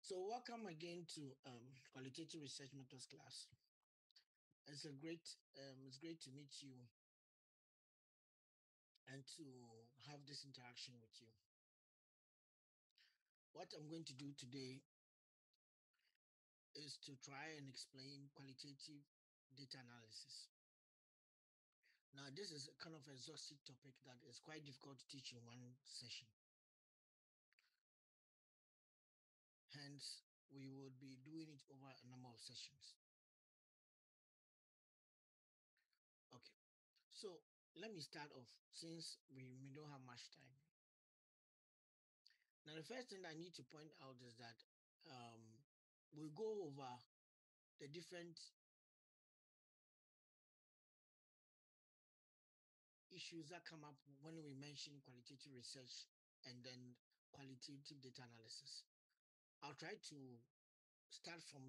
So welcome again to Qualitative Research Methods class. It's great to meet you and to have this interaction with you. What I'm going to do today is to try and explain qualitative data analysis. Now, this is a kind of exhaustive topic that is quite difficult to teach in one session. Hence, we would be doing it over a number of sessions. Okay, so let me start off since we don't have much time. Now, the first thing I need to point out is that we'll go over the different issues that come up when we mention qualitative research and then qualitative data analysis. I'll try to start from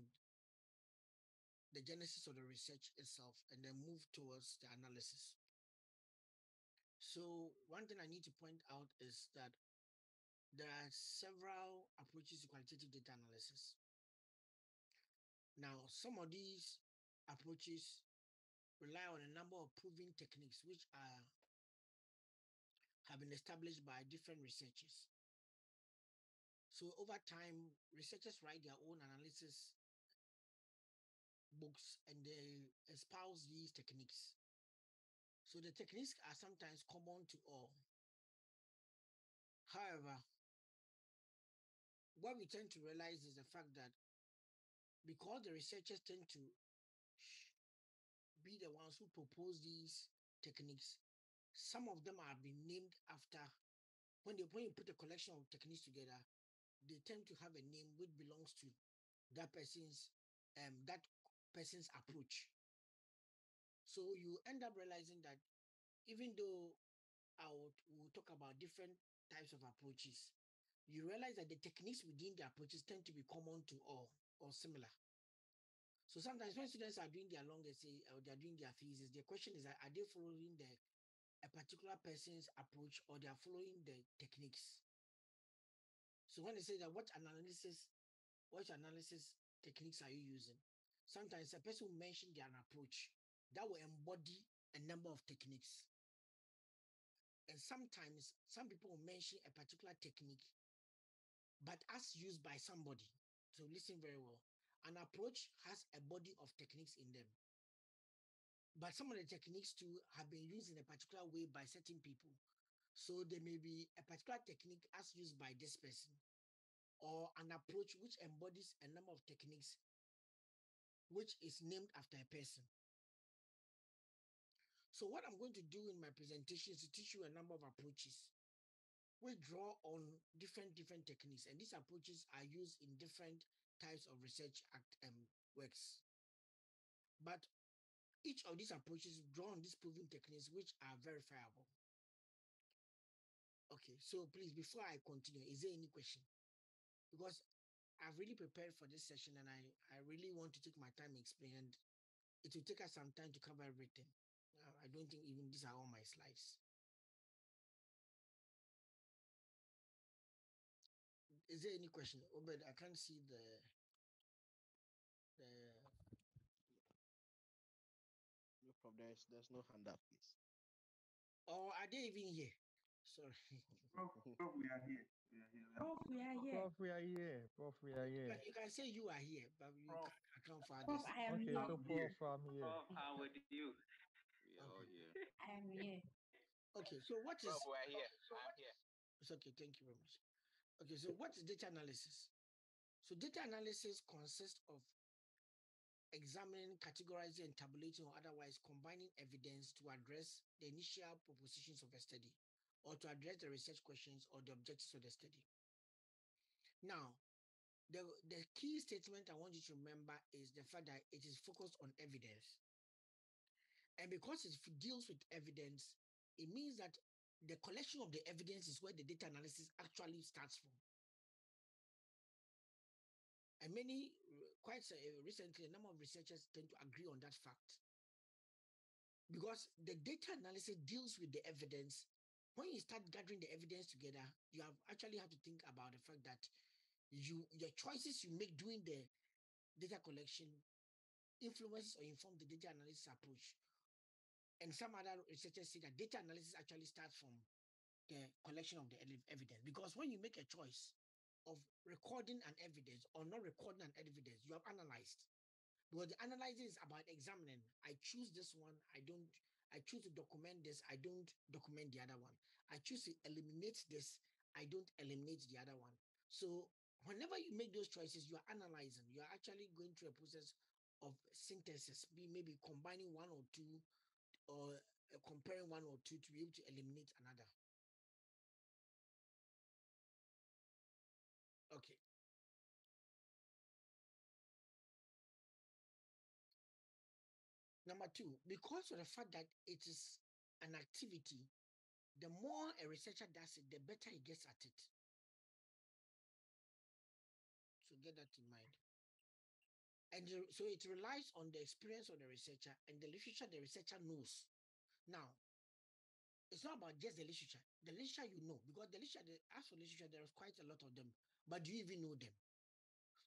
the genesis of the research itself and then move towards the analysis. So one thing I need to point out is that there are several approaches to qualitative data analysis. Now, some of these approaches rely on a number of proven techniques which have been established by different researchers. So over time, researchers write their own analysis books and they espouse these techniques. So the techniques are sometimes common to all. However, what we tend to realize is the fact that because the researchers tend to be the ones who propose these techniques, some of them have been named after, when you put a collection of techniques together, they tend to have a name which belongs to that person's approach. So you end up realizing that even though we'll talk about different types of approaches, you realize that the techniques within the approaches tend to be common to all or similar. So sometimes when students are doing their long essay or they're doing their thesis, the question is, are they following a particular person's approach or they are following the techniques? So when they say that what analysis techniques are you using? Sometimes a person will mention their approach that will embody a number of techniques. And sometimes some people will mention a particular technique, but as used by somebody. So listen very well. An approach has a body of techniques in them. But some of the techniques too have been used in a particular way by certain people. So there may be a particular technique as used by this person, or an approach which embodies a number of techniques which is named after a person. So what I'm going to do in my presentation is to teach you a number of approaches. We draw on different techniques, and these approaches are used in different types of research works. But each of these approaches draw on these proven techniques which are verifiable. Okay, so please, before I continue, is there any question? Because I've really prepared for this session and I really want to take my time explaining, and it will take us some time to cover everything. I don't think even these are all my slides. Is there any question? Obed, I can't see the No problem. There's no hand up, please. or are they even here? Sorry. Prof, we are here. Prof, we are here. Prof, we are here. You can say you are here, but you Prof. can't find Prof, this. I am Okay, here. so Prof, I'm here. Prof, I'm with you. We are all here. I am here. Okay, so what is... Prof, we're here. I'm here. It's okay, thank you very much. Okay, so what is data analysis? So data analysis consists of examining, categorizing, and tabulating, or otherwise combining evidence to address the initial propositions of a study, or to address the research questions or the objectives of the study. Now, the key statement I want you to remember is the fact that it is focused on evidence. And because it deals with evidence, it means that the collection of the evidence is where the data analysis actually starts from. And quite recently, a number of researchers tend to agree on that fact. Because the data analysis deals with the evidence. When you start gathering the evidence together, you actually have to think about the fact that your choices you make during the data collection influences or inform the data analysis approach. And some other researchers say that data analysis actually starts from the collection of the evidence, because when you make a choice of recording an evidence or not recording an evidence, you have analyzed. Because the analyzing is about examining. I choose this one. I choose to document this. I don't document the other one. I choose to eliminate this. I don't eliminate the other one. So whenever you make those choices, you are analyzing. You are actually going through a process of synthesis, maybe combining one or two, or comparing one or two to be able to eliminate another. Okay. Number two, because of the fact that it is an activity, the more a researcher does it, the better he gets at it. So get that in mind. And so it relies on the experience of the researcher and the literature the researcher knows. Now, it's not about just the literature. The literature you know, because the literature, as for literature, there is quite a lot of them. But do you even know them?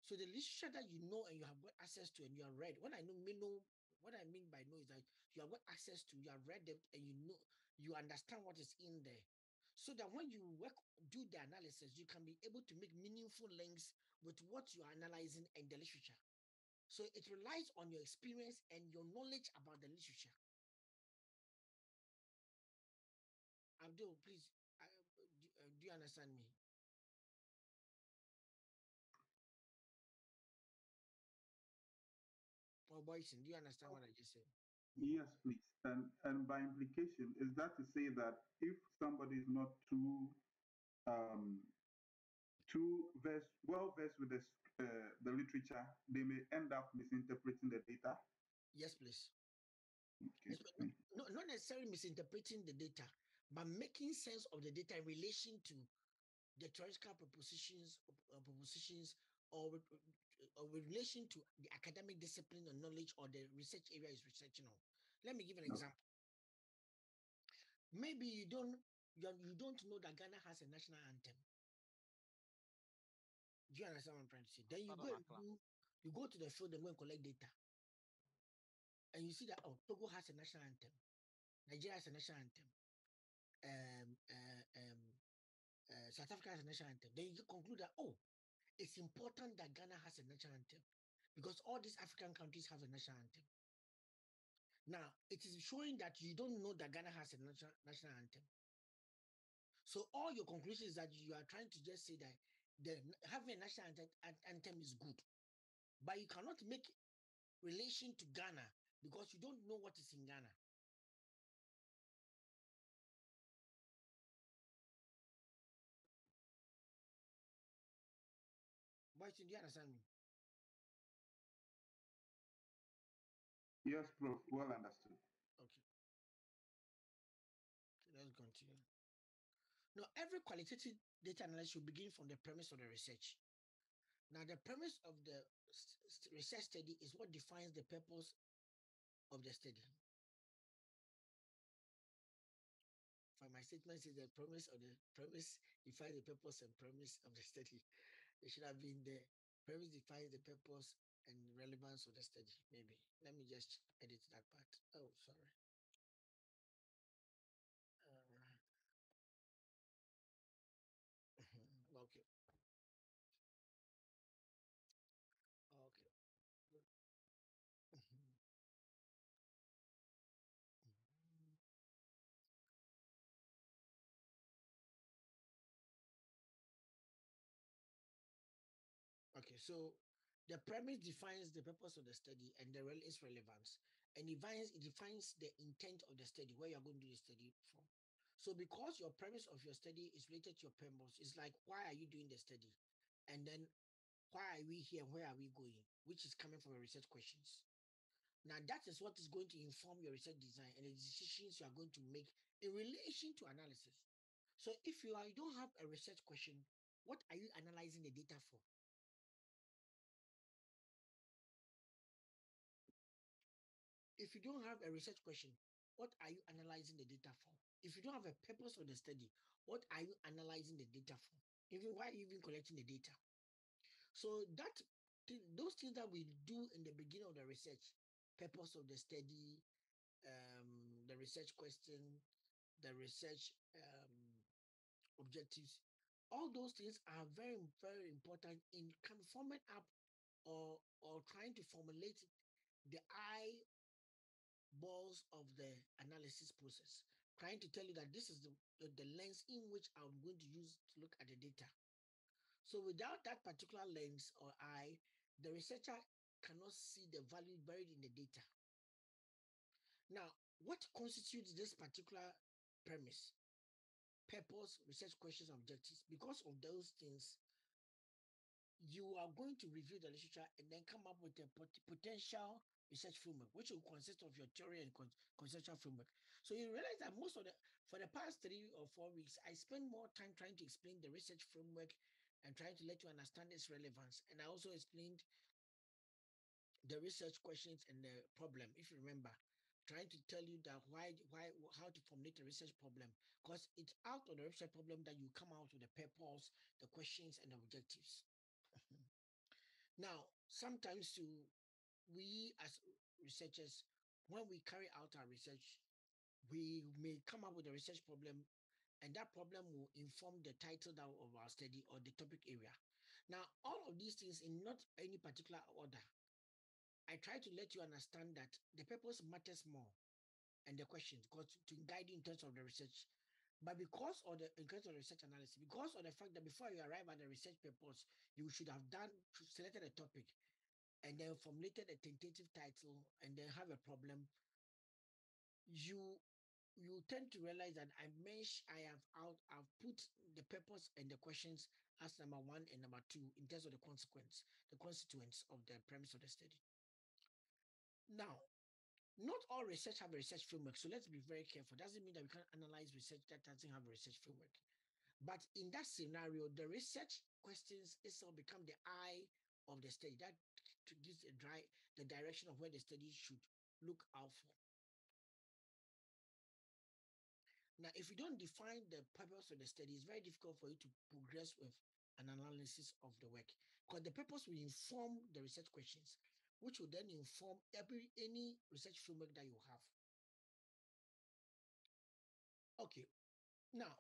So the literature that you know and you have got access to and you have read, what I mean by know is that you have got access to, you have read them, and you know, you understand what is in there. So that when you do the analysis, you can be able to make meaningful links with what you are analyzing and the literature. So it relies on your experience and your knowledge about the literature. Abdul, please, do you understand me? Or Boyson, do you understand what I just said? Yes, please. And by implication, is that to say that if somebody is not well versed with the literature, they may end up misinterpreting the data? Yes, please. Okay. Not necessarily misinterpreting the data, but making sense of the data in relation to the theoretical propositions, or with relation to the academic discipline or knowledge or the research area is researching on. Let me give an example. Maybe you don't know that Ghana has a national anthem. Do you understand what I'm trying to say? Then you go to the field and go and collect data. And you see that, oh, Togo has a national anthem. Nigeria has a national anthem. South Africa has a national anthem. Then you conclude that, oh, it's important that Ghana has a national anthem because all these African countries have a national anthem. Now, it is showing that you don't know that Ghana has a national anthem. So all your conclusion is that you are trying to just say that having a national anthem is good, but you cannot make relation to Ghana because you don't know what is in Ghana. Boy, do you understand me? Yes, Prof. Well understood. Okay. Let's continue. Now, every qualitative data analysis should begin from the premise of the research. Now, the premise of the research study is what defines the purpose of the study. For my statement is the premise defines the purpose and premise of the study. It should have been the premise defines the purpose and relevance of the study. Maybe. Let me just edit that part. Oh, sorry. Okay. Okay. Okay, so the premise defines the purpose of the study and its relevance, and it defines the intent of the study, where you're going to do the study for. So because your premise of your study is related to your purpose, it's like, why are you doing the study? And then why are we here? Where are we going? Which is coming from your research questions. Now, that is what is going to inform your research design and the decisions you are going to make in relation to analysis. So if you don't have a research question, what are you analyzing the data for? If you don't have a research question, what are you analyzing the data for? If you don't have a purpose of the study, what are you analyzing the data for? Even why are you even collecting the data? So those things that we do in the beginning of the research, purpose of the study, the research question, the research objectives, all those things are very, very important in forming up or trying to formulate the eyeballs of the analysis process, trying to tell you that this is the lens in which I'm going to use to look at the data. So without that particular lens or eye, the researcher cannot see the value buried in the data. Now, what constitutes this particular premise? Purpose, research questions, objectives. Because of those things, you are going to review the literature and then come up with a potential research framework, which will consist of your theory and conceptual framework. So you realize that for the past 3 or 4 weeks, I spent more time trying to explain the research framework and trying to let you understand its relevance. And I also explained the research questions and the problem, if you remember, trying to tell you that how to formulate a research problem, because it's out of the research problem that you come out with the purpose, the questions, and the objectives. Now, sometimes we as researchers, when we carry out our research, we may come up with a research problem, and that problem will inform the title of our study or the topic area. Now, all of these things in not any particular order, I try to let you understand that the purpose matters more and the questions, because to guide you in terms of the research. But because of the in terms of the research analysis, because of the fact that before you arrive at the research purpose, you should have selected a topic and then formulated a tentative title and then have a problem, you tend to realize that I've put the purpose and the questions as number 1 and number 2 in terms of the constituents of the premise of the study. Now, not all research have a research framework, so let's be very careful. Doesn't mean that we can't analyze research that doesn't have a research framework. But in that scenario, the research questions itself become the eye of the study. That gives the direction of where the study should look out for. Now, if you don't define the purpose of the study, it's very difficult for you to progress with an analysis of the work, because the purpose will inform the research questions, which will then inform any research framework that you have. Okay, now,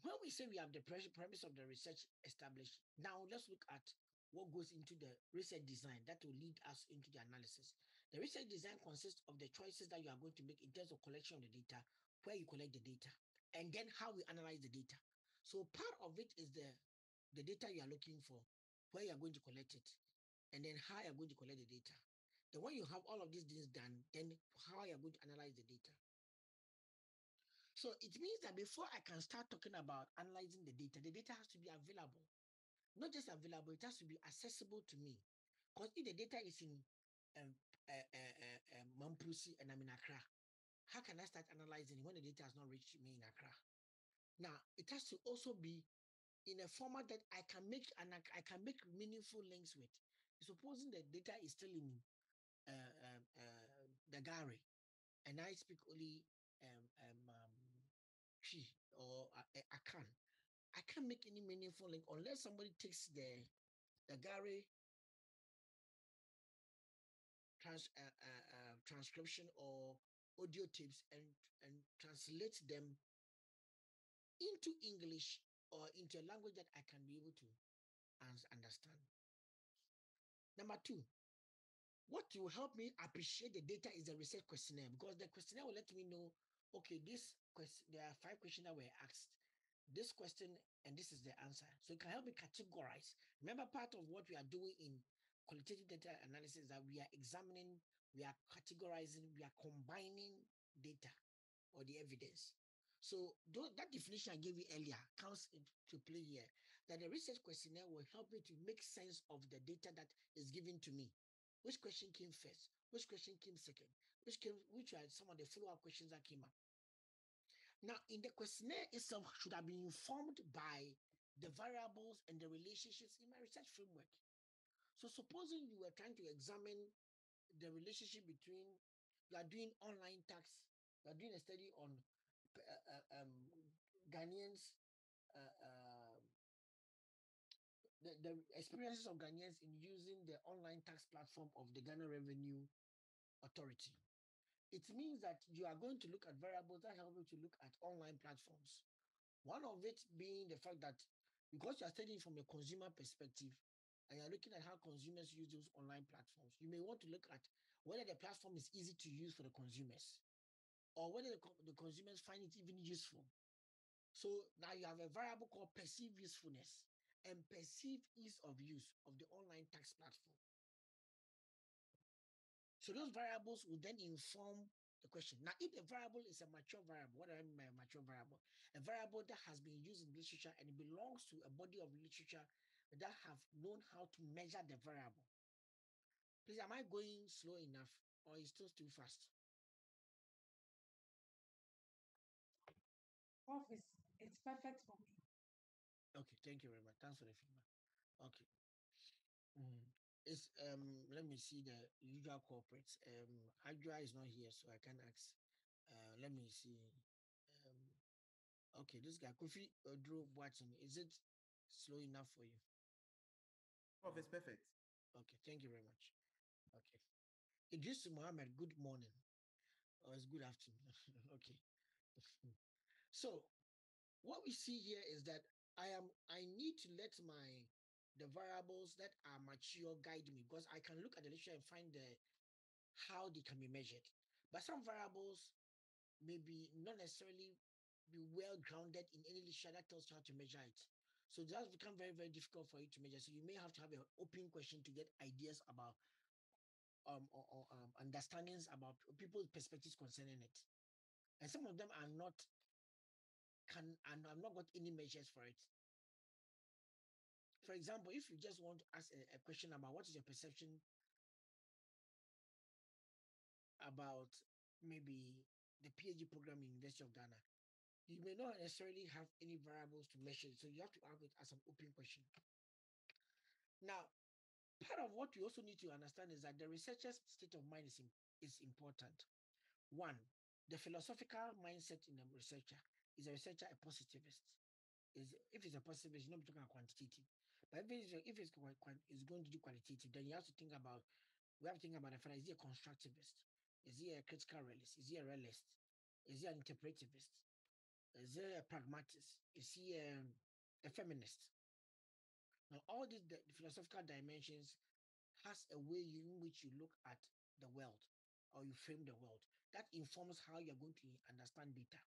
when we say we have the premise of the research established, now let's look at what goes into the research design that will lead us into the analysis. The research design consists of the choices that you are going to make in terms of collection of the data, where you collect the data, and then how we analyze the data. So part of it is the data you are looking for, where you are going to collect it, and then how you are going to collect the data. Then when you have all of these things done, then how you are going to analyze the data. So it means that before I can start talking about analyzing the data has to be available. Not just available, it has to be accessible to me. Because if the data is in Mampusi and I'm in Accra, how can I start analyzing when the data has not reached me in Accra? Now, it has to also be in a format that I can make meaningful links with. Supposing the data is still in the Gari, and I speak only or Akan. I can't make any meaningful link unless somebody takes the Gary transcription or audio tapes and translate them into English or into a language that I can be able to understand. Number 2, what will help me appreciate the data is the research questionnaire, because the questionnaire will let me know, okay, there are 5 questions that were asked. This question and this is the answer. So it can help me categorize. Remember, part of what we are doing in qualitative data analysis is that we are examining, we are categorizing, we are combining data or the evidence. So that definition I gave you earlier comes into play here, that the research questionnaire will help me to make sense of the data that is given to me. Which question came first? Which question came second? Which are some of the follow-up questions that came up? Now, in the questionnaire itself should have been informed by the variables and the relationships in my research framework. So supposing you were trying to examine the relationship between, you are doing online tax, you are doing a study on Ghanaians' the experiences of Ghanaians in using the online tax platform of the Ghana Revenue Authority. It means that you are going to look at variables that help you to look at online platforms. One of it being the fact that because you are studying from a consumer perspective and you're looking at how consumers use those online platforms, you may want to look at whether the platform is easy to use for the consumers or whether the consumers find it even useful. So now you have a variable called perceived usefulness and perceived ease of use of the online tax platform. So those variables will then inform the question. Now, if the variable is a mature variable, what do I mean by a mature variable? A variable that has been used in literature and it belongs to a body of literature that have known how to measure the variable. Please, am I going slow enough or is it too fast? Prof, it's perfect for me. Okay, thank you very much. Thanks for the feedback. Okay. It's let me see the usual corporates. Adra is not here, so I can ask. Let me see. Okay, this guy Kofi Drew watching. Is it slow enough for you? Prof, it's perfect. Okay, thank you very much. Okay. Idris Muhammad, good morning. Or it's good afternoon. Okay. So what we see here is that I need to let the variables that are mature guide me because I can look at the literature and find how they can be measured. But some variables may be not necessarily be well grounded in any literature that tells you how to measure it. So it does become very, very difficult for you to measure. So you may have to have an open question to get ideas about understandings about people's perspectives concerning it. And some of them are not and I've not got any measures for it. For example, if you just want to ask a question about what is your perception about maybe the PhD program in University of Ghana, you may not necessarily have any variables to measure, so you have to have it as an open question. Now, part of what you also need to understand is that the researcher's state of mind is important. One, the philosophical mindset in a researcher. Is a researcher a positivist? If it's a positivist, you're not talking about quantitative. But if it's going to do qualitative, then you have to think about, we have to think about the fact, is he a constructivist? Is he a critical realist? Is he a realist? Is he an interpretivist? Is he a pragmatist? Is he a feminist? Now, all these the philosophical dimensions has a way in which you look at the world or you frame the world. That informs how you're going to understand data.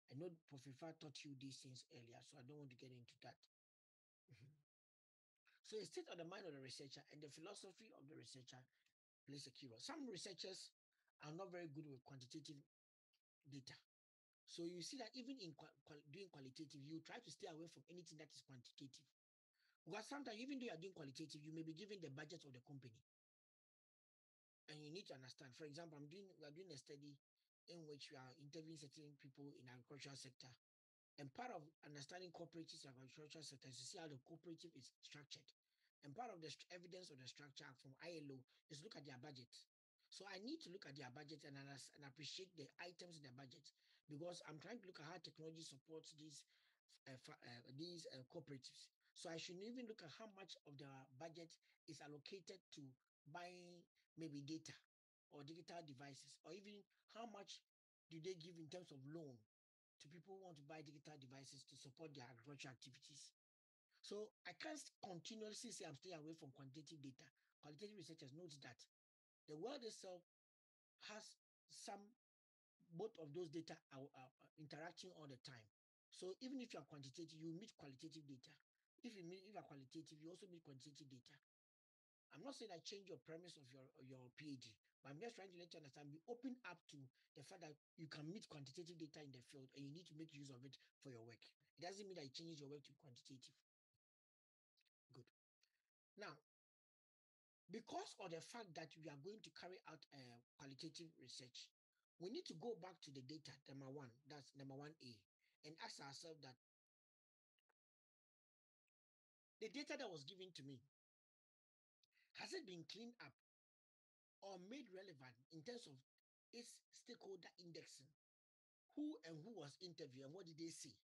I know Professor taught you these things earlier, so I don't want to get into that. So the state of the mind of the researcher and the philosophy of the researcher plays a key role. Some researchers are not very good with quantitative data. So you see that even in doing qualitative, you try to stay away from anything that is quantitative. Because sometimes, even though you are doing qualitative, you may be given the budget of the company. And you need to understand. For example, we are doing a study in which we are interviewing certain people in the agricultural sector. And part of understanding cooperatives and agricultural sector is to see how the cooperative is structured. And part of the evidence of the structure from ILO is look at their budget. So I need to look at their budget and appreciate the items in their budget because I'm trying to look at how technology supports these cooperatives. So I should even look at how much of their budget is allocated to buying maybe data or digital devices, or even how much do they give in terms of loan to people who want to buy digital devices to support their agricultural activities. So I can't continuously say I'm staying away from quantitative data. Qualitative researchers note that the world itself has both of those data are interacting all the time. So even if you are quantitative, you meet qualitative data. If you are qualitative, you also meet quantitative data. I'm not saying I change your premise of your PhD, but I'm just trying to let you understand, be open up to the fact that you can meet quantitative data in the field and you need to make use of it for your work. It doesn't mean that it changes your work to quantitative. Good. Now, because of the fact that we are going to carry out qualitative research, we need to go back to the data, number 1A, and ask ourselves that the data that was given to me, has it been cleaned up or made relevant in terms of its stakeholder indexing? Who was interviewed and what did they say?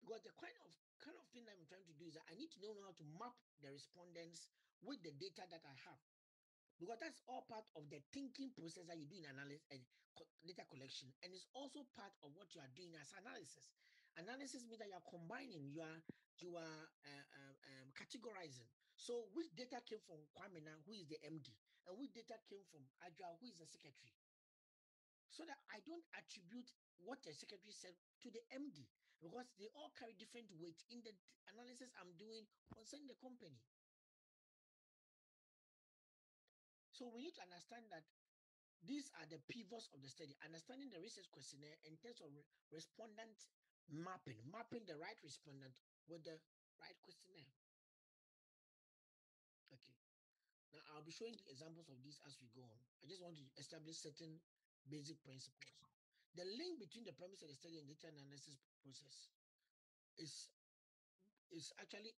Because the kind of thing I'm trying to do is that I need to know how to map the respondents with the data that I have. Because that's all part of the thinking process that you do in analysis and data collection, and it's also part of what you are doing as analysis. Analysis means that you are combining, you are categorizing. So which data came from Kwamina, who is the MD, and which data came from Ajwa, who is the secretary, so that I don't attribute what the secretary said to the MD, because they all carry different weight in the analysis I'm doing concerning the company. So we need to understand that these are the pivots of the study. Understanding the research questionnaire in terms of respondent mapping the right respondent with the right questionnaire. Okay. Now I'll be showing the examples of these as we go on. I just want to establish certain basic principles. The link between the premise of the study and data analysis process is actually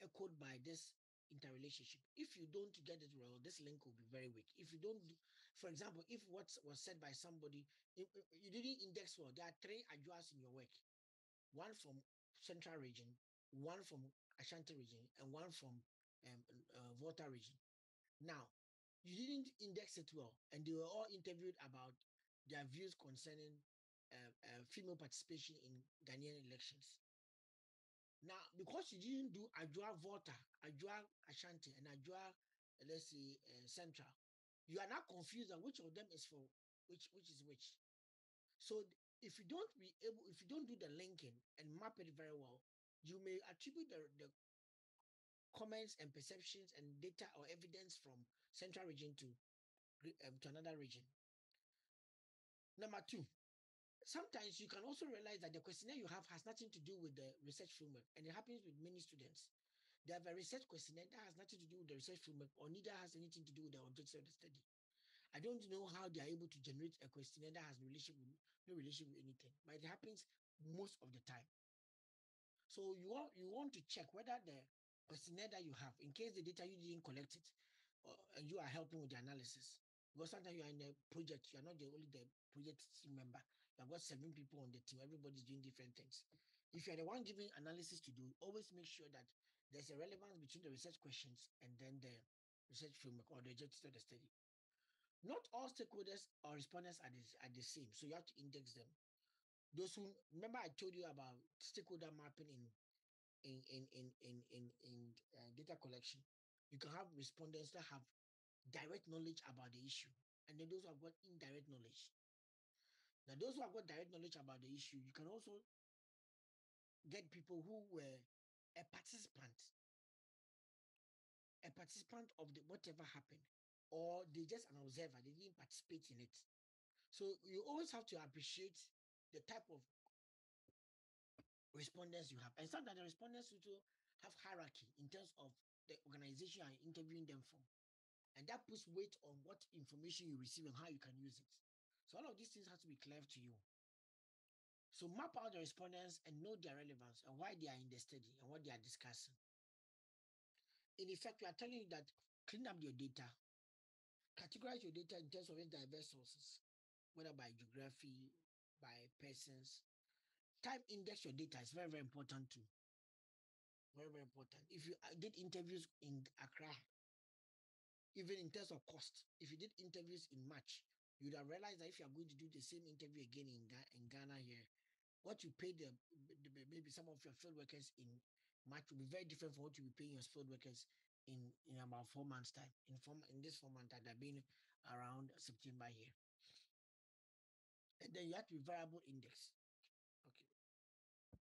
echoed by this interrelationship. If you don't get it well, this link will be very weak. If you don't, for example, if what was said by somebody, you didn't index well, there are 3 Adjuas in your work, one from Central region, one from Ashanti region, and one from Volta region. Now, you didn't index it well, and they were all interviewed about their views concerning female participation in Ghanaian elections. Now, because you didn't do Ajua Volta, Ajua Ashanti, and Ajua, let's say, Central, you are now confused on which of them is for which is which. So if you don't do the linking and map it very well, you may attribute the comments and perceptions and data or evidence from Central region to another region. Number 2, sometimes you can also realize that the questionnaire you have has nothing to do with the research framework, and it happens with many students. They have a research questionnaire that has nothing to do with the research framework, or neither has anything to do with the objectives of the study. I don't know how they are able to generate a questionnaire that has no relation with anything, but it happens most of the time. So you want to check whether the questionnaire that you have, in case the data you didn't collect it, and you are helping with the analysis. Because sometimes you are in a project, you are not only the project team member. You have got 7 people on the team. Everybody's doing different things. If you're the one giving analysis to do, always make sure that there's a relevance between the research questions and then the research framework or the objectives of the study. Not all stakeholders or respondents are the same, so you have to index them. Those who remember, I told you about stakeholder mapping in data collection. You can have respondents that have direct knowledge about the issue, and then those who have got indirect knowledge. Now, those who have got direct knowledge about the issue, you can also get people who were a participant of the whatever happened, or they just an observer, they didn't participate in it. So you always have to appreciate the type of respondents you have. And sometimes the respondents also have hierarchy in terms of the organization you're interviewing them from. And that puts weight on what information you receive and how you can use it. So all of these things have to be clear to you. So map out the respondents and know their relevance and why they are in the study and what they are discussing. In effect, we are telling you that clean up your data, categorize your data in terms of its diverse sources, whether by geography, by persons. Time index your data is very, very important too. Very, very important. If you did interviews in Accra, even in terms of cost, if you did interviews in March, you would have realized that if you are going to do the same interview again in Ghana here, what you pay maybe some of your field workers in March will be very different from what you will be paying your field workers in about 4 months' time. In this 4 months that have been around September here. And then you have to be variable index. Okay. Good.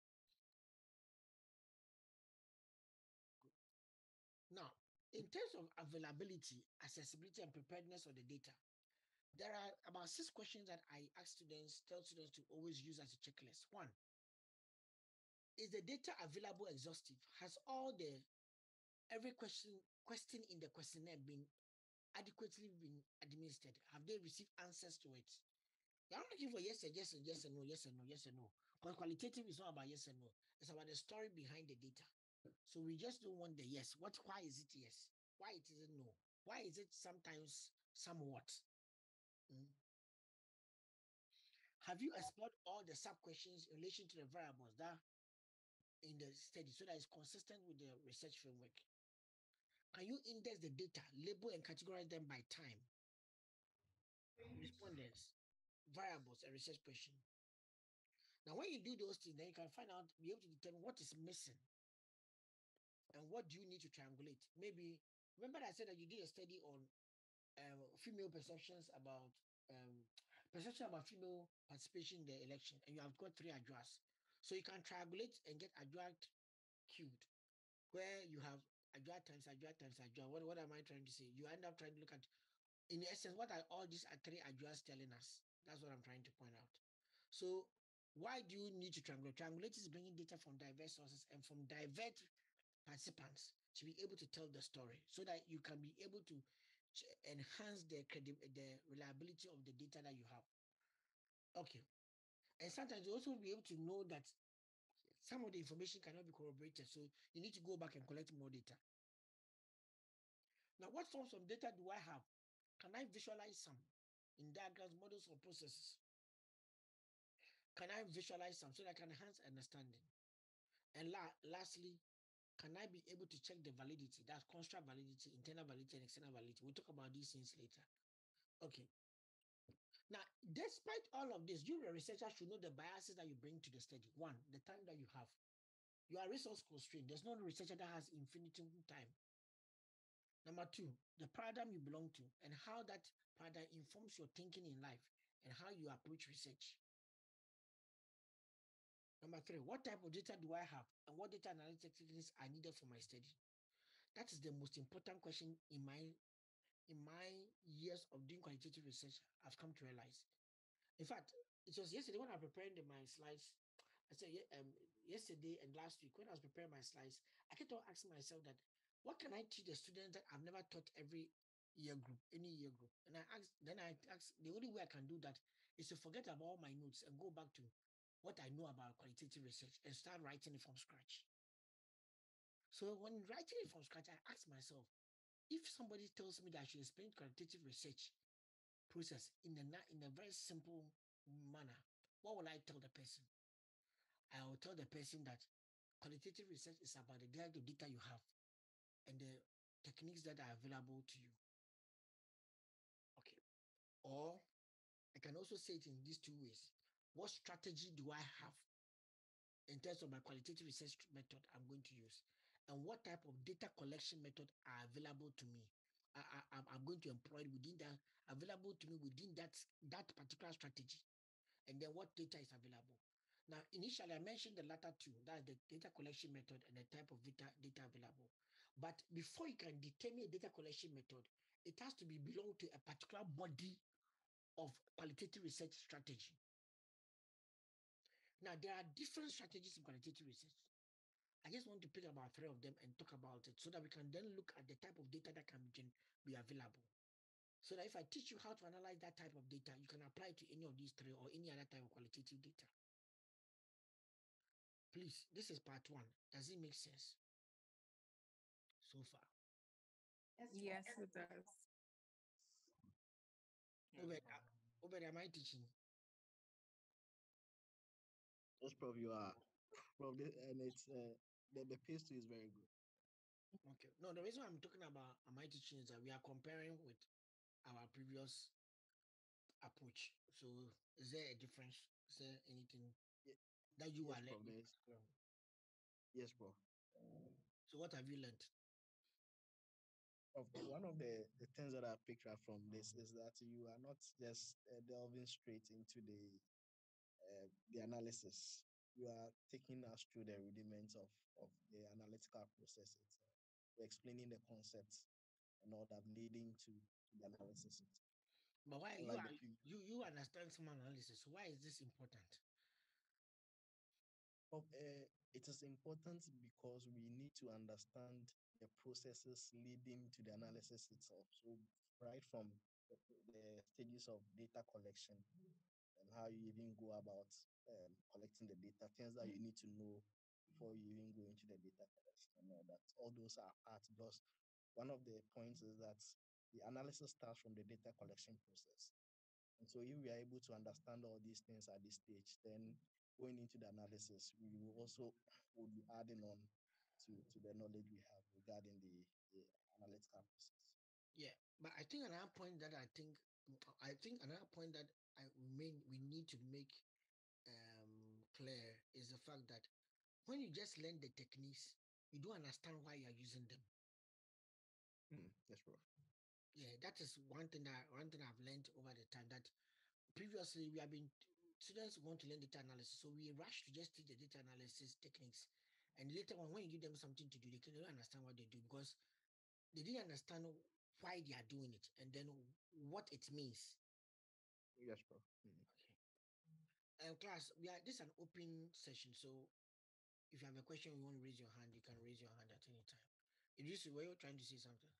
Now, in terms of availability, accessibility, and preparedness of the data, there are about 6 questions that I tell students to always use as a checklist. 1, is the data available exhaustive? Has every question in the questionnaire been adequately been administered? Have they received answers to it? You're not looking for yes and yes and yes and no, yes and no, yes and no. Because qualitative is not about yes and no. It's about the story behind the data. So we just don't want the yes. Why is it yes? Why it isn't no? Why is it sometimes somewhat? have you explored all the sub-questions in relation to the variables that in the study so that it's consistent with the research framework? Can you index the data, label and categorize them by time, respondents, variables, and research question? Now, when you do those things, then you can find out, be able to determine what is missing and what do you need to triangulate. Maybe, remember that I said that you did a study on female perception about female participation in the election, and you have got 3 adjusts. So you can triangulate and get adjust cubed, where you have adjust times adjust times adjust. What am I trying to say? You end up trying to look at, in essence, what are all these 3 adjusts telling us? That's what I'm trying to point out. So why do you need to triangulate? Triangulate is bringing data from diverse sources and from diverse participants to be able to tell the story so that you can be able to enhance the reliability of the data that you have. Okay. And sometimes you also be able to know that some of the information cannot be corroborated. So you need to go back and collect more data. Now, what forms of data do I have? Can I visualize some in diagrams, models, or processes? Can I visualize some so that I can enhance understanding? And lastly, can I be able to check the validity? That's construct validity, internal validity, and external validity. We'll talk about these things later. Okay. Now, despite all of this, you, the researcher, should know the biases that you bring to the study. One, the time that you have. You are resource constrained. There's no researcher that has infinite time. Number 2, the paradigm you belong to and how that paradigm informs your thinking in life and how you approach research. Number 3, what type of data do I have and what data analytic techniques are needed for my study? That is the most important question in my years of doing qualitative research I've come to realize. In fact, it was yesterday when I was preparing my slides. I said yesterday and last week when I was preparing my slides, I kept on asking myself that what can I teach the students that I've never taught every year group, any year group? And I asked, the only way I can do that is to forget about all my notes and go back to what I know about qualitative research and start writing it from scratch. So when writing it from scratch, I asked myself, if somebody tells me that I should explain qualitative research process in a very simple manner, what will I tell the person? I will tell the person that qualitative research is about the type of data you have and the techniques that are available to you. Okay. Or I can also say it in these 2 ways. What strategy do I have in terms of my qualitative research method I'm going to use? And what type of data collection method are available to me? I'm going to employ within that, available to me within that particular strategy. And then what data is available. Now, initially, I mentioned the latter 2, that's the data collection method and the type of data available. But before you can determine a data collection method, it has to be belong to a particular body of qualitative research strategy. Now, there are different strategies in qualitative research. I just want to pick about 3 of them and talk about it so that we can then look at the type of data that can be available. So that if I teach you how to analyze that type of data, you can apply it to any of these 3 or any other type of qualitative data. Please, this is part 1. Does it make sense so far? Yes, it does. Obed, am I teaching? Yes, Prof, you are. Prof, and it's the pace too is very good. Okay. No, the reason I'm talking about am I teaching is that we are comparing with our previous approach. So is there a difference? Is there anything that you are learning? Yes, Prof. So what have you learned? One of the things that I picked up from this is that you are not just delving straight into the analysis. You are taking us through the rudiments of the analytical process itself. You're explaining the concepts and all that leading to the analysis. But why Like you understand some analysis? Why is this important? It is important because we need to understand the processes leading to the analysis itself. So right from the stages of data collection and how you even go about collecting the data, things that you need to know before you even go into the data collection and all that. All those are part, because one of the points is that the analysis starts from the data collection process. And so if we are able to understand all these things at this stage, then going into the analysis, we will also will be adding on to the knowledge we have regarding the analytical process. Yeah, but I think another point that another point that we need to make clear is the fact that when you just learn the techniques, you don't understand why you are using them. Yes, bro. Yeah, that is one thing I've learned over the time, that previously students want to learn data analysis, so we rush to just teach the data analysis techniques, and later on when you give them something to do, they don't understand what they do because they didn't understand why they are doing it and then what it means. Yes, bro. Okay. Class, this is an open session, so if you have a question, you want to raise your hand, you can raise your hand at any time. Idris, were you trying to say something?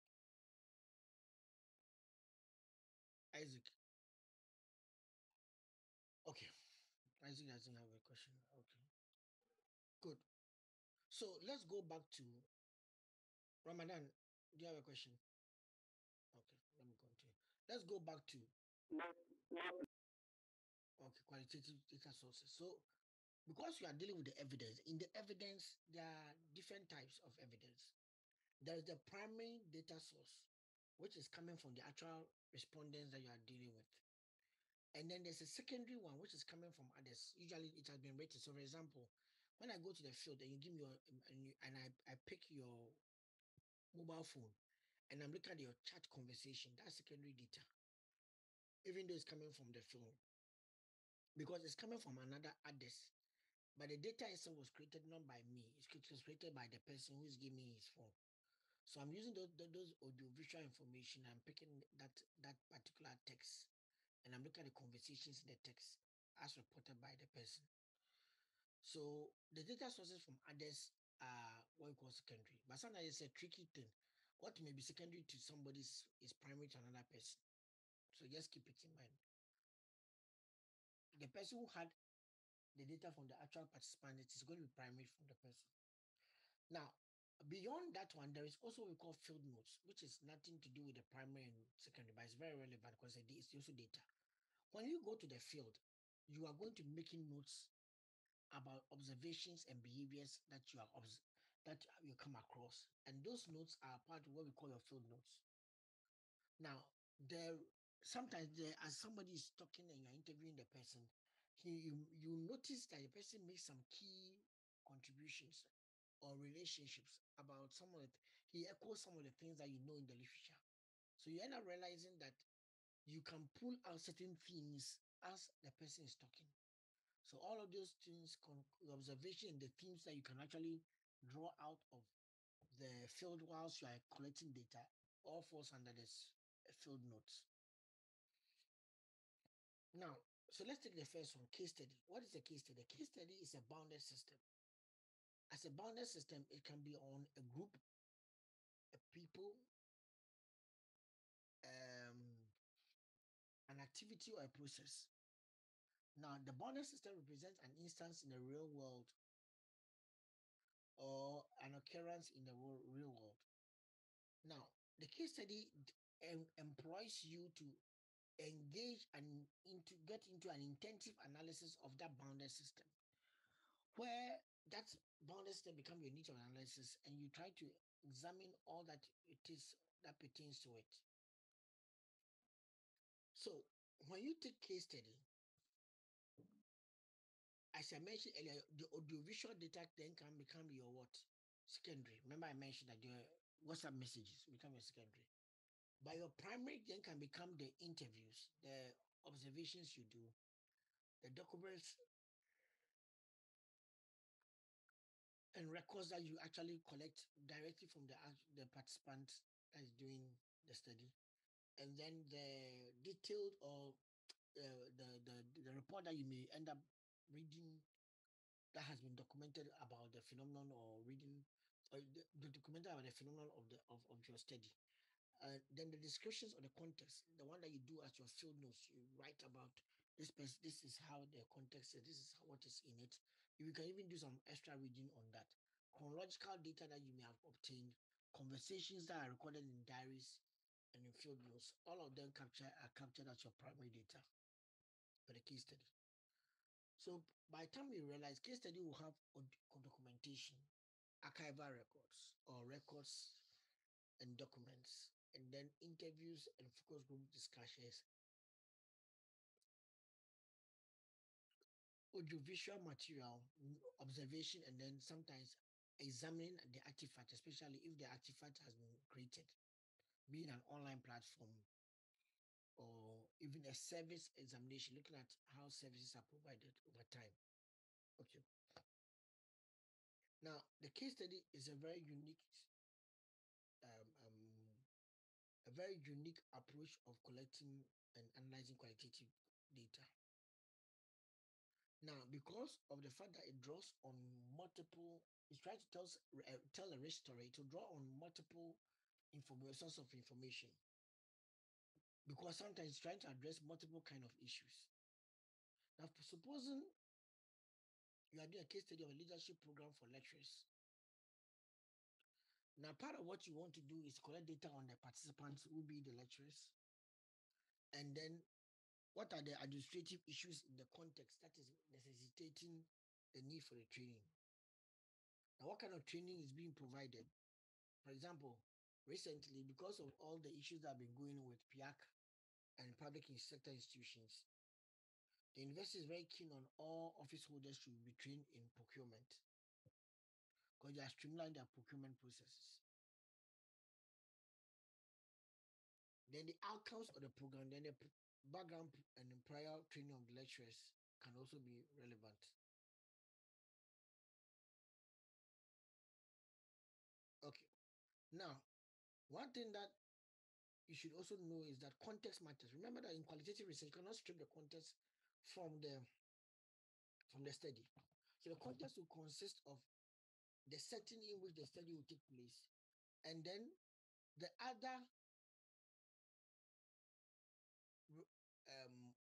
Isaac. Okay. Isaac doesn't have a question. Okay. Good. So let's go back to Ramadan. Do you have a question? Okay, let me continue. Let's go back to qualitative data sources. So because you are dealing with the evidence, in the evidence, there are different types of evidence. There is the primary data source, which is coming from the actual respondents that you are dealing with. And then there's a secondary one, which is coming from others. Usually it has been rated. So for example, when I go to the field and you give me I pick your mobile phone and I'm looking at your chat conversation, that's secondary data. Even though it's coming from the phone, because it's coming from another others. But the data itself was created not by me. It was created by the person who's giving me his phone. So I'm using those audio-visual information. I'm picking that particular text, and I'm looking at the conversations in the text as reported by the person. So the data sources from others are what we call secondary. But sometimes it's a tricky thing. What may be secondary to somebody is primary to another person. So just keep it in mind. The person who had the data from the actual participant, it is going to be primary from the person. Now, beyond that one, there is also what we call field notes, which is nothing to do with the primary and secondary, but it's very relevant because it's also data. When you go to the field, you are going to be making notes about observations and behaviors that you come across, and those notes are part of what we call your field notes. Now, sometimes as somebody is talking and you're interviewing the person, you notice that the person makes some key contributions or relationships about he echoes some of the things that you know in the literature. So you end up realizing that you can pull out certain things as the person is talking. So all of those things, observation and the themes that you can actually draw out of the field whilst you are collecting data, all falls under this field notes. Now, so let's take the first one, case study. What is a case study? A case study is a bounded system. As a bounded system, it can be on a group, a people, an activity or a process. Now, the bounded system represents an instance in the real world or an occurrence in the real world. Now, the case study employs you to engage and get into an intensive analysis of that bounded system, where that bounded system becomes your niche of analysis, and you try to examine all that it is that pertains to it. So, when you take case study, as I mentioned earlier, the audiovisual data then can become your what? Secondary. Remember I mentioned that your WhatsApp messages become your secondary. But your primary then can become the interviews, the observations you do, the documents and records that you actually collect directly from the participant that is doing the study. And then the detailed or the report that you may end up reading that has been documented about the phenomenon, or reading or the documented about the phenomenon of your study. Then the descriptions of the context, the one that you do as your field notes, you write about this person, this is how the context is, this is what is in it. You can even do some extra reading on that. Chronological data that you may have obtained, conversations that are recorded in diaries and in field notes, all of them are captured as your primary data. for the case study. So by the time you realize, case study will have documentation, archival records, or records and documents, and then interviews and focus group discussions, audiovisual material, observation, and then sometimes examining the artifact, especially if the artifact has been created, being an online platform or even a service examination, looking at how services are provided over time. Okay. Now, the case study is a very unique approach of collecting and analyzing qualitative data. Now, because of the fact that it draws on multiple, it's trying to tell a rich story, to draw on multiple sources of information. Because sometimes it's trying to address multiple kind of issues. Now, supposing you are doing a case study of a leadership program for lecturers. Now, part of what you want to do is collect data on the participants who will be the lecturers. And then what are the administrative issues in the context that is necessitating the need for the training? Now, what kind of training is being provided? For example, recently, because of all the issues that have been going with PIAC and public sector institutions, the university is very keen on all office holders to be trained in procurement because they are streamlining their procurement processes. Then the outcomes of the program, then the background and the prior training of the lecturers can also be relevant. Okay. Now, one thing that you should also know is that context matters. Remember that in qualitative research, you cannot strip the context from the study. So the context will consist of the setting in which the study will take place, and then the other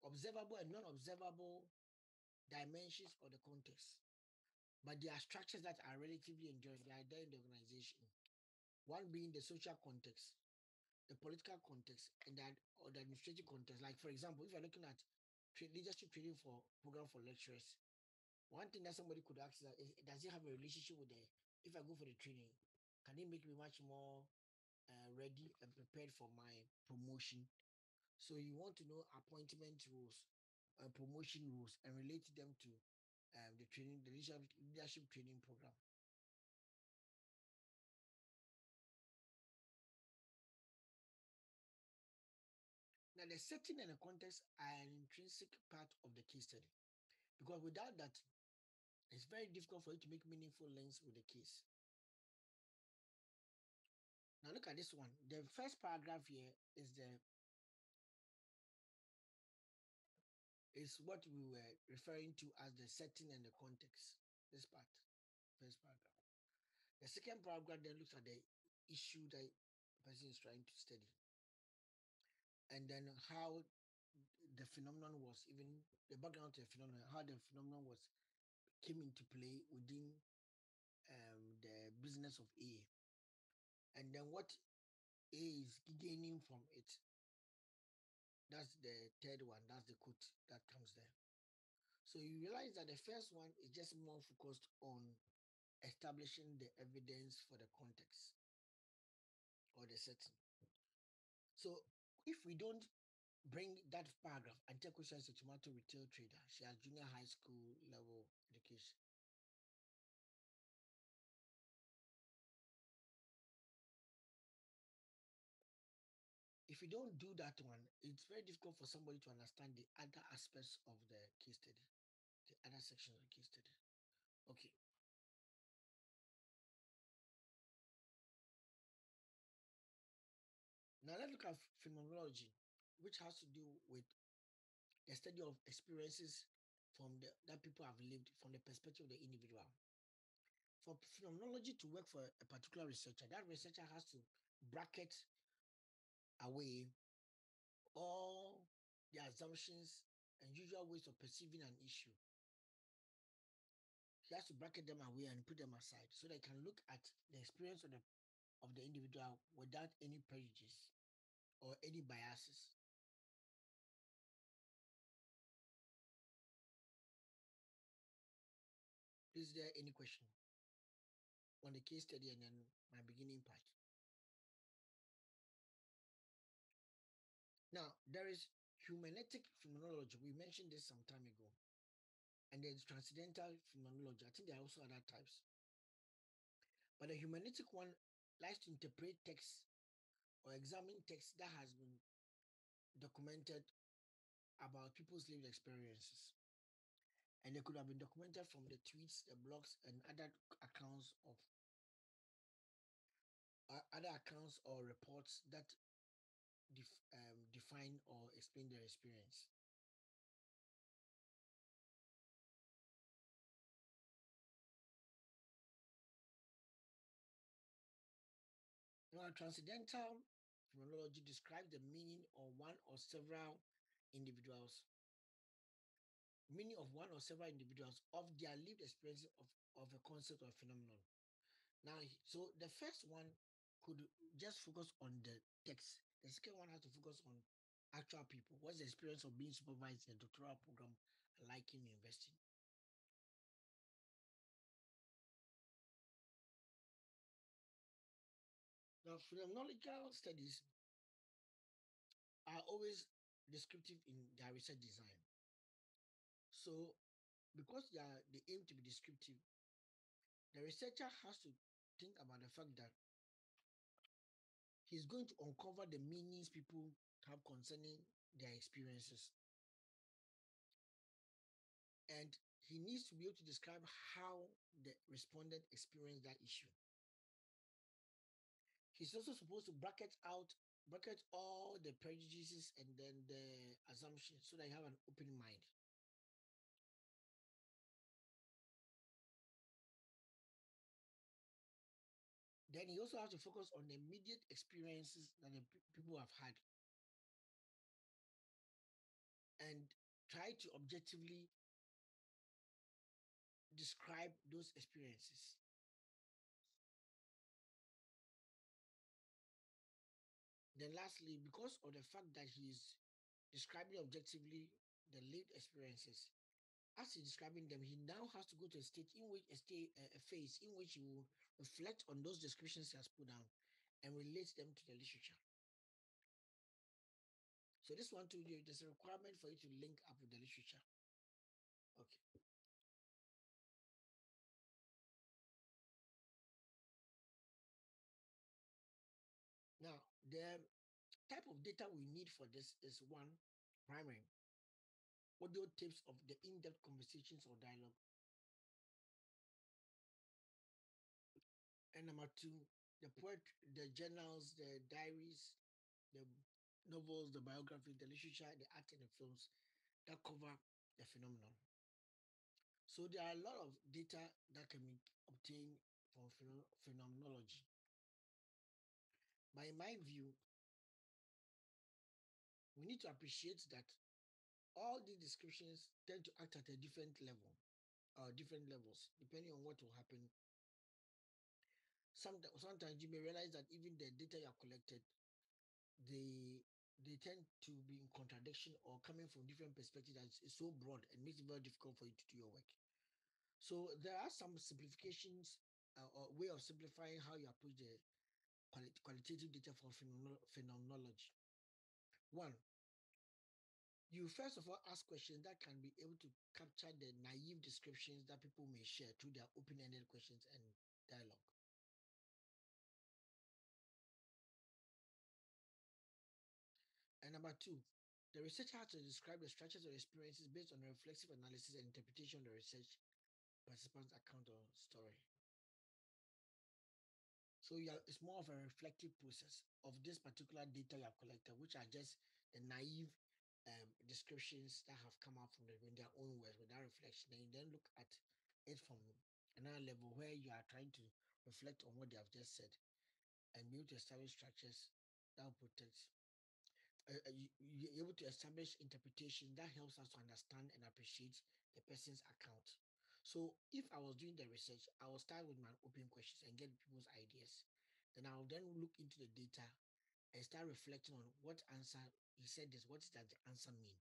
observable and non-observable dimensions of the context. But there are structures that are relatively enduring. They are there in the organization. One being the social context, the political context, and the administrative context. Like, for example, if you're looking at leadership training for program for lecturers, one thing that somebody could ask is, does it have a relationship with if I go for the training, can it make me much more ready and prepared for my promotion? So you want to know appointment rules, promotion rules, and relate them to the leadership training program. Now, the setting and the context are an intrinsic part of the case study, because without that, it's very difficult for you to make meaningful links with the case. Now, look at this one. The first paragraph here is what we were referring to as the setting and the context. This part, first paragraph. The second paragraph then looks at the issue that the person is trying to study, and then how the phenomenon was, even the background to the phenomenon, how the phenomenon came into play within the business of A, and then what A is gaining from it. That's the third one. That's the quote that comes there. So you realize that the first one is just more focused on establishing the evidence for the context or the setting. So if we don't bring that paragraph and take question as a tomato retail trader, she has junior high school level education. If you don't do that one, it's very difficult for somebody to understand the other aspects of the case study, the other sections of the case study. Okay. Now let's look at phenomenology, which has to do with the study of experiences that people have lived from the perspective of the individual. For phenomenology to work for a particular researcher, that researcher has to bracket away all the assumptions and usual ways of perceiving an issue. He has to bracket them away and put them aside so they can look at the experience of the individual without any prejudice or any biases. Is there any question on the case study and then my beginning part? Now, there is humanetic phenomenology. We mentioned this some time ago. And there's transcendental phenomenology. I think there are also other types. But the humanetic one likes to interpret texts or examine texts that has been documented about people's lived experiences. And they could have been documented from the tweets, the blogs, and other accounts or reports that define or explain their experience. Now, transcendental phenomenology describes the meaning of one or several individuals of their lived experience of a concept or phenomenon. Now, so the first one could just focus on the text. The second one has to focus on actual people. What's the experience of being supervised in a doctoral program like in university? Now, phenomenological studies are always descriptive in their research design. So, because they aim to be descriptive, the researcher has to think about the fact that he's going to uncover the meanings people have concerning their experiences. And he needs to be able to describe how the respondent experienced that issue. He's also supposed to bracket all the prejudices and then the assumptions so that you have an open mind. Then he also has to focus on the immediate experiences that the people have had and try to objectively describe those experiences. Then lastly, because of the fact that he is describing objectively the lived experiences, as he's describing them, he now has to go to a phase in which he will reflect on those descriptions he has put down and relate them to the literature. So this one too, there's a requirement for you to link up with the literature. Okay. Now, the type of data we need for this is one, primary, audio tapes of the in-depth conversations or dialogue. And number two, the journals, the diaries, the novels, the biography, the literature, the art, and the films that cover the phenomenon. So there are a lot of data that can be obtained from phenomenology. But in my view, we need to appreciate that all these descriptions tend to act at a different level, different levels, depending on what will happen. Sometimes you may realize that even the data you have collected, they tend to be in contradiction or coming from different perspectives that is so broad and makes it very difficult for you to do your work. So there are some simplifications or way of simplifying how you approach the qualitative data for phenomenology. One, you first of all ask questions that can be able to capture the naive descriptions that people may share through their open-ended questions and dialogue. And number two, the researcher has to describe the structures of experiences based on a reflexive analysis and interpretation of the research participant's account or story. So it's more of a reflective process of this particular data you have collected, which are just the naive descriptions that have come out from in their own words without reflection. And you then look at it from another level where you are trying to reflect on what they have just said and be able to establish structures that will protect. You're able to establish interpretation that helps us to understand and appreciate the person's account. So if I was doing the research, I will start with my open questions and get people's ideas. Then I'll then look into the data and start reflecting on what answer he said this, what does the answer mean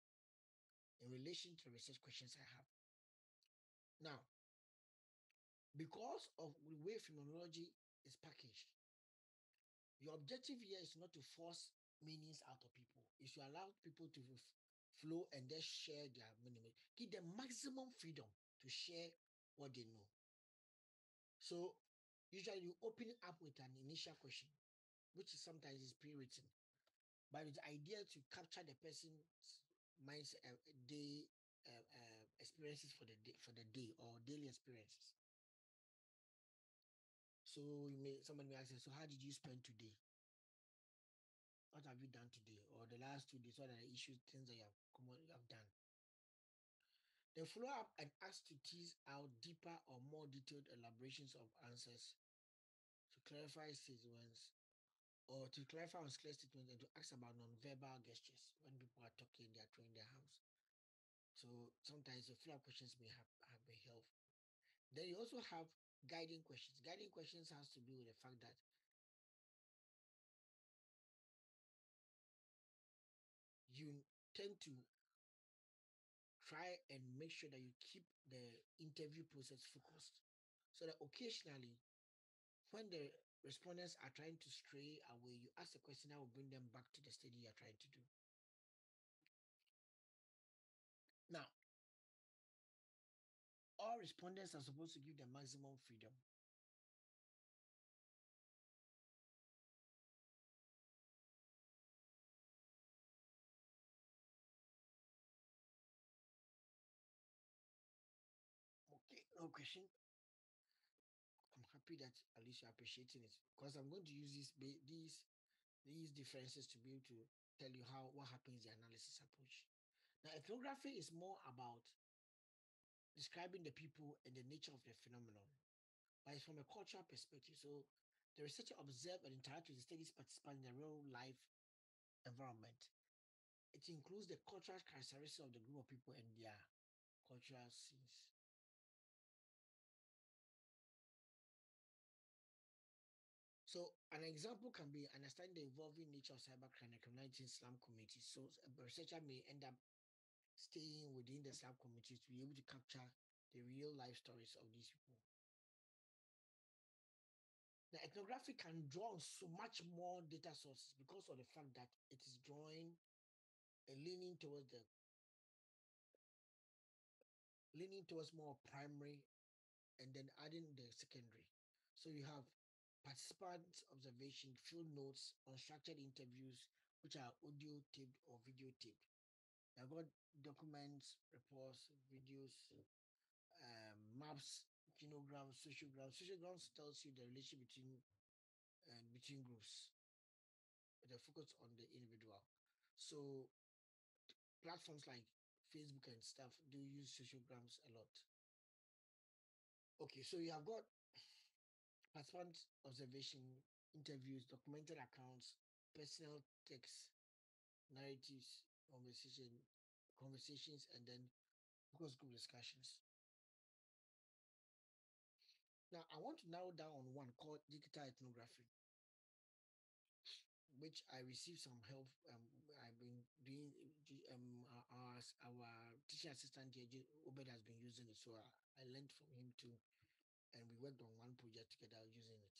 in relation to the research questions I have. Now, Because of the way phenomenology is packaged, your objective here is not to force meanings out of people. Is to allow people to flow and then share their meaning. Give them maximum freedom to share what they know. So usually you open it up with an initial question, which is sometimes is pre-written, but it's the idea to capture the person's mind's day experiences for the day or daily experiences. So someone may ask, so how did you spend today? What have you done today or the last 2 days? What are the issues, things that you have done? Then follow up and ask to tease out deeper or more detailed elaborations of answers to clarify statements or to clarify on clear statements and to ask about non-verbal gestures when people are talking, they are throwing their hands. So sometimes the follow-up questions may have been helpful. Then you also have guiding questions. Guiding questions has to do with the fact that you tend to try and make sure that you keep the interview process focused. So that occasionally, when the respondents are trying to stray away, you ask a question that will bring them back to the study you're trying to do. Now, all respondents are supposed to give the maximum freedom. Okay, no question. I'm happy that at least you're appreciating it because I'm going to use these differences to be able to tell you what happens in the analysis approach. Now, ethnography is more about describing the people and the nature of the phenomenon, but it's from a cultural perspective. So the researcher observe and interact with the study's participants in a real life environment. It includes the cultural characteristics of the group of people and their cultural scenes. So an example can be understanding the evolving nature of cybercrime and criminality in Islam communities. So a researcher may end up staying within the Islam communities to be able to capture the real life stories of these people. The ethnography can draw on so much more data sources because of the fact that it is drawing and leaning towards more primary and then adding the secondary. So you have participant observation, field notes, unstructured interviews, which are audio taped or video taped. You've got documents, reports, videos, maps, genograms, sociograms. Sociograms tells you the relationship between groups, with a focus on the individual. So platforms like Facebook and stuff do use sociograms a lot. Okay, so you have got participant observation, interviews, documented accounts, personal texts, narratives, conversations, and then focus group discussions. Now, I want to narrow down on one called digital ethnography, which I received some help. I've been doing our teaching assistant here, Obed, has been using it, so I learned from him too, and we worked on one project together using it.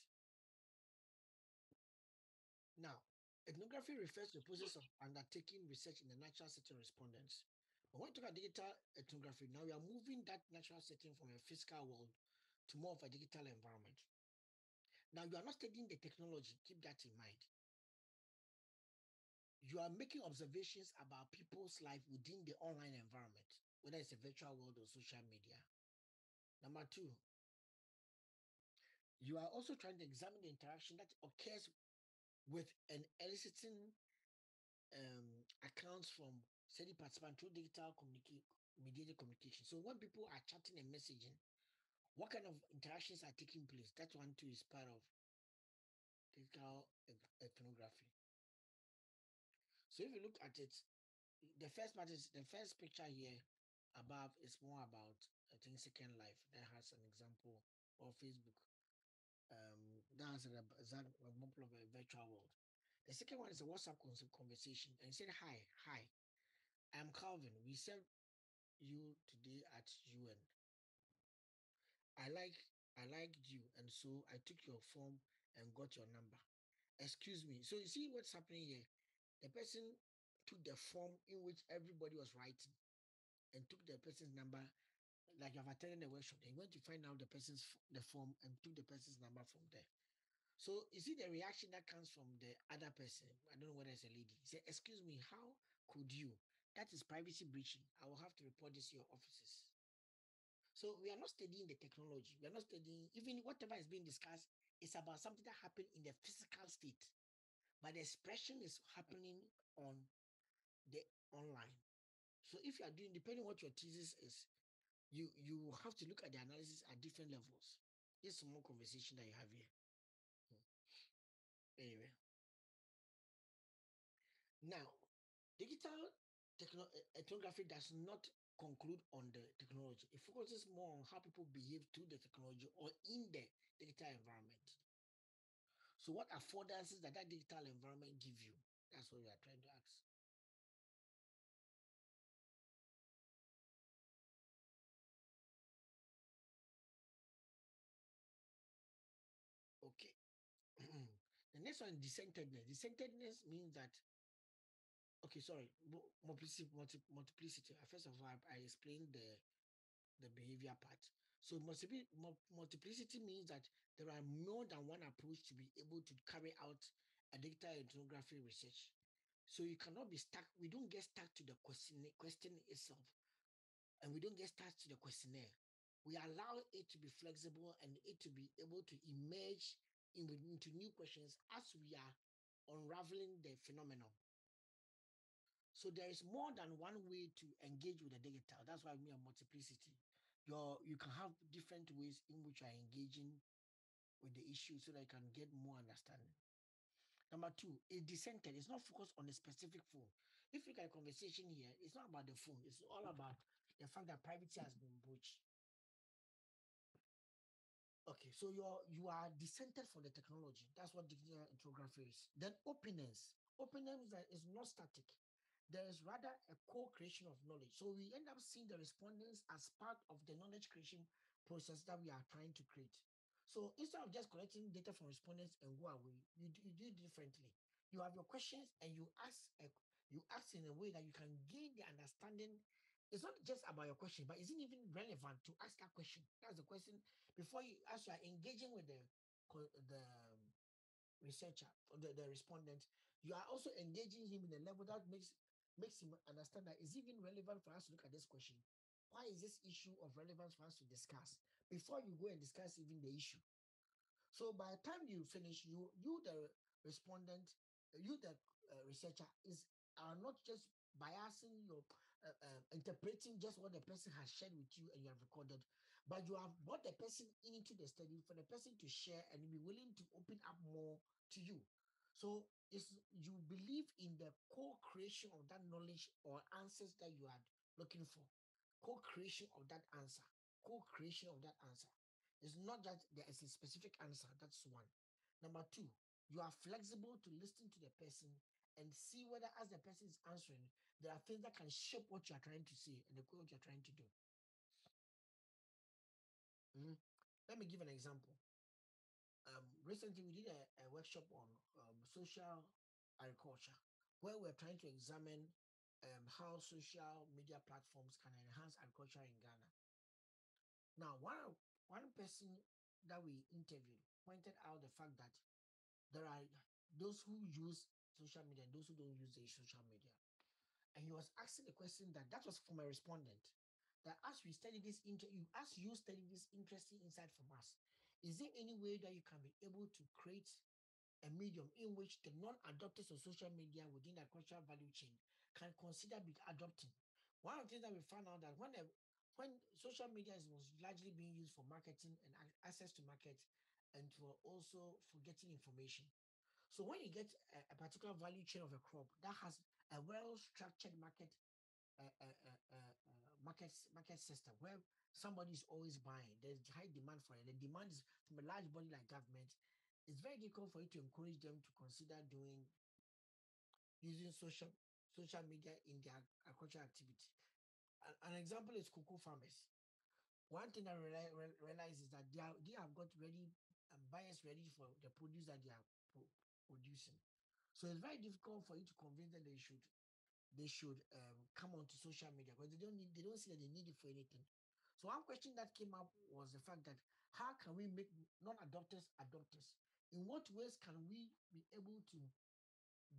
Now, ethnography refers to the process of undertaking research in the natural setting respondents. But when we talk about digital ethnography, now we are moving that natural setting from a physical world to more of a digital environment. Now, you are not studying the technology, keep that in mind. You are making observations about people's life within the online environment, whether it's a virtual world or social media. Number two, you are also trying to examine the interaction that occurs with an eliciting accounts from study participants through digital mediated communication. So when people are chatting and messaging, what kind of interactions are taking place? That one too is part of digital ethnography. So if you look at it, the first picture here above is more about, I think, Second Life. That has an example of Facebook. That has an example of a virtual world. The second one is a WhatsApp conversation, and it said, hi, I'm Calvin. We serve you today at UN. I like I liked you, and so I took your form and got your number. Excuse me. So you see what's happening here? The person took the form in which everybody was writing and took the person's number, like you have attended the workshop. They went to find out the form and took the person's number from there. So you see the reaction that comes from the other person. I don't know whether it's a lady. He said, "Excuse me, how could you? That is privacy breaching. I will have to report this to your offices." So we are not studying the technology. We are not studying even whatever is being discussed. It's about something that happened in the physical state, but the expression is happening on the online. So if you are doing, depending on what your thesis is, you have to look at the analysis at different levels. This is more conversation that you have here. Anyway, now digital ethnography does not conclude on the technology. It focuses more on how people behave through the technology or in the digital environment. So what affordances that digital environment give you? That's what we are trying to ask. Okay. The next one, decentedness. Decentedness means that, okay, sorry, multiplicity. First of all, I explained the behavior part. So multiplicity means that there are more than one approach to be able to carry out a digital ethnography research. So you cannot be stuck. We don't get stuck to the question itself, and we don't get stuck to the questionnaire. We allow it to be flexible and it to be able to emerge into new questions as we are unraveling the phenomenon. So there is more than one way to engage with the digital. That's why we have multiplicity. You can have different ways in which you are engaging with the issue so that you can get more understanding. Number two, a decentered. It's not focused on a specific phone. If you get a conversation here, it's not about the phone. It's all about the fact that privacy has been breached. Okay, so you are decentered for the technology. That's what digital ethnography is. Then openness. Openness is not static. There is rather a co-creation of knowledge. So we end up seeing the respondents as part of the knowledge creation process that we are trying to create. So instead of just collecting data from respondents and go away, you do it differently. You have your questions and you ask in a way that you can gain the understanding. It's not just about your question, but is it even relevant to ask that question? That's the question. Before you, as you are engaging with the researcher or the respondent, you are also engaging him in a level that makes him understand that is even relevant for us to look at this question. Why is this issue of relevance for us to discuss before you go and discuss even the issue? So by the time you finish, you the respondent, you the researcher are not just biasing your interpreting just what the person has shared with you and you have recorded, but you have brought the person into the study for the person to share and be willing to open up more to you. So it's you believe in the co-creation of that knowledge or answers that you are looking for. Co-creation of that answer. Co-creation of that answer. It's not that there is a specific answer. That's one. Number two, you are flexible to listen to the person and see whether, as the person is answering, there are things that can shape what you are trying to say and what you're trying to do. Let me give an example. Recently, we did a workshop on social agriculture, where we're trying to examine how social media platforms can enhance agriculture in Ghana. Now, one person that we interviewed pointed out the fact that there are those who use social media and those who don't use the social media. And he was asking the question that was from a respondent, that as we study this, as you study this interesting insight from us, is there any way that you can be able to create a medium in which the non-adopters of social media within the cultural value chain can consider adopting? One of the things that we found out that when social media was largely being used for marketing and access to market and for also for getting information. So when you get a particular value chain of a crop that has a well-structured market system where somebody is always buying, there's high demand for it. The demand is from a large body like government. It's very difficult for you to encourage them to consider using social media in their agricultural activity. An example is cocoa farmers. one thing I realize is that they have got ready bias ready for the produce that they are producing. So it's very difficult for you to convince them they should come onto social media because they don't see that they need it for anything. So one question that came up was the fact that how can we make non-adopters adopters? In what ways can we be able to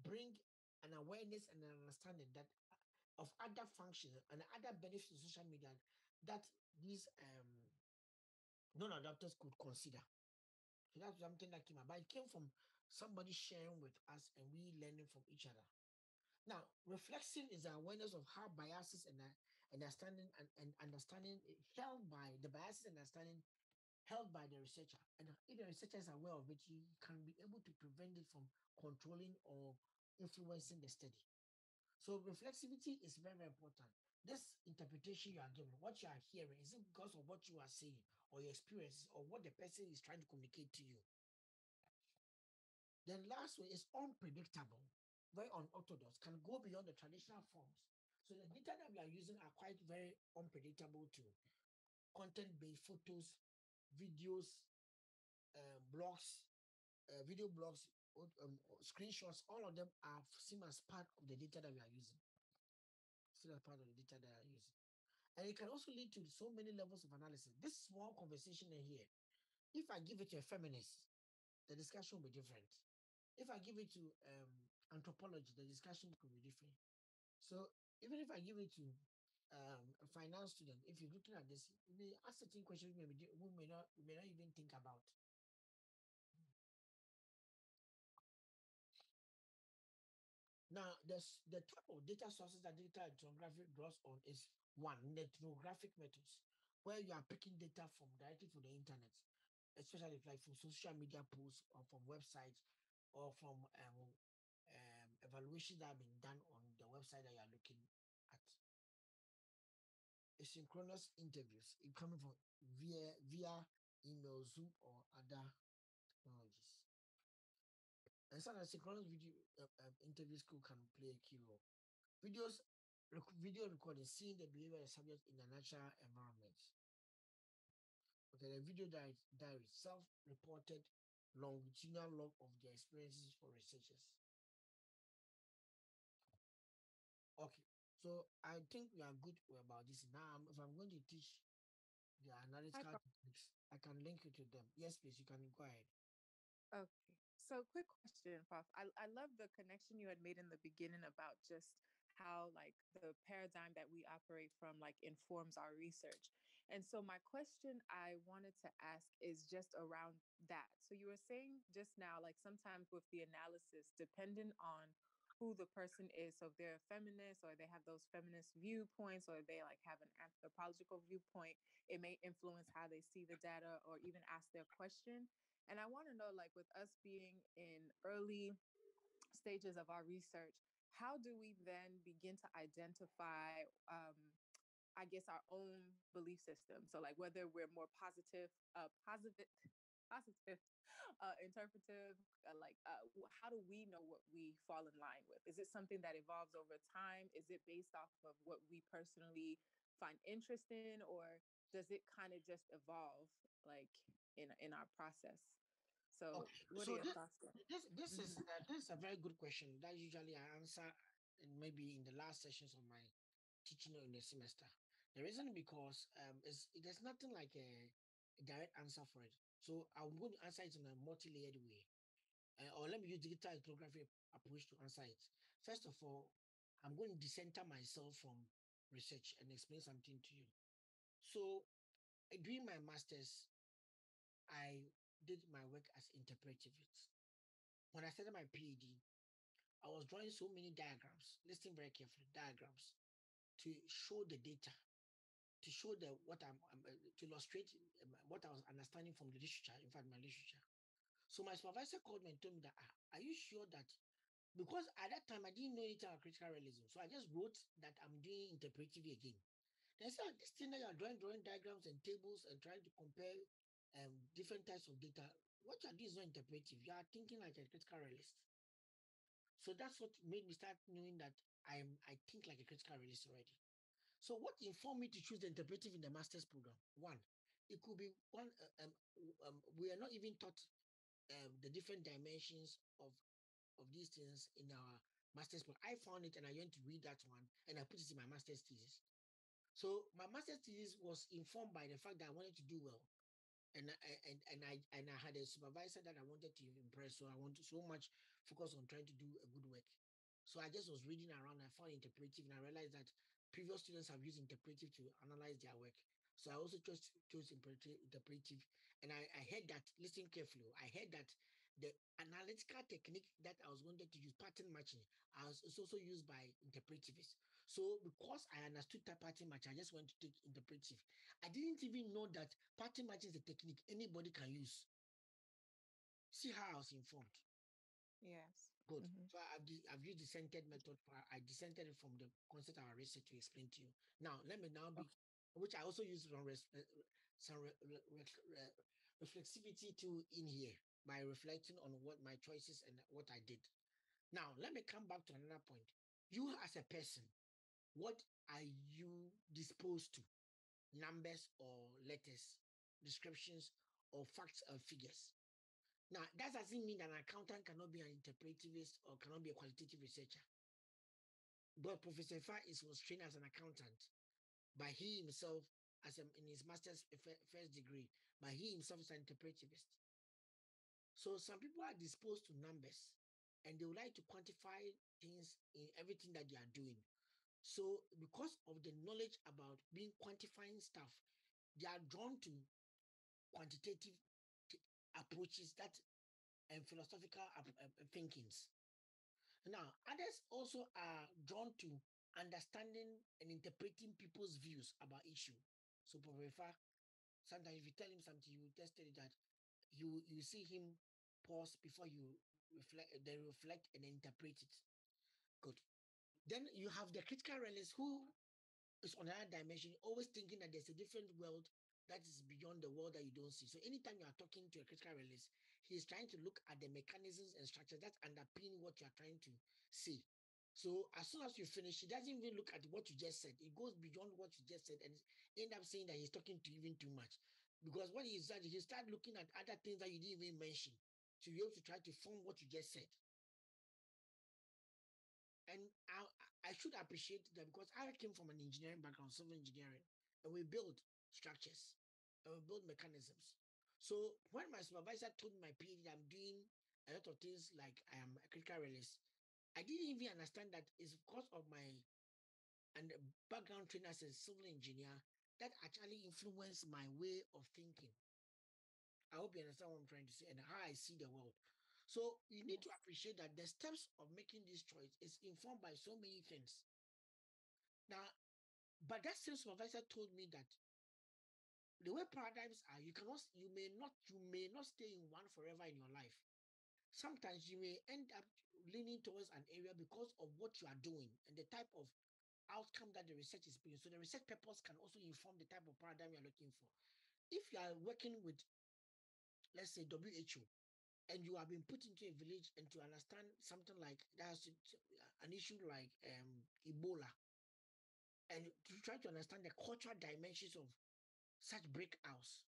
bring an awareness and an understanding that of other functions and other benefits of social media that these non-adopters could consider? So that's something that came up. But it came from somebody sharing with us and we learning from each other. Now, reflection is the awareness of how biases and understanding and understanding held by the biases and understanding held by the researcher. And if the researcher is aware of it, you can be able to prevent it from controlling or influencing the study. So reflexivity is very, very important. This interpretation you are given, what you are hearing, is it because of what you are saying or your experiences or what the person is trying to communicate to you? Then last one is unpredictable, very unorthodox, can go beyond the traditional forms. So the data that we are using are quite very unpredictable too. Content-based photos, videos, blogs, video blogs, screenshots, all of them are seen as part of the data that we are using. Still as part of the data that we are using. And it can also lead to so many levels of analysis. This small conversation in here, if I give it to a feminist, the discussion will be different. If I give it to anthropology, the discussion could be different. So even if I give it to a finance student, if you're looking at this, you may ask certain questions we may not even think about. Now, the type of data sources that data ethnography draws on is one, ethnographic methods, where you are picking data from directly from the internet, especially like from social media posts or from websites or from evaluations that have been done on the website that you are looking at. Asynchronous interviews, it coming from via email, Zoom, or other technologies. And some asynchronous interviews can play a key role. Video recording, seeing the behavior of the subject in a natural environment. Okay, the video diary, self-reported longitudinal log of their experiences for researchers. Okay, so I think we are good about this. Now, if I'm going to teach the analytical techniques, I can link you to them. Yes, please, you can go ahead. Okay. So quick question, Prof. I love the connection you had made in the beginning about just how like the paradigm that we operate from like informs our research. And so my question I wanted to ask is just around that. So you were saying just now, like sometimes with the analysis, depending on who the person is, so if they're a feminist or they have those feminist viewpoints or they like have an anthropological viewpoint, it may influence how they see the data or even ask their question. And I want to know, like, with us being in early stages of our research, how do we then begin to identify, I guess, our own belief system? So, like, whether we're more positive, interpretive, how do we know what we fall in line with? Is it something that evolves over time? Is it based off of what we personally find interest in, or does it kind of just evolve, like, in our process? So, Okay, what are so your thoughts there? this is a very good question that usually I answer maybe in the last sessions of my teaching in the semester. The reason because there's nothing like a direct answer for it. So I'm going to answer it in a multi-layered way, or let me use digital ethnography approach to answer it. First of all, I'm going to decenter myself from research and explain something to you. So during my masters, I did my work as interpretivist. When I started my PhD, I was drawing so many diagrams, listening very carefully, diagrams to show the data, to show to illustrate what I was understanding from the literature, in fact, my literature. So my supervisor called me and told me that, are you sure that, because at that time I didn't know anything about critical realism. So I just wrote that I'm doing interpretive again. They said, this thing that you're drawing diagrams and tables and trying to compare different types of data, what you're doing is not interpretive. You are thinking like a critical realist. So that's what made me start knowing that I think like a critical realist already. So what informed me to choose the interpretive in the master's program? One, it could be one. We are not even taught the different dimensions of these things in our master's program. I found it and I went to read that one and I put it in my master's thesis. So my master's thesis was informed by the fact that I wanted to do well. And I had a supervisor that I wanted to impress. So I wanted so much focus on trying to do a good work. So I just was reading around. I found interpretive and I realized that previous students have used interpretive to analyze their work. So I also chose interpretive. And I heard that, listen carefully, I heard that the analytical technique that I was wanted to use, pattern matching, is also used by interpretivists. So because I understood that pattern matching, I just went to take interpretive. I didn't even know that pattern matching is a technique anybody can use. See how I was informed. Yes. Good. So I've used the centered method. I dissented it from the concept of our research to explain to you. Now, let me now be, which I also use some reflexivity too in here by reflecting on what my choices and what I did. Now, let me come back to another point. You as a person, what are you disposed to? Numbers or letters, descriptions or facts or figures? Now, that doesn't mean that an accountant cannot be an interpretivist or cannot be a qualitative researcher. But Professor Fa was trained as an accountant by he himself in his master's first degree, but he himself is an interpretivist. So some people are disposed to numbers and they would like to quantify things in everything that they are doing. So because of the knowledge about being quantifying stuff, they are drawn to quantitative approaches and philosophical thinkings. Now, others also are drawn to understanding and interpreting people's views about issue. So, Professor, sometimes if you tell him something, you just tell that you see him pause before you reflect and interpret it. Good. Then you have the critical realist who is on another dimension, always thinking that there's a different world that is beyond the world that you don't see. So anytime you are talking to a critical realist, he is trying to look at the mechanisms and structures that underpin what you are trying to see. So as soon as you finish, he doesn't even look at what you just said. It goes beyond what you just said and end up saying that he's talking to even too much. Because what he said, he started looking at other things that you didn't even mention to be able to try to form what you just said. And I should appreciate that because I came from an engineering background, civil engineering, and we build structures and we build mechanisms. So when my supervisor told me my PhD, I'm doing a lot of things like I am a critical realist, I didn't even understand that it's because of my background training as a civil engineer that actually influenced my way of thinking. I hope you understand what I'm trying to say and how I see the world. So you need to appreciate that the steps of making this choice is informed by so many things. Now, but that same supervisor told me that the way paradigms are, you may not stay in one forever in your life. Sometimes you may end up leaning towards an area because of what you are doing and the type of outcome that the research is bringing. So the research purpose can also inform the type of paradigm you're looking for. If you are working with, let's say, WHO, and you have been put into a village and to understand something like that's an issue like Ebola, and to try to understand the cultural dimensions of such breakouts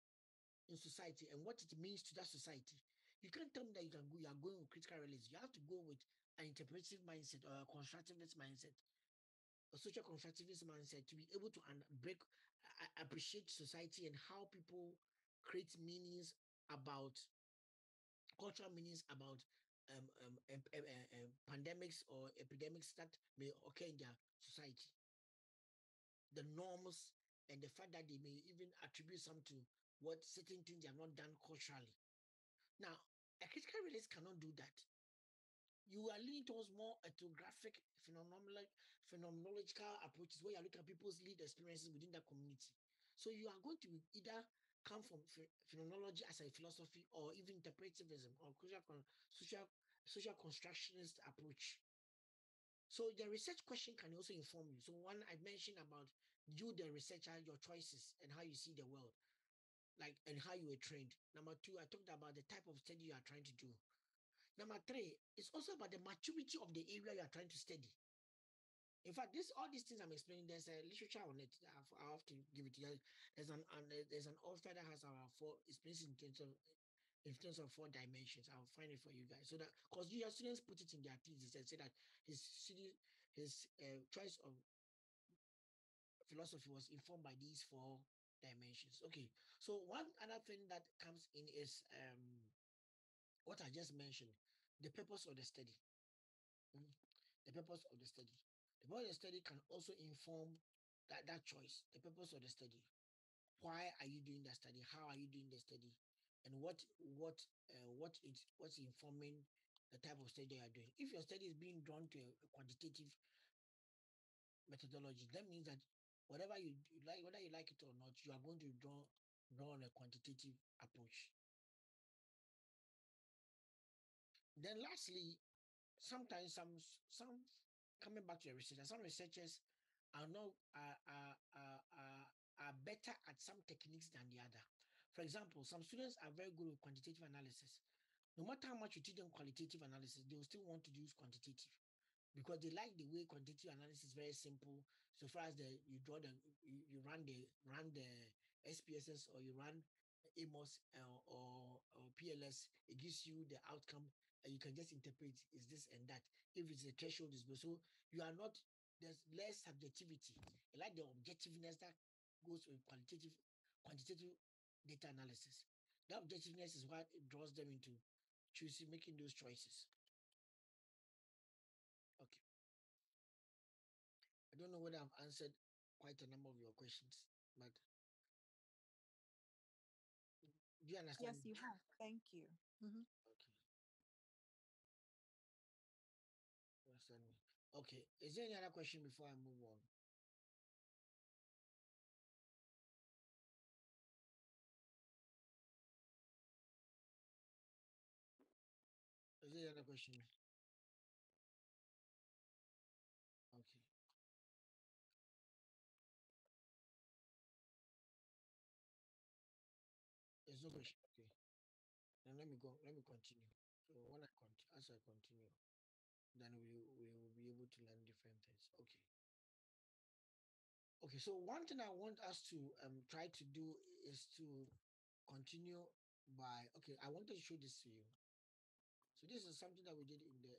in society and what it means to that society, you can't tell me that you are going with critical realism. You have to go with an interpretive mindset or a constructivist mindset, a social constructivist mindset to be able to appreciate society and how people create meanings about cultural meanings about pandemics or epidemics that may occur in their society. The norms and the fact that they may even attribute some to what certain things they have not done culturally. Now, a critical realist cannot do that. You are leaning towards more ethnographic, phenomenological approaches where you are looking at people's lived experiences within that community. So you are going to either come from phenomenology as a philosophy or even interpretivism or social constructionist approach. So the research question can also inform you. So one I mentioned about you, the researcher, your choices and how you see the world, like and how you were trained. Number two, I talked about the type of study you are trying to do. Number three, it's also about the maturity of the area you are trying to study. In fact, all these things I'm explaining, there's a literature on it. I have to give it to you. There's an author that has our four explains in terms of 4 dimensions. I'll find it for you guys. So that because your students put it in their thesis and say that his choice of philosophy was informed by these 4 dimensions. Okay. So one other thing that comes in is what I just mentioned, the purpose of the study. The purpose of the study. The purpose of the study can also inform that choice, the purpose of the study. Why are you doing the study? How are you doing the study? And what's informing the type of study you are doing? If your study is being drawn to a quantitative methodology, that means that whatever you like, whether you like it or not, you are going to draw on a quantitative approach. Then lastly, sometimes some coming back to the researchers, some researchers are not are better at some techniques than the other. For example, some students are very good with quantitative analysis. No matter how much you teach them qualitative analysis, they will still want to use quantitative because they like the way quantitative analysis is very simple. So far as you run the SPSS or you run AMOS or PLS, it gives you the outcome and you can just interpret is this and that. If it's a threshold is so you are not, there's less subjectivity. I like the objectiveness that goes with quantitative data analysis. That objectiveness is what it draws them into making those choices. Okay. I don't know whether I've answered quite a number of your questions, but do you understand? Yes, you have. Thank you. Mm-hmm. Okay. Understand me. Okay. Is there any other question before I move on? Is there any other question? Okay. There's no question. Okay. Then let me go. Let me continue. So when as I continue, then we will be able to learn different things. Okay. Okay. So one thing I want us to try to do is to continue by. Okay. I wanted to show this to you. So this is something that we did in the.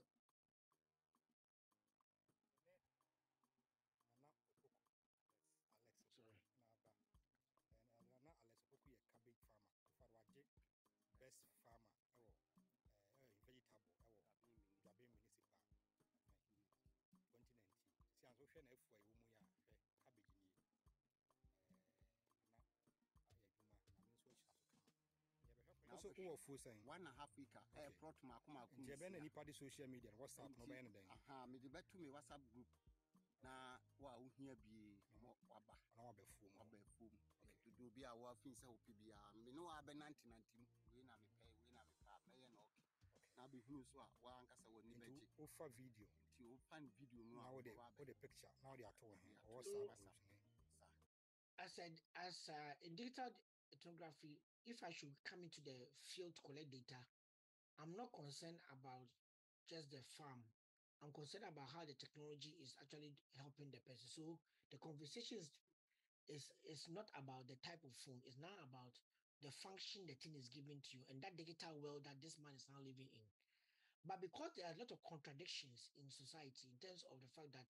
Sorry. Cabbage farmer. Best farmer. Vegetable. Jabe municipal. 2019. See, I'm so sure na for a cabbage ni. Also, full sign 1.5 acre. Plot makuma. Jebe ni party social media. WhatsApp no be anything. Me de betu me WhatsApp group. Na wa uhia bi waba. Na wa be full. To do be a wa fin say opibia. Me no abe 1990 we na me pay me no okay. Na be hunu so a wa ankasa woni beji. Ofa video. Ti o fan video no now the picture. Now they are told him. WhatsApp. As in digital ethnography, if I should come into the field to collect data, I'm not concerned about just the farm. I'm concerned about how the technology is actually helping the person. So the conversation is not about the type of phone. It's not about the function the thing is giving to you and that digital world that this man is now living in. But because there are a lot of contradictions in society in terms of the fact that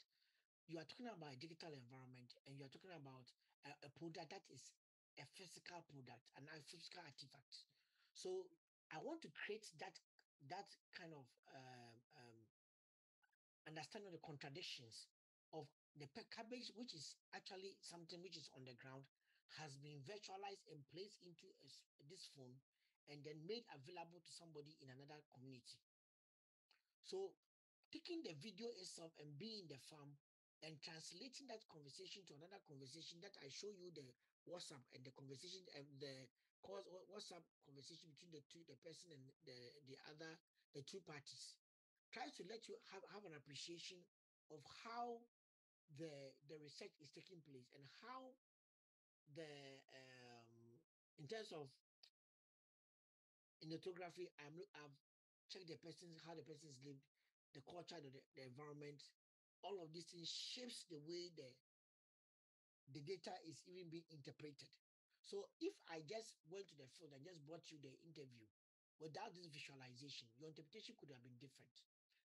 you are talking about a digital environment and you are talking about a product that is a physical product, a physical artifact. So I want to create that kind of understanding the contradictions of the cabbage, which is actually something which is on the ground, has been virtualized and placed into this phone and then made available to somebody in another community. So taking the video itself and being in the farm and translating that conversation to another conversation that I show you the WhatsApp and the conversation and the WhatsApp conversation between the person and the two parties. Try to let you have an appreciation of how the research is taking place and how in terms of in ethnography, I've checked how the person's lived, the culture, the environment, all of these things shapes the way the data is even being interpreted. So if I just went to the field and just brought you the interview without this visualization, your interpretation could have been different.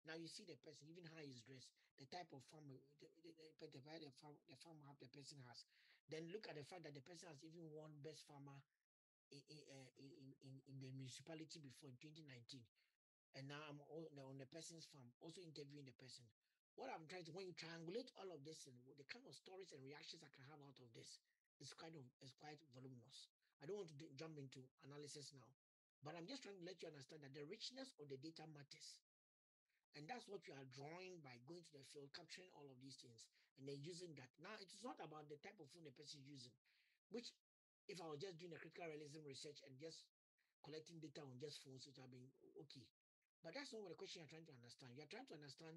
Now you see the person, even how he's dressed, the type of farm, the farm have the person has. Then look at the fact that the person has even won best farmer in the municipality before in 2019. And now I'm on the person's farm, also interviewing the person. What I'm trying to, when you triangulate all of this and the kind of stories and reactions I can have out of this, it's quite voluminous. I don't want to jump into analysis now, but I'm just trying to let you understand that the richness of the data matters. And that's what you are drawing by going to the field, capturing all of these things, and then using that. Now, it is not about the type of phone the person is using, which if I was just doing a critical realism research and just collecting data on just phones, it would have been okay. But that's not what the question you're trying to understand. You're trying to understand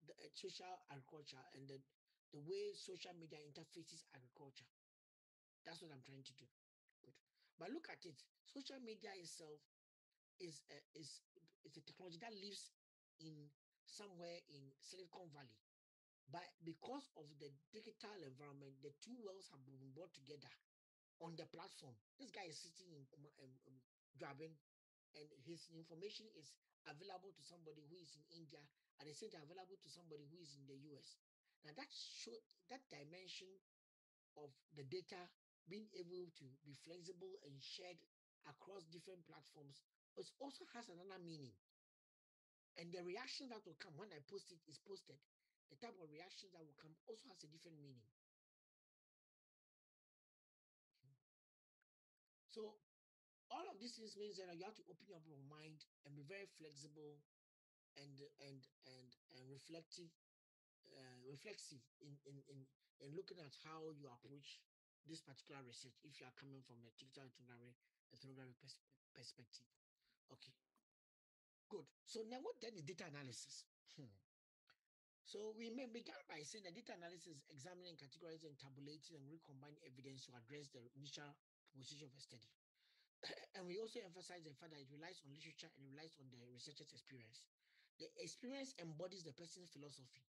the social agriculture and the way social media interfaces agriculture. That's what I'm trying to do. Good. But look at it. Social media itself is a technology that lives in somewhere in Silicon Valley. But because of the digital environment, the two worlds have been brought together on the platform. This guy is sitting in Draben, and his information is available to somebody who is in India, and the same time available to somebody who is in the US. Now that dimension of the data being able to be flexible and shared across different platforms, it also has another meaning. And the reaction that will come when I post it is posted. The type of reaction that will come also has a different meaning. So all of these things means that you have to open up your mind and be very flexible and reflective in looking at how you approach this particular research if you are coming from a digital ethnography perspective. Okay, good. So now what then is data analysis? So we may begin by saying that data analysis is examining, categorizing, tabulating, and recombining evidence to address the initial position of a study. And we also emphasize the fact that it relies on literature and it relies on the researcher's experience. The experience embodies the person's philosophy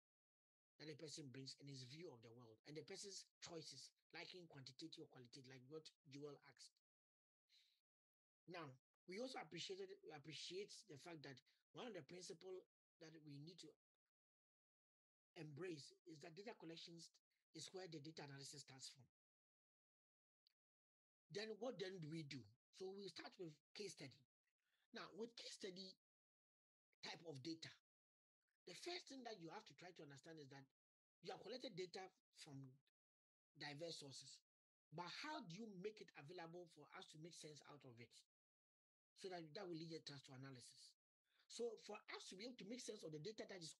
that the person brings and his view of the world and the person's choices, like in quantitative or qualitative, like what Joel asked. Now, we also appreciate the fact that one of the principles that we need to embrace is that data collections is where the data analysis starts from. Then what then do we do? So we start with case study. Now, with case study type of data, the first thing that you have to try to understand is that you have collected data from diverse sources, but how do you make it available for us to make sense out of it? So that will lead us to analysis. So for us to be able to make sense of the data that has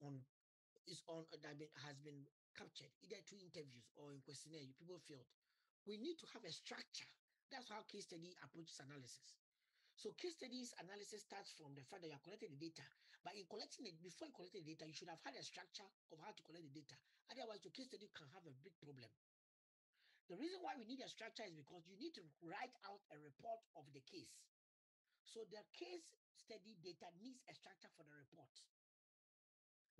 been captured, either through interviews or in questionnaire, people filled, we need to have a structure. That's how case study approaches analysis. So case studies analysis starts from the fact that you have collected the data, but in collecting it, before you collected the data, you should have had a structure of how to collect the data. Otherwise, your case study can have a big problem. The reason why we need a structure is because you need to write out a report of the case. So the case study data needs a structure for the report.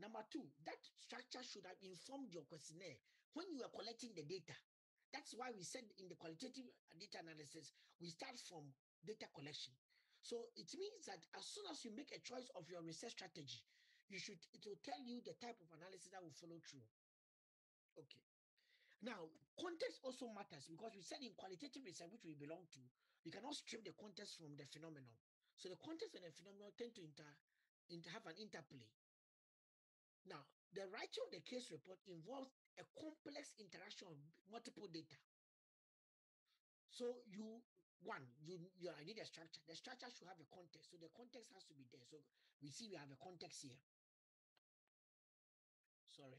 Number two, that structure should have informed your questionnaire when you are collecting the data. That's why we said in the qualitative data analysis, we start from data collection. So it means that as soon as you make a choice of your research strategy, it will tell you the type of analysis that will follow through. Okay. Now, context also matters because we said in qualitative research, which we belong to, you cannot strip the context from the phenomenon. So the context and the phenomenon tend to have an interplay. Now, the writing of the case report involves a complex interaction of multiple data. So you need a structure. The structure should have a context. So the context has to be there. So we see we have a context here. Sorry.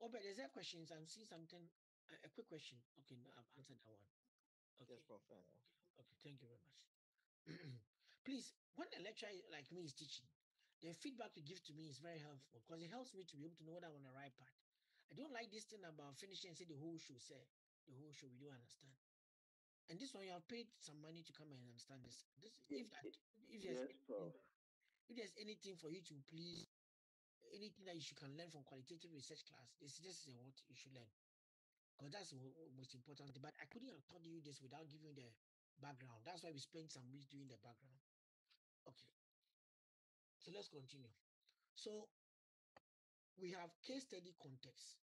Obed, is there questions? I'm seeing something. A quick question. Okay, no, I've answered that one. Okay. Yes, Prof. Okay, thank you very much. Please, when a lecturer like me is teaching, the feedback you give to me is very helpful because it helps me to be able to know what I want to write part. I don't like this thing about finishing and say the whole show, we don't understand. And this one, you have paid some money to come and understand this. If there's anything for you to please anything that you can learn from qualitative research class, this is what you should learn. Because that's the most important. But I couldn't have taught you this without giving the background. That's why we spent some weeks doing the background. Okay. So let's continue. So we have case study context,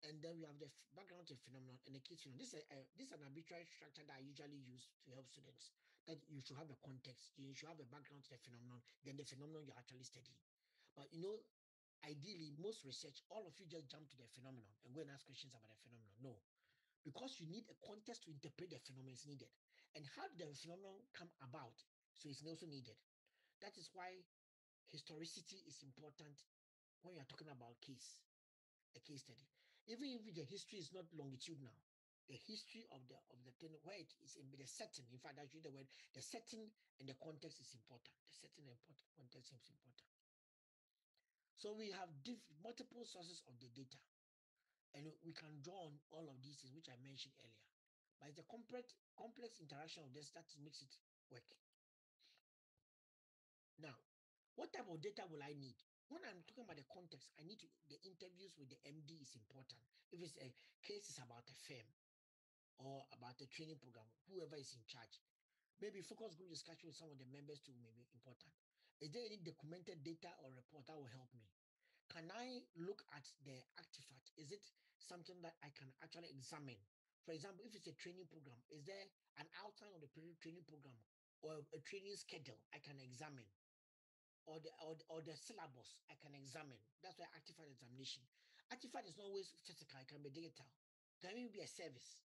and then we have the background to phenomenon and the case phenomenon. This is an arbitrary structure that I usually use to help students. That you should have a context, you should have a background to the phenomenon, then the phenomenon you're actually studying. But ideally, most research, all of you just jump to the phenomenon and go and ask questions about the phenomenon. No, because you need a context to interpret the phenomenon is needed. And how did the phenomenon come about? So it's also needed. That is why historicity is important when you're talking about a case study. Even if the history is not longitudinal, the history of the thing where it is in the setting. In fact, I use the word the setting and the context is important. The setting and context is important. So we have multiple sources of the data, and we can draw on all of these things which I mentioned earlier. But it's the complex interaction of this that makes it work. Now, what type of data will I need? When I'm talking about the context, I need the interviews with the MD is important. If it's a case is about a firm or about a training program, whoever is in charge, maybe focus group discussion with some of the members too may be important. Is there any documented data or report that will help me? Can I look at the artifact? Is it something that I can actually examine? For example, if it's a training program, is there an outline of the training program or a training schedule I can examine? Or the syllabus I can examine. That's why artifact examination. Artifact is not always physical, it can be digital. It can even be a service.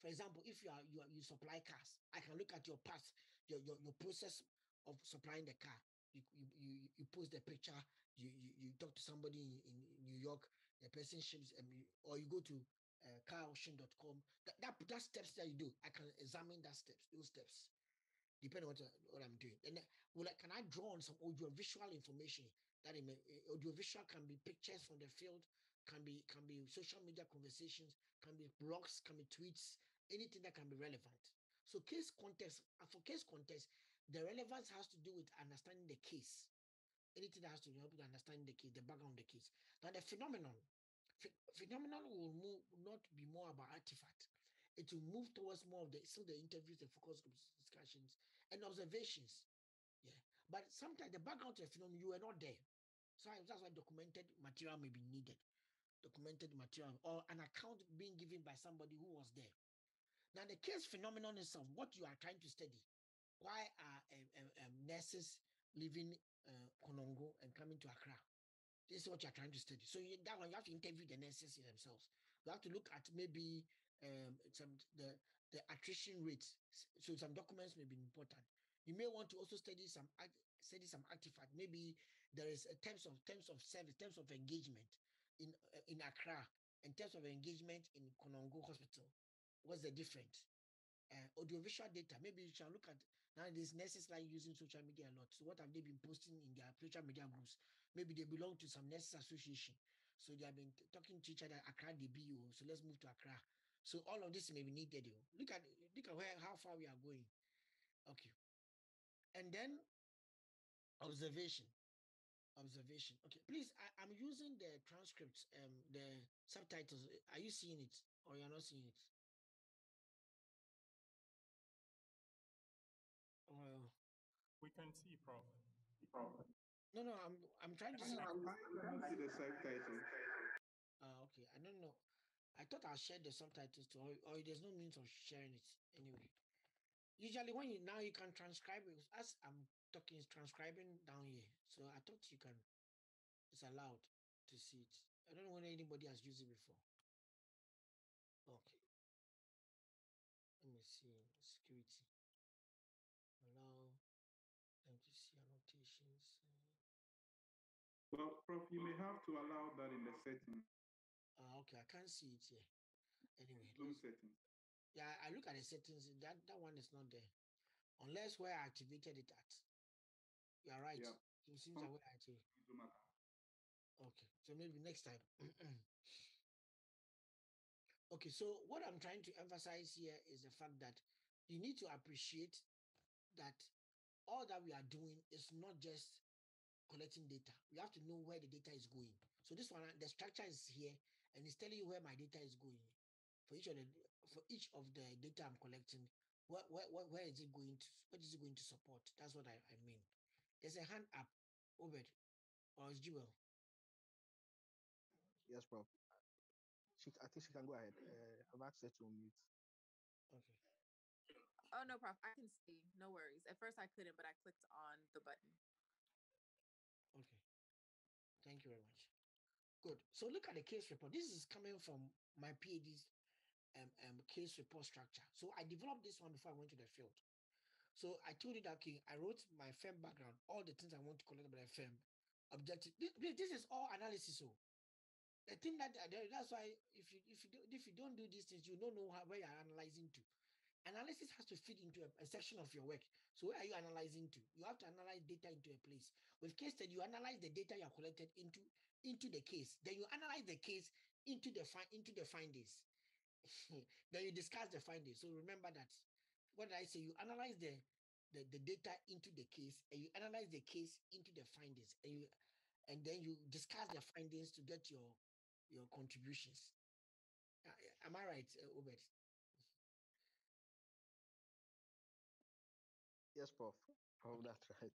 For example, if you supply cars, I can look at your past, your process of supplying the car. You post the picture, you talk to somebody in New York, the person ships, or you go to carauction.com. That steps that you do, I can examine those steps. Depending on what I'm doing. And can I draw on some audiovisual information? That audiovisual can be pictures from the field, can be social media conversations, can be blogs, can be tweets, anything that can be relevant. So for case context, the relevance has to do with understanding the case. Anything that has to help you understand the case, the background of the case. Now the phenomenon will not be more about artifact. It will move towards more of the interviews, the focus groups, discussions, and observations. Yeah. But sometimes the background to a phenomenon, you were not there. So that's why documented material may be needed. Documented material or an account being given by somebody who was there. Now, the case phenomenon is of what you are trying to study. Why are nurses leaving Konongo and coming to Accra? This is what you're trying to study. So that one, you have to interview the nurses themselves. You have to look at maybe the attrition rates. So some documents may be important. You may want to also study some artifact. Maybe there is a terms of service, terms of engagement in Accra, and terms of engagement in Konongo Hospital. What's the difference? Audiovisual data. Maybe you shall look at nowadays nurses like using social media a lot. So what have they been posting in their social media groups? Maybe they belong to some nurses association. So they have been talking to each other, Accra DBO. So let's move to Accra. So all of this may be needed. Look at how far we are going. Okay. And then observation. Okay, please, I'm using the transcripts, the subtitles. Are you seeing it or you're not seeing it? We can see, Prof. No, I'm trying to see. I cannot see the subtitles. Okay, I don't know. I thought I'll share the subtitles to or there's no means of sharing it anyway. Usually when you can transcribe it as I'm talking, it's transcribing down here. So I thought you can, it's allowed to see it. I don't know whether anybody has used it before. Okay. Let me see. Security. Allow them to see annotations. Well, Prof, you may have to allow that in the settings. Okay, I can't see it here. Anyway, Zoom settings. Yeah, I look at the settings. That one is not there, unless where I activated it at. You are right. Yeah. It seems that where I activated. Okay, so maybe next time. Okay, so what I'm trying to emphasize here is the fact that you need to appreciate that all that we are doing is not just collecting data. You have to know where the data is going. So this one, the structure is here, and it's telling you where my data is going. For each of the data I'm collecting, where is it going to? What is it going to support? That's what I mean. There's a hand up, Obed, or is Jewel? Yes, Prof. I think she can go ahead. I've asked her to unmute. Okay. Oh, no, Prof. I can see. No worries. At first I couldn't, but I clicked on the button. Okay. Thank you very much. Good. So look at the case report. This is coming from my PhD's case report structure. So I developed this one before I went to the field. So I told you that, okay, I wrote my firm background, all the things I want to collect about the firm, objective. This is all analysis. So the thing that's why if you don't do these things, you don't know where you're analyzing to. Analysis has to fit into a section of your work. So where are you analyzing to? You have to analyze data into a place. With case study, you analyze the data you have collected into the case. Then you analyze the case into the findings. Then you discuss the findings. So remember that. What did I say? You analyze the data into the case, and you analyze the case into the findings, and then you discuss the findings to get your contributions. Am I right, Obed? Yes, Prof. Prof, that's right.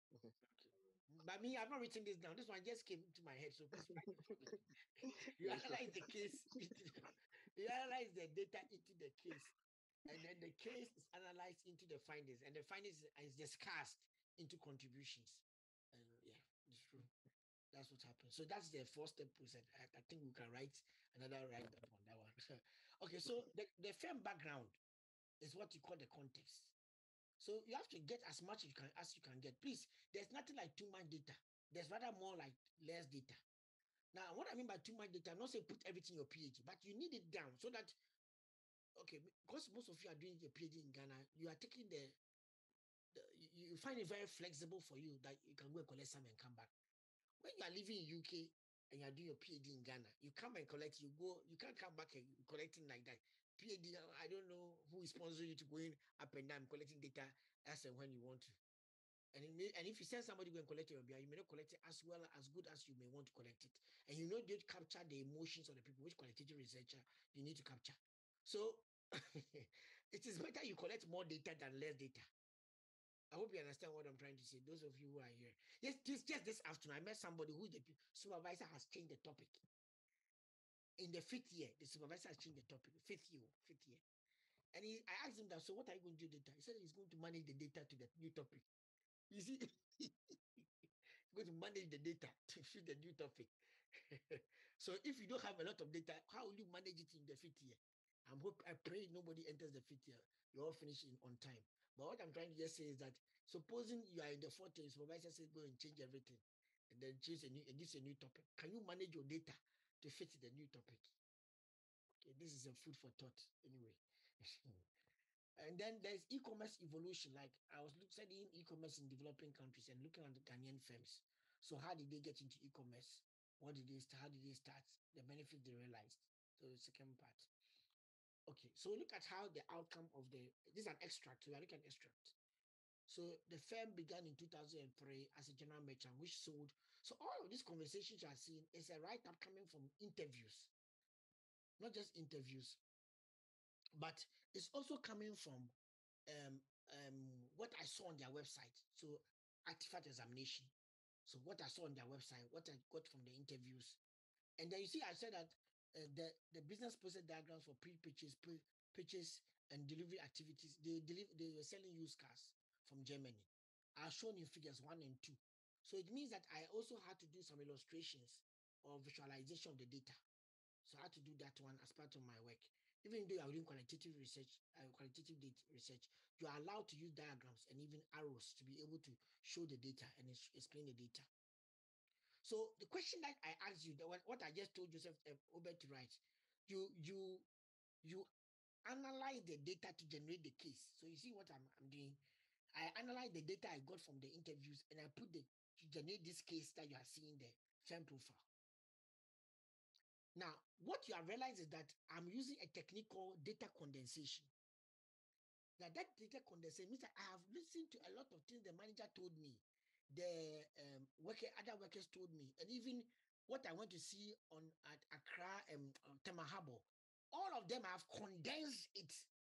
But me, I've not written this down. This one just came into my head, so please write it for me. You analyze the case, you analyze the data into the case, and then the case is analyzed into the findings, and the findings is discussed into contributions. And yeah, it's true. That's what happens. So that's the 4-step process. I think we can write another write up on that one. Okay, so the firm background is what you call the context. So you have to get as much as you can get. Please, there's nothing like too much data. There's rather more like less data. Now, what I mean by too much data, I'm not saying put everything in your PhD, but you need it down so that, okay, because most of you are doing your PhD in Ghana, you are taking you find it very flexible for you that you can go and collect some and come back. When you are living in UK and you are doing your PhD in Ghana, you come and collect, you can't come back and collecting like that. PhD, I don't know who is sponsoring you to go in up and down collecting data as and when you want to. And if you send somebody to go and collect your BI, you may not collect it as well as good as you may want to collect it. And you don't capture the emotions of the people, which qualitative researcher you need to capture. So it is better you collect more data than less data. I hope you understand what I'm trying to say. Those of you who are here. Yes, just this afternoon, I met somebody who the supervisor has changed the topic. In the 5th year, the supervisor has changed the topic. 5th year. And I asked him that, so what are you going to do data? He said he's going to manage the data to the new topic. You see, he's going to manage the data to fit the new topic. So if you don't have a lot of data, how will you manage it in the 5th year? I pray nobody enters the 5th year. You all finish on time. But what I'm trying to just say is that supposing you are in the 4th year, supervisor says go and change everything, and then choose a new topic. Can you manage your data to fit the new topic? Okay, this is a food for thought anyway. And then there's e-commerce evolution. Like I was studying e-commerce in developing countries and looking at the Ghanaian firms. So how did they get into e-commerce? How did they start? The benefit they realized. So the second part. Okay, so look at how the outcome of this is an extract. So we are looking at extract. So the firm began in 2003 as a general merchant, which sold. So all of these conversations you are seeing is a write-up coming from interviews. Not just interviews, but it's also coming from what I saw on their website. So artifact examination. So what I saw on their website, what I got from the interviews. And then you see, I said that the business process diagrams for pre-pitches, pitches, and delivery activities, they were selling used cars from Germany. Are shown in figures 1 and 2. So it means that I also had to do some illustrations or visualization of the data. So I had to do that one as part of my work. Even though you're doing qualitative research, qualitative data research, you are allowed to use diagrams and even arrows to be able to show the data and explain the data. So the question that I asked you, what I just told Joseph Obed to write, you analyze the data to generate the case. So you see what I'm doing. I analyze the data I got from the interviews and I put to generate this case that you are seeing there, firm profile. Now, what you have realized is that I'm using a technique called data condensation. Now, that data condensation means that I have listened to a lot of things the manager told me. the other workers told me, and even what I went to see at Accra and Tema Harbour, all of them have condensed it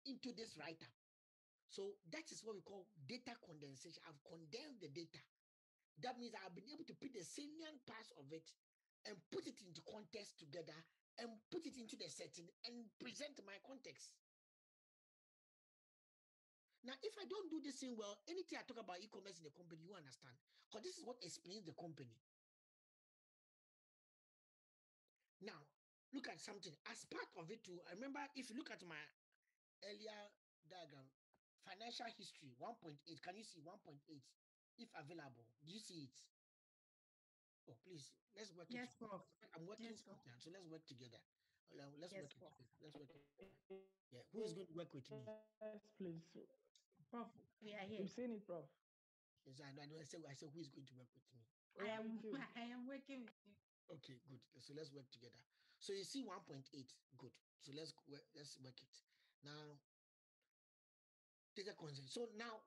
into this write-up. So that is what we call data condensation. I've condensed the data. That means I've been able to put the salient parts of it and put it into context together and put it into the setting and present my context. Now, if I don't do this thing well, anything I talk about e-commerce in the company, you understand. Because this is what explains the company. Now, look at something. As part of it too, I remember if you look at my earlier diagram, financial history, 1.8. Can you see 1.8? If available, do you see it? Oh, please, let's work it. Yes, Prof. I'm working Yes, Prof. sometimes, so let's work together. Let's Yes, work it. Prof. Let's work it. Yeah, who is going to work with me? Yes, please. Prof, we are here. We've seen it, Prof. Yes, I know. I say who is going to work with me? We are with you. I am working with you. Okay, good. So let's work together. So you see 1.8, good. So let's work it. Now, data consent. So now,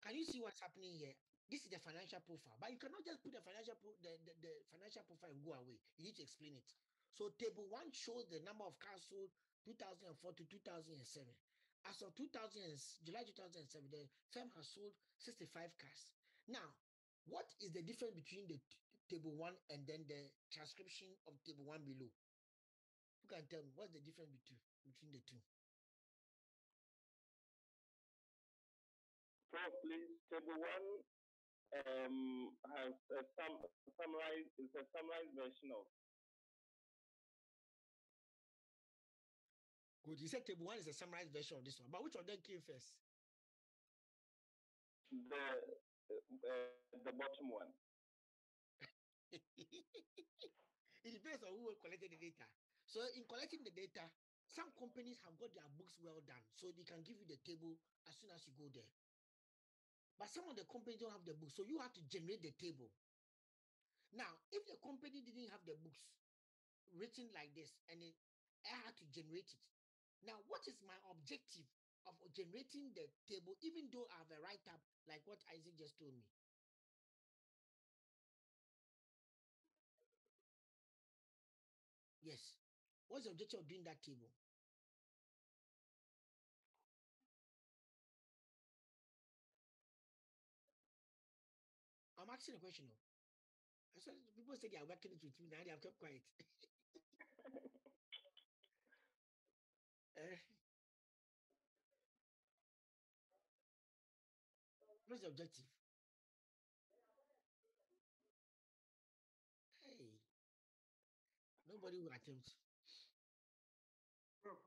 can you see what's happening here? This is the financial profile, but you cannot just put the financial profile and go away. You need to explain it. So table 1 shows the number of cars sold 2004 to 2007. As of July 2007, the firm has sold 65 cars. Now, what is the difference between the table 1 and then the transcription of table 1 below? Who can tell me what's the difference between the two? Prof, please, table 1 has a summarized version of. Good. You said table 1 is a summarized version of this one, but which of them came first? The bottom one. It depends on who collected the data. So in collecting the data, some companies have got their books well done, so they can give you the table as soon as you go there. But some of the companies don't have the books, so you have to generate the table. Now, if the company didn't have the books written like this, and I had to generate it. Now, what is my objective of generating the table, even though I have a write-up like what Isaac just told me? Yes. What's the objective of doing that table? I'm asking a question. I said people say they are working it with me, now they have kept quiet. What's the objective? Hey, nobody will attempt. Prof.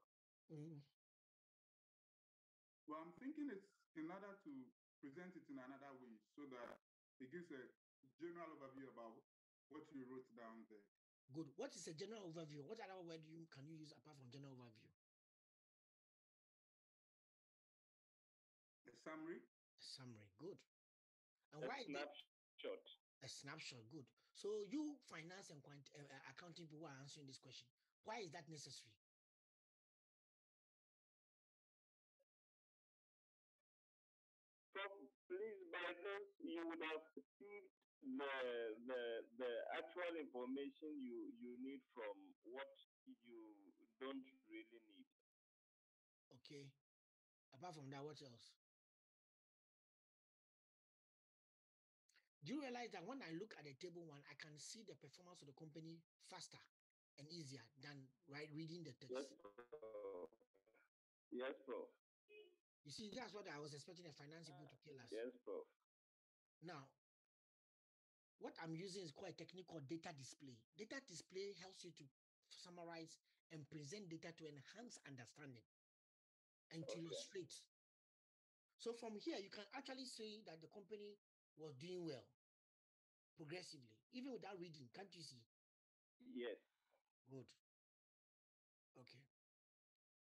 Well, I'm thinking it's in order to present it in another way so that it gives a general overview about what you wrote down there. Good. What is a general overview? What other word can you use apart from general overview? A summary. A summary. Good. And a why snapshot? A snapshot. Good. So you finance and accounting people are answering this question. Why is that necessary? Please, by this, you would have received the actual information you need from what you don't really need. Okay. Apart from that, what else? Do you realize that when I look at the table 1, I can see the performance of the company faster and easier than reading the text? Yes, Prof. Yes, Prof. You see, that's what I was expecting the finance people to tell us. Yes, Prof. Now, what I'm using is called a technique called data display. Data display helps you to summarize and present data to enhance understanding and to illustrate. So from here, you can actually see that the company was doing well progressively, even without reading. Can't you see? Yes. Good. Okay.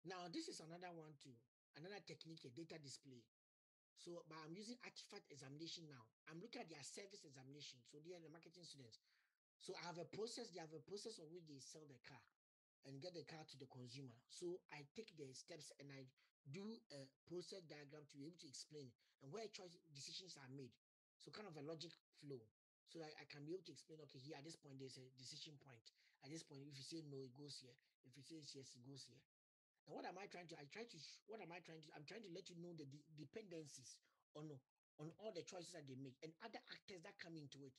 Now, this is another one too. Another technique, a data display. So, but I'm using artifact examination now. I'm looking at their service examination. So they are the marketing students. So I have a process. They have a process of which they sell the car and get the car to the consumer. So I take the steps and I do a process diagram to be able to explain and where choice decisions are made. So kind of a logic flow. So I can be able to explain, okay, here at this point, there's a decision point. At this point, if you say no, it goes here. If you say yes, it goes here. And what am I trying to, I'm trying to let you know the dependencies on all the choices that they make and other actors that come into it.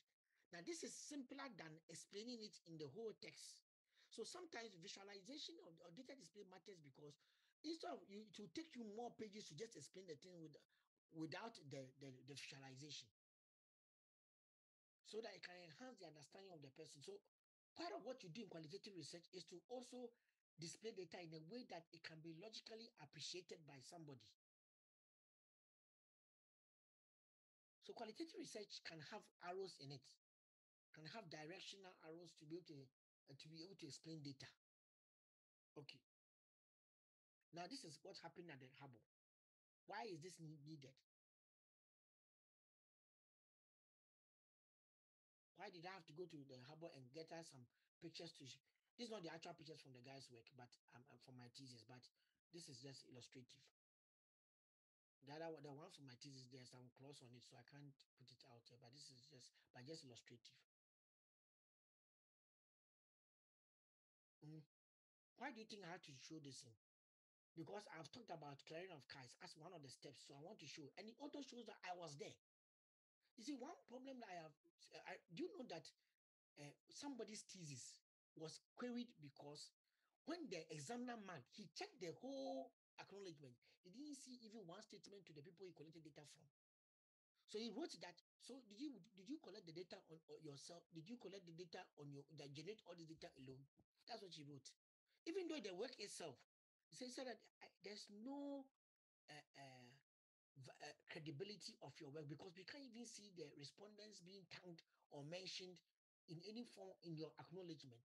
Now, this is simpler than explaining it in the whole text. So sometimes visualization of data display matters because instead of you, it will take you more pages to just explain the thing without the visualization, so that it can enhance the understanding of the person. So part of what you do in qualitative research is to also display data in a way that it can be logically appreciated by somebody. So qualitative research can have arrows in it, can have directional arrows to be able to explain data. Okay. Now this is what happened at the Hubble. Why is this needed? Why did I have to go to the Hubble and get us some pictures to this is not the actual pictures from the guy's work, but from my thesis, but this is just illustrative. The one from my thesis, there's some clause on it, so I can't put it out here, but this is just illustrative. Why do you think I had to show this in? Because I've talked about clearing of kites as one of the steps, so I want to show, and it also shows that I was there. You see, one problem that I have, do you know that somebody's thesis was queried because when the examiner marked, he checked the whole acknowledgement. He didn't see even one statement to the people he collected data from. So he wrote that. So did you collect the data on yourself? Did you collect the data on that generate all the data alone? That's what he wrote. Even though the work itself, he said that there's no credibility of your work because we can't even see the respondents being tagged or mentioned in any form in your acknowledgement,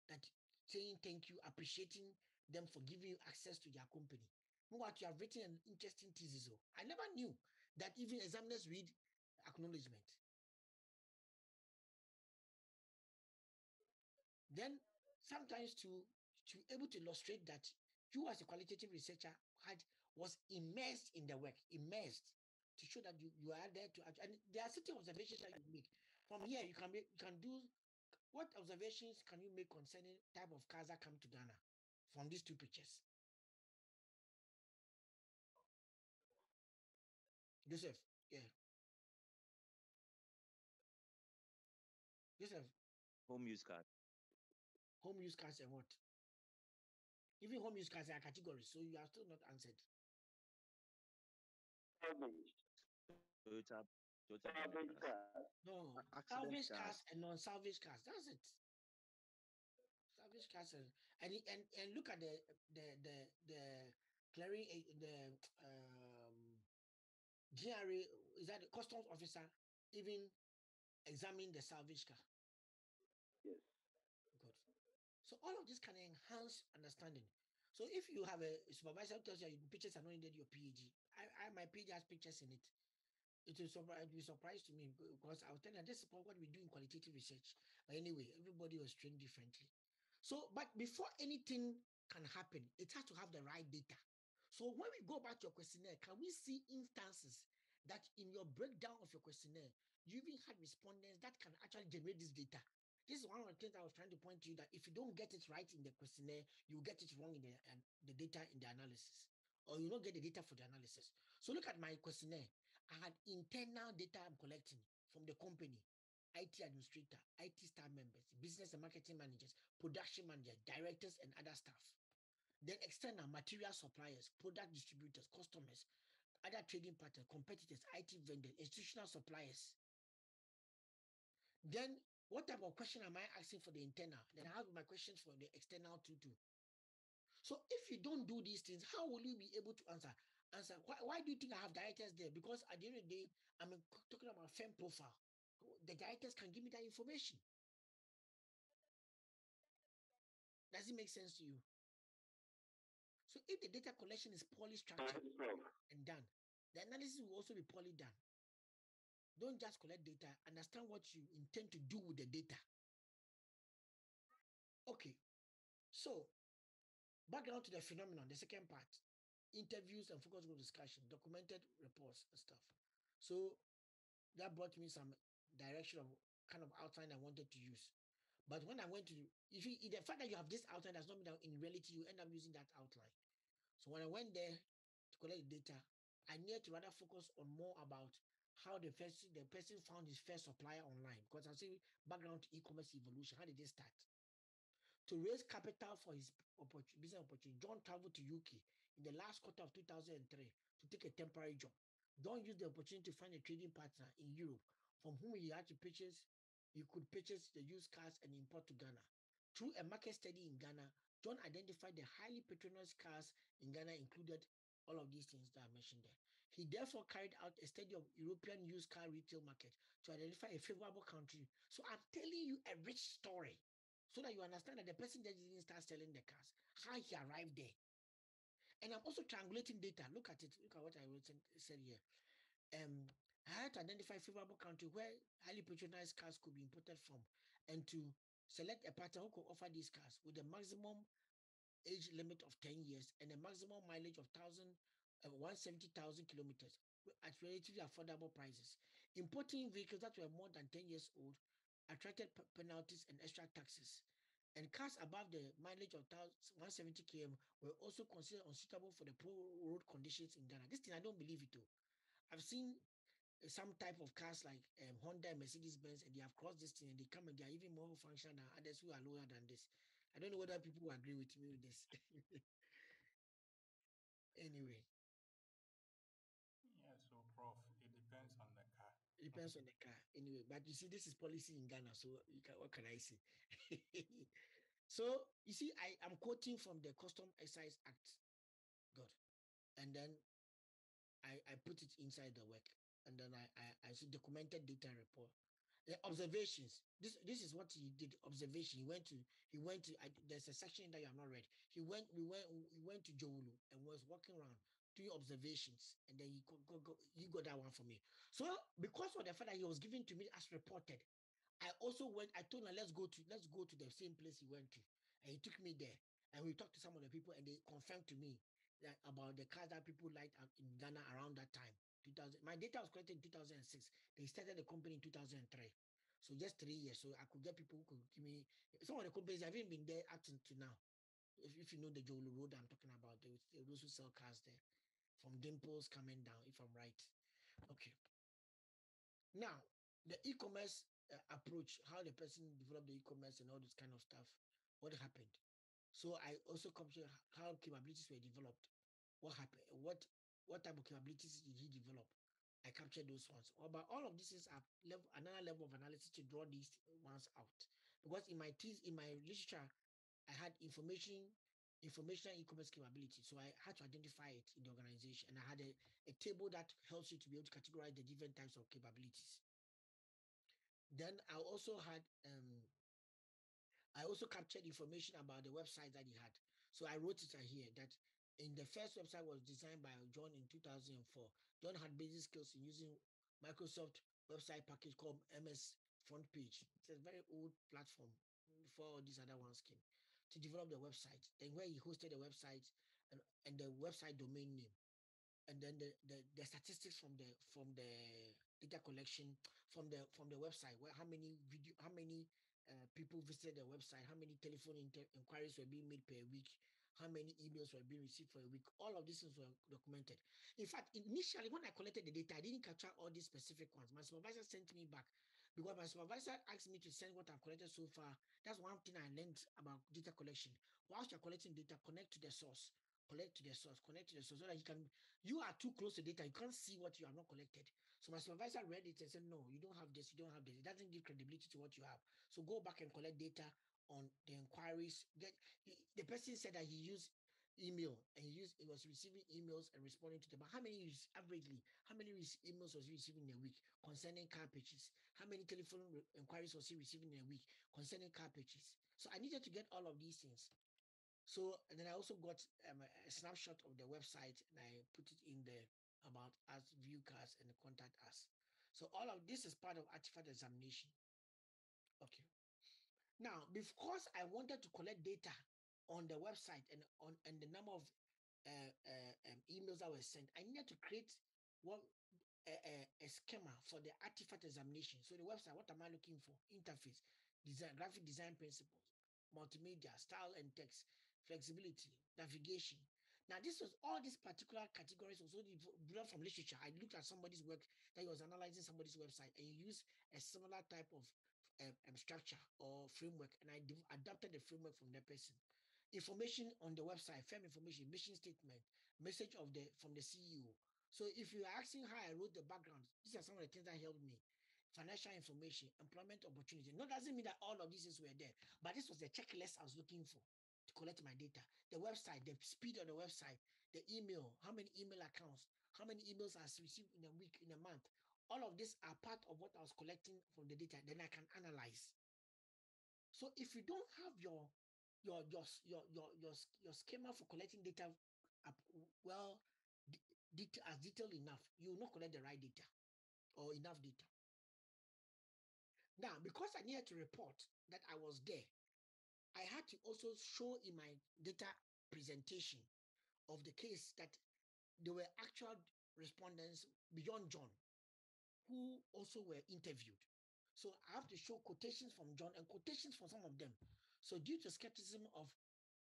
that saying thank you, appreciating them for giving you access to their company. What you have written an interesting thesis. I never knew that even examiners read acknowledgement. Then sometimes to able to illustrate that you as a qualitative researcher was immersed in the work, to show that you are there to and there are certain observations that you make. From here, you can do what observations can you make concerning type of cars that come to Ghana from these two pictures? Joseph, yeah. Joseph. Home use cars. Home use cars and what? Even home use cars are categories, so you are still not answered. Salvage cars. No, salvage cars and non-salvage cars. That's it. Salvage cars and look at the clearing the GRA, is that the customs officer even examine the salvage car? Yes. Good. So all of this can enhance understanding. So if you have a supervisor who tells you your pictures are not needed, your PhD, my PhD has pictures in it. It will be surprise to me because I was telling you this is what we do in qualitative research. But anyway, everybody was trained differently. So, but before anything can happen, it has to have the right data. So when we go back to your questionnaire, can we see instances that in your breakdown of your questionnaire, you even had respondents that can actually generate this data? This is one of the things I was trying to point to you, that if you don't get it right in the questionnaire, you get it wrong in the data in the analysis, or you don't get the data for the analysis. So look at my questionnaire. I had internal data I'm collecting from the company, IT administrator, IT staff members, business and marketing managers, production managers, directors, and other staff. Then external material suppliers, product distributors, customers, other trading partners, competitors, IT vendors, institutional suppliers. Then what type of question am I asking for the internal? Then I have my questions for the external too. So if you don't do these things, how will you be able to answer? Why do you think I have directors there? Because at the end of the day, I'm talking about firm profile. The directors can give me that information. Does it make sense to you? So if the data collection is poorly structured and done, the analysis will also be poorly done. Don't just collect data, understand what you intend to do with the data. Okay, so background to the phenomenon, the second part, interviews and focus group discussion, documented reports and stuff. So that brought me some direction of kind of outline I wanted to use. But when I went to, the fact that you have this outline does not mean that in reality you end up using that outline. So when I went there to collect the data, I needed to rather focus on more about how the person found his first supplier online. Because I see background to e-commerce evolution. How did they start? To raise capital for his business opportunity, John traveled to UK in the last quarter of 2003 to take a temporary job. John used the opportunity to find a trading partner in Europe from whom he could purchase the used cars and import to Ghana. Through a market study in Ghana, John identified the highly patronized cars in Ghana included all of these things that I mentioned there. He therefore carried out a study of European used car retail market to identify a favorable country. So I'm telling you a rich story so that you understand that the person that didn't start selling the cars, how he arrived there. And I'm also triangulating data. Look at it. Look at what I said here. I had to identify a favorable country where highly patronized cars could be imported from, and to select a partner who could offer these cars with a maximum age limit of 10 years and a maximum mileage of 170,000 kilometers at relatively affordable prices. Importing vehicles that were more than 10 years old attracted penalties and extra taxes. And cars above the mileage of 170 km were also considered unsuitable for the poor road conditions in Ghana. This thing, I don't believe it though. I've seen some type of cars like Honda and Mercedes-Benz, and they have crossed this thing and they come and they are even more functional than others who are lower than this. I don't know whether people will agree with me with this. Anyway. Yeah, so Prof, it depends on the car. It depends on the car. Anyway, but you see, this is policy in Ghana, so what can I say? So you see, I am quoting from the Custom Excise Act. Good. And then I put it inside the work. And then I see documented data report. The observations. This is what he did. Observation. He went to there's a section that you have not read. He went to Jowulu and was walking around doing observations, and then he got that one for me. So because of the fact that he was given to me as reported, I also went. I told him, let's go to the same place he went to, and he took me there, and we talked to some of the people, and they confirmed to me that about the cars that people liked in Ghana around that time. 2000. My data was collected in 2006. They started the company in 2003. So just 3 years. So I could get people who could give me some of the companies have even been there up to now. If you know the Jolu Road I'm talking about, those who sell cars there. From Dimples coming down, if I'm right. Okay. Now, the e-commerce approach, how the person developed the e-commerce and all this kind of stuff, what happened? So I also captured how capabilities were developed. What happened? What type of capabilities did he develop? I captured those ones. But all of this is another level of analysis to draw these ones out. Because in my literature, I had informational e-commerce capability. So I had to identify it in the organization. And I had a table that helps you to be able to categorize the different types of capabilities. Then I also captured information about the website that he had. So I wrote it here that in the first website was designed by John in 2004. John had basic skills in using Microsoft website package called MS Front Page. It's a very old platform before all these other ones came to develop the website. Then where he hosted the website and the website domain name. And then the statistics from the data collection from the website, where how many people visited the website, how many telephone inquiries were being made per week, how many emails were being received for a week. All of these things were documented. In fact, initially when I collected the data, I didn't capture all these specific ones. My supervisor sent me back because my supervisor asked me to send what I've collected so far. That's one thing I learned about data collection. Whilst you're collecting data, connect to the source. Connect to the source so that you are too close to data. You can't see what you have not collected. So my supervisor read it and said, no, you don't have this. You don't have this. It doesn't give credibility to what you have. So go back and collect data on the inquiries. The person said that he used email and he was receiving emails and responding to them. But how many emails was he receiving in a week concerning car purchase? How many telephone inquiries was he receiving in a week concerning car purchase? So I needed to get all of these things. So, and then I also got a snapshot of the website and I put it in there about us, view cars, and contact us. So all of this is part of artifact examination. Okay. Now, because I wanted to collect data on the website and the number of emails that were sent, I needed to create a schema for the artifact examination. So the website, what am I looking for? Interface, design, graphic design principles, multimedia, style and text, flexibility, navigation. Now, this was all these particular categories also developed from literature. I looked at somebody's work that he was analyzing somebody's website, and he used a similar type of structure or framework, and I adapted the framework from that person. Information on the website, firm information, mission statement, message from the CEO. So if you are asking how I wrote the background, these are some of the things that helped me. Financial information, employment opportunity. No, doesn't mean that all of these things were there, but this was the checklist I was looking for to collect my data. The website, the speed of the website, the email, how many email accounts, how many emails I received in a week, in a month. All of these are part of what I was collecting from the data. Then I can analyze. So if you don't have your schema for collecting data well as detailed enough, you will not collect the right data or enough data. Now, because I needed to report that I was there, I had to also show in my data presentation of the case that there were actual respondents beyond John who also were interviewed. So I have to show quotations from John and quotations from some of them. So due to skepticism of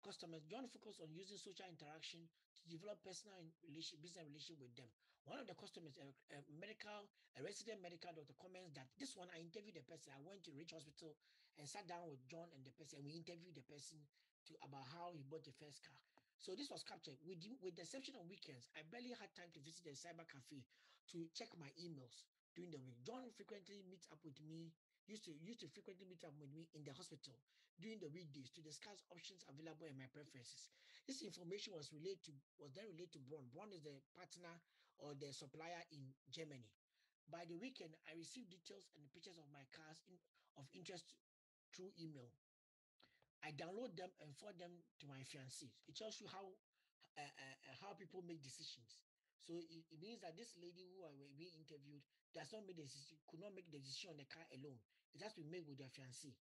customers, John focused on using social interaction to develop personal business relationship with them. One of the customers, a resident medical doctor, comments that this one, I interviewed the person. I went to Rich Hospital and sat down with John and the person, and we interviewed the person about how he bought the first car. So this was captured. With the exception of weekends, I barely had time to visit the cyber cafe to check my emails during the week. John frequently meets up with me, used to frequently meet up with me in the hospital during the weekdays to discuss options available and my preferences. This information was then relayed to Braun. Braun is the partner or the supplier in Germany. By the weekend, I received details and pictures of my cars of interest through email. I download them and forward them to my fiancée. It tells you how people make decisions. So it means that this lady who are being interviewed could not make the decision on the car alone. It has to be made with their fiancé.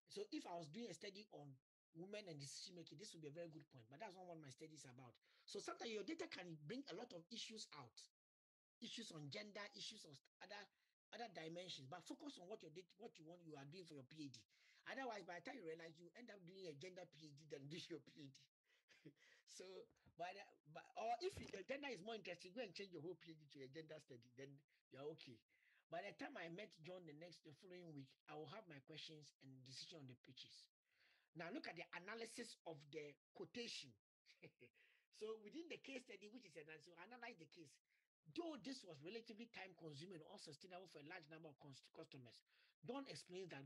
So if I was doing a study on women and decision making, this would be a very good point. But that's not what my study is about. So sometimes your data can bring a lot of issues out, issues on gender, issues of other dimensions. But focus on what you are doing for your PhD. Otherwise, by the time you realize, you end up doing a gender PhD than doing your PhD. So, or if your gender is more interesting, go and change your whole PhD to a gender study, then you're okay. By the time I met John the following week, I will have my questions and decision on the pitches. Now look at the analysis of the quotation. So within the case study, which is so analyze the case. Though this was relatively time consuming or sustainable for a large number of customers, Don explains that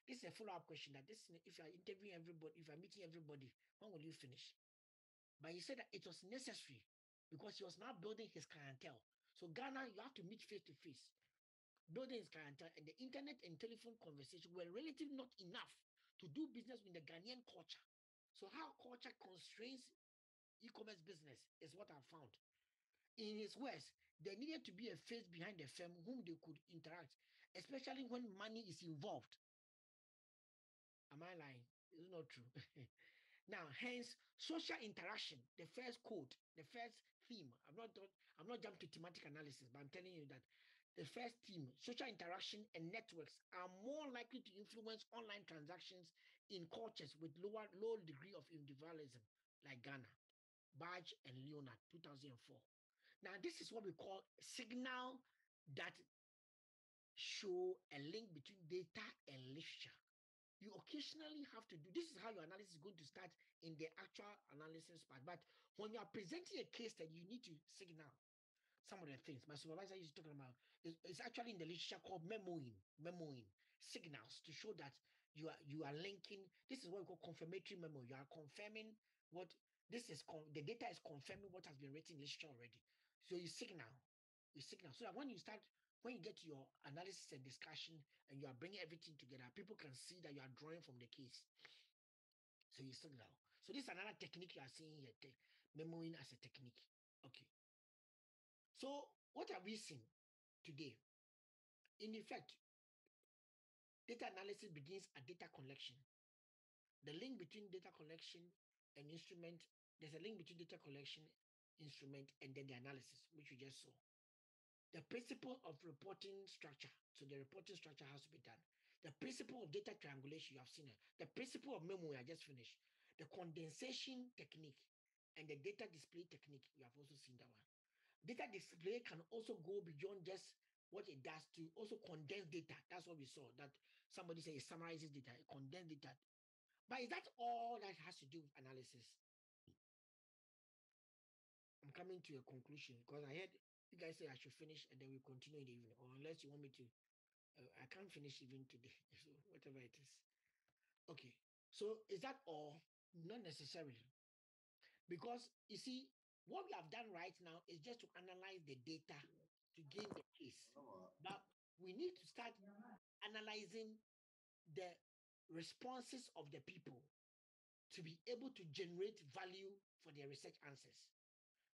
this is a follow-up question that if you are interviewing everybody, if you are meeting everybody, when will you finish? But he said that it was necessary because he was now building his clientele. So Ghana, you have to meet face to face, building his clientele, and the internet and telephone conversation were relatively not enough to do business with the Ghanaian culture. So how culture constrains e-commerce business is what I found. In his words, there needed to be a face behind the firm whom they could interact, especially when money is involved. Am I lying? It's not true. Now, hence, social interaction, the first code, the first theme. I'm not jumping to thematic analysis, but I'm telling you that the first theme, social interaction and networks are more likely to influence online transactions in cultures with low degree of individualism, like Ghana, Badge and Leonard, 2004. Now, this is what we call signal that show a link between data and literature. You occasionally have to do, this is how your analysis is going to start in the actual analysis part. But when you are presenting a case that you need to signal some of the things. My supervisor is talking about, it's actually in the literature called memoing signals to show that you are linking. This is what we call confirmatory memory. You are confirming what this is, the data is confirming what has been written in literature already. So you signal so that when you get to your analysis and discussion and you are bringing everything together, people can see that you are drawing from the case. So you signal. So this is another technique you are seeing here, memoing as a technique. Okay. So what have we seen today? In effect, data analysis begins at data collection. The link between data collection and instrument, there's a link between data collection, instrument, and then the analysis, which we just saw. The principle of reporting structure. So the reporting structure has to be done. The principle of data triangulation, you have seen it. The principle of memory, I just finished. The condensation technique and the data display technique, you have also seen that one. Data display can also go beyond just what it does to also condense data. That's what we saw, that somebody say it summarizes data, it condense data. But is that all that has to do with analysis? I'm coming to a conclusion because I heard you guys say I should finish and then we continue in the evening, or unless you want me to, I can't finish even today, so whatever it is. Okay, so is that all? Not necessarily. Because you see, what we have done right now is just to analyze the data to gain the case. But we need to start analyzing the responses of the people to be able to generate value for their research answers.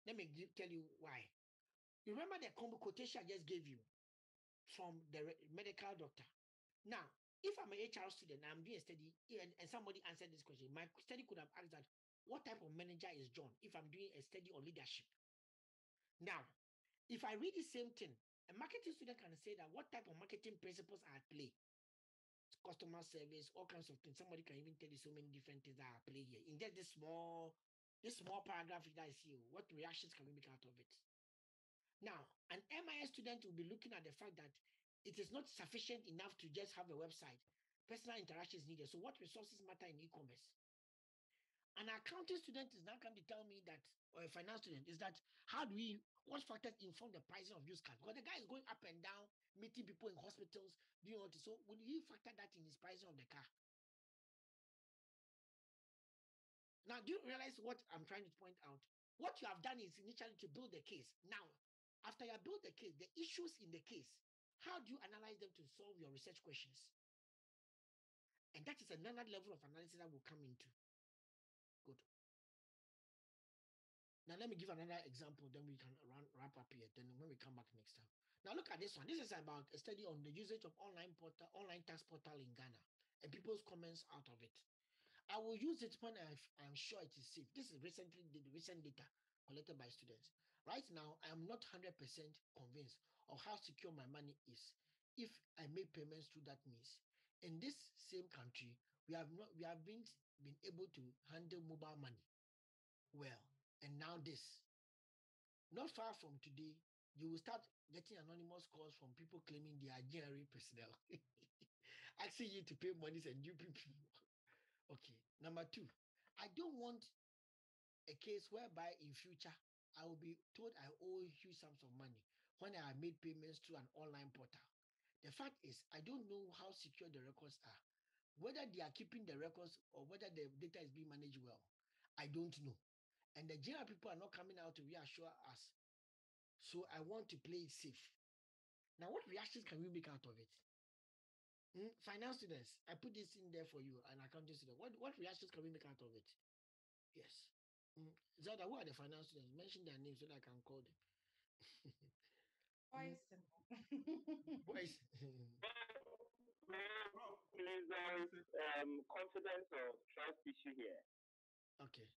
Let me tell you why. You remember the quotation I just gave you from the medical doctor. Now, if I'm an HR student, I'm doing a study, and somebody answered this question, my study could have asked that, what type of manager is John if I'm doing a study on leadership? Now, if I read the same thing, a marketing student can say that what type of marketing principles are at play? Customer service, all kinds of things. Somebody can even tell you so many different things that are at play here. In just this small paragraph that I see, what reactions can we make out of it? Now, an MIS student will be looking at the fact that it is not sufficient enough to just have a website. Personal interaction is needed. So what resources matter in e-commerce? An accounting student is now going to tell me that, or a finance student, is that what factors inform the pricing of used cars? Because the guy is going up and down, meeting people in hospitals, doing all this. So would he factor that in his pricing of the car? Now, do you realize what I'm trying to point out? What you have done is initially to build the case. Now, after you have built the case, the issues in the case, how do you analyze them to solve your research questions? And that is another level of analysis that will come into. Good. Now, let me give another example, then we can wrap up here. Then when we come back next time. Now, look at this one. This is about a study on the usage of online tax portal in Ghana and people's comments out of it. I will use it when I'm sure it is safe. This is the recent data collected by students. Right now, I am not 100% convinced of how secure my money is if I make payments through that means. In this same country, we have been able to handle mobile money well. And now this. Not far from today, you will start getting anonymous calls from people claiming they are GRA personnel, asking you to pay monies and you people. Okay. Number two, I don't want a case whereby in future I will be told I owe huge sums of money when I have made payments through an online portal. The fact is, I don't know how secure the records are, whether they are keeping the records or whether the data is being managed well. I don't know. And the general people are not coming out to reassure us. So I want to play it safe. Now, what reactions can we make out of it? Finance students, I put this in there for you, an accounting student. What reactions can we make out of it? Yes. Zelda, who are the finance students? Mention their names so that I can call them. Boys. Boys. Please, there is confidence or trust issue here. Okay.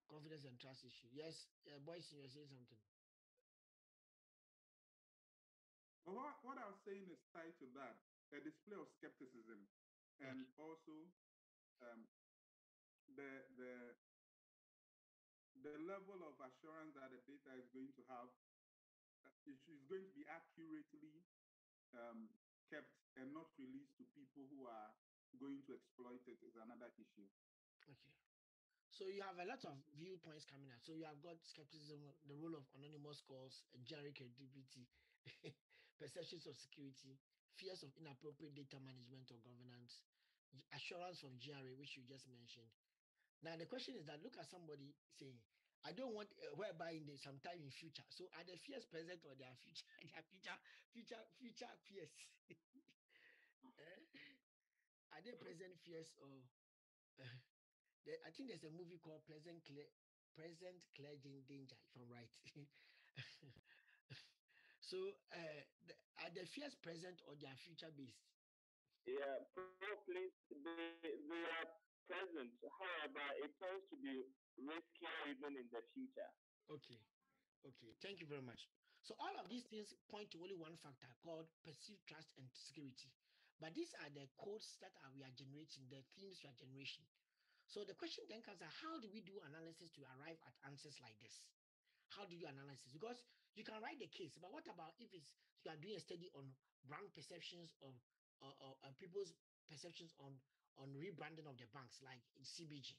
Confidence and trust issue. Yes, boys, you're saying something. But what I was saying is tied to that, a display of skepticism, and also the level of assurance that the data is going to have, is going to be accurately kept and not released to people who are going to exploit it is another issue. Okay. So you have a lot of viewpoints coming out. So you have got skepticism, the role of anonymous calls, generic credibility, perceptions of security, fears of inappropriate data management or governance, assurance from GRA, which you just mentioned. Now the question is that look at somebody saying, I don't want whereby in sometime in future. So are the fears present or their future, future fears? Are they present fears or? I think there's a movie called Present Clear Danger, if I'm right. So are the fears present or they are future based? Yeah, please, they are present. However, it tends to be riskier even in the future. Okay. Thank you very much. So all of these things point to only one factor called perceived trust and security. But these are the codes that we are generating, the themes we are generating. So the question then comes, how do we do analysis to arrive at answers like this? How do you analyze this? Because you can write the case, but what about if it's you are doing a study on brand perceptions of people's perceptions on rebranding of the banks, like in CBG,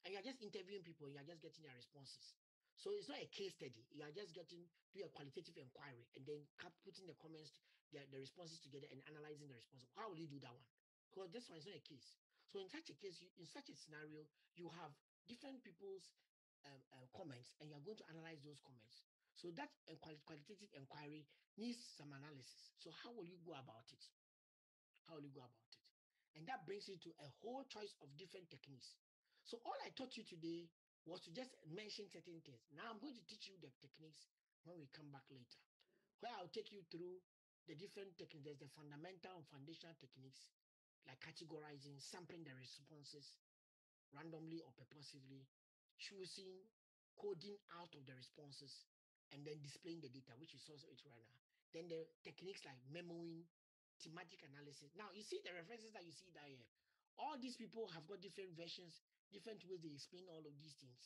and you're just interviewing people, and you're just getting their responses. So it's not a case study. You are just do a qualitative inquiry and then putting the comments, the responses together and analyzing the response. How will you do that one? Because this one is not a case. So in such a case, in such a scenario, you have different people's comments, and you're going to analyze those comments. So that qualitative inquiry needs some analysis. So how will you go about it? How will you go about it? And that brings you to a whole choice of different techniques. So all I taught you today was to just mention certain things. Now I'm going to teach you the techniques when we come back later, where I'll take you through the different techniques. There's the fundamental and foundational techniques, like categorizing, sampling the responses randomly or purposively, choosing, coding out of the responses, and then displaying the data, which is also it right now. Then the techniques like memoing, thematic analysis. Now, you see the references that you see there here. All these people have got different versions, different ways they explain all of these things.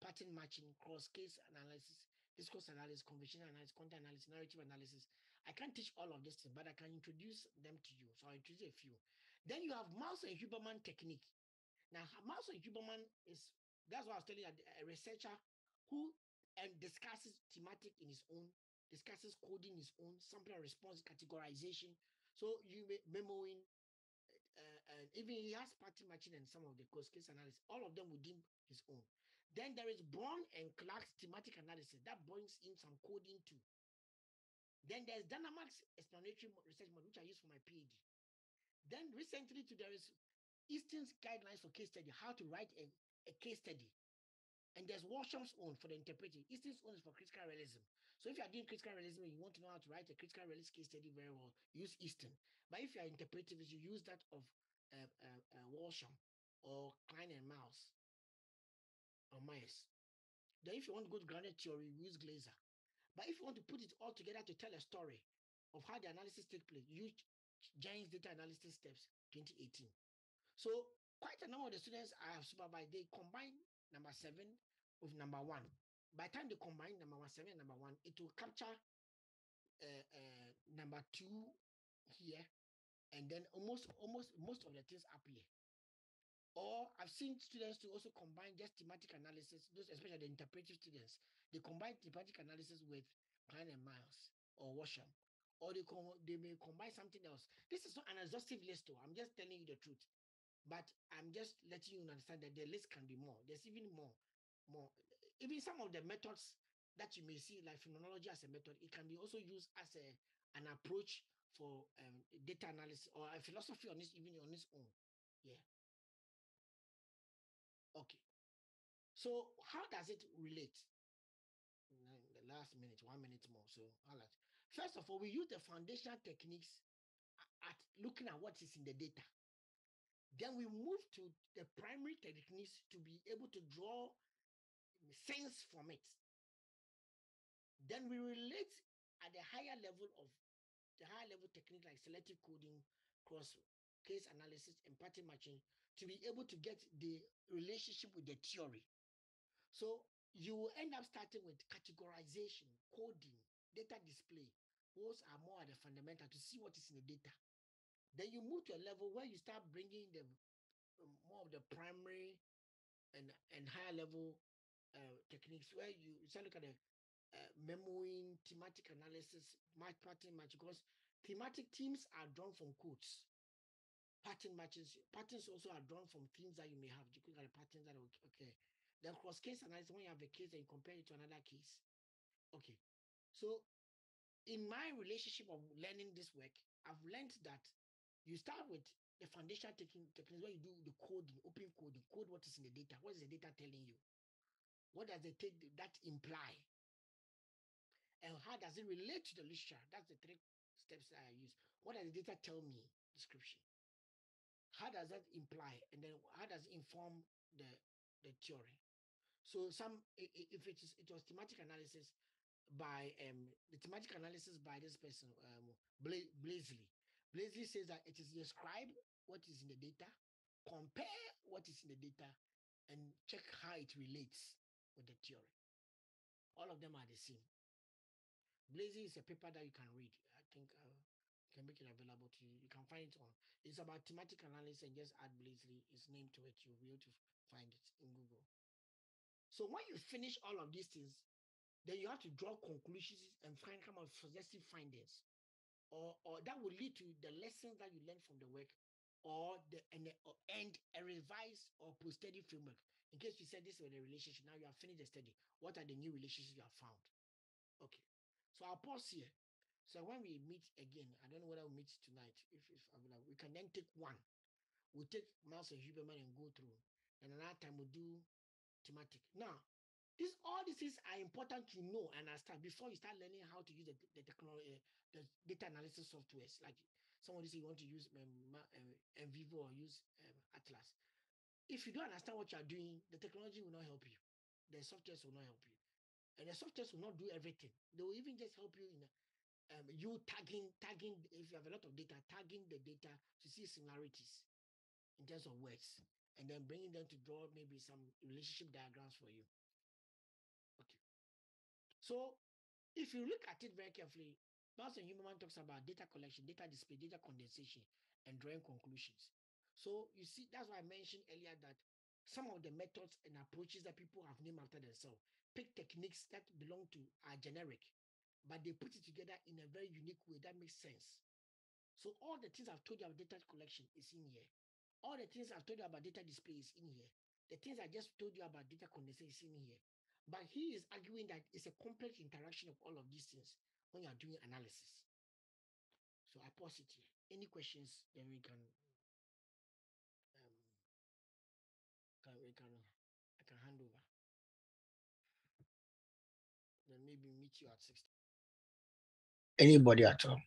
Pattern matching, cross-case analysis, discourse analysis, conventional analysis, content analysis, narrative analysis. I can't teach all of this, but I can introduce them to you. So I'll introduce a few. Then you have Mouse and Huberman technique. Now, Mouse and Huberman that's what I was telling you, a researcher who discusses thematic in his own, discusses coding in his own, sample and response categorization. So you memoing, and even he has pattern matching and some of the case analysis, all of them within his own. Then there is Brown and Clark's thematic analysis that brings in some coding too. Then there's Dynamax explanatory research model, which I use for my PhD. Then recently there is Easton's guidelines for case study, how to write a case study. And there's Warsham's own for the interpreting. Easton's own is for critical realism. So if you are doing critical realism and you want to know how to write a critical realist case study very well, use Easton. But if you are interpretive, you use that of Walsham or Klein and Mouse or Myers. Then if you want to go to grounded theory, use Glaser. But if you want to put it all together to tell a story of how the analysis takes place, use Giants Data Analysis Steps 2018. So quite a number of the students I have supervised, they combine number 7 with number 1. By the time they combine number 7 and number 1, it will capture number 2 here, and then most of the things up here. Or I've seen students to also combine just thematic analysis, those especially the interpretive students. They combine thematic analysis with Klein and Miles or Washam, or they may combine something else. This is not an exhaustive list, though. I'm just telling you the truth. But I'm just letting you understand that the list can be more. There's even more. Even some of the methods that you may see, like phenomenology as a method, it can be also used as an approach for data analysis or a philosophy on this, even on its own. Yeah. Okay. So how does it relate? In the last minute, 1 minute more. So all right. First of all, we use the foundational techniques at looking at what is in the data. Then we move to the primary techniques to be able to draw sense from it. Then we relate at the higher level technique like selective coding, cross case analysis, and pattern matching to be able to get the relationship with the theory. So you will end up starting with categorization, coding, data display. Those are more at the fundamental to see what is in the data. Then you move to a level where you start bringing the more of the primary and higher level techniques, where you start looking at the memoing, thematic analysis, pattern match, because thematic themes are drawn from quotes. Patterns also are drawn from themes that you may have. You look at the patterns that okay. Then cross case analysis, when you have a case and you compare it to another case. Okay. So in my relationship of learning this work, I've learned that you start with the foundational techniques where you do the coding, open coding, code what is in the data. What is the data telling you? What does the that imply? And how does it relate to the literature? That's the 3 steps that I use. What does the data tell me? Description. How does that imply? And then how does it inform the theory? So if it was thematic analysis, by the thematic analysis by this person, Blaisley. Blaisley says that it is describe what is in the data, compare what is in the data, and check how it relates with the theory. All of them are the same. Blaisley is a paper that you can read. I think can make it available to you. You can find it on. It's about thematic analysis, and just add Blaisley, his name to it. You'll be able to find it in Google. So when you finish all of these things, then you have to draw conclusions and come up with suggestive findings, or that will lead to the lessons that you learn from the work, or and a revised or post-study framework. In case you said this was a relationship, now you have finished the study. What are the new relationships you have found? Okay, so I'll pause here. So when we meet again, I don't know whether we'll meet tonight. If available, we can then take one. We'll take Miles and Huberman and go through, and another time we'll do thematic. Now, all these things are important to know and understand before you start learning how to use the technology, the data analysis softwares. Like somebody say you want to use Vivo or use Atlas. If you don't understand what you are doing, the technology will not help you. The softwares will not help you, and the softwares will not do everything. They will even just help you in you tagging. If you have a lot of data, tagging the data to see similarities in terms of words, and then bringing them to draw maybe some relationship diagrams for you. Okay. So if you look at it very carefully, Miles and Huberman talks about data collection, data display, data condensation, and drawing conclusions. So you see, that's why I mentioned earlier that some of the methods and approaches that people have named after themselves pick techniques that belong to are generic, but they put it together in a very unique way that makes sense. So all the things I've told you about data collection is in here. All the things I've told you about data display is in here. The things I just told you about data condensation is in here. But he is arguing that it's a complex interaction of all of these things when you are doing analysis. So I pause it here. Any questions? Then we can I can hand over. Then maybe meet you at 6. Anybody at all?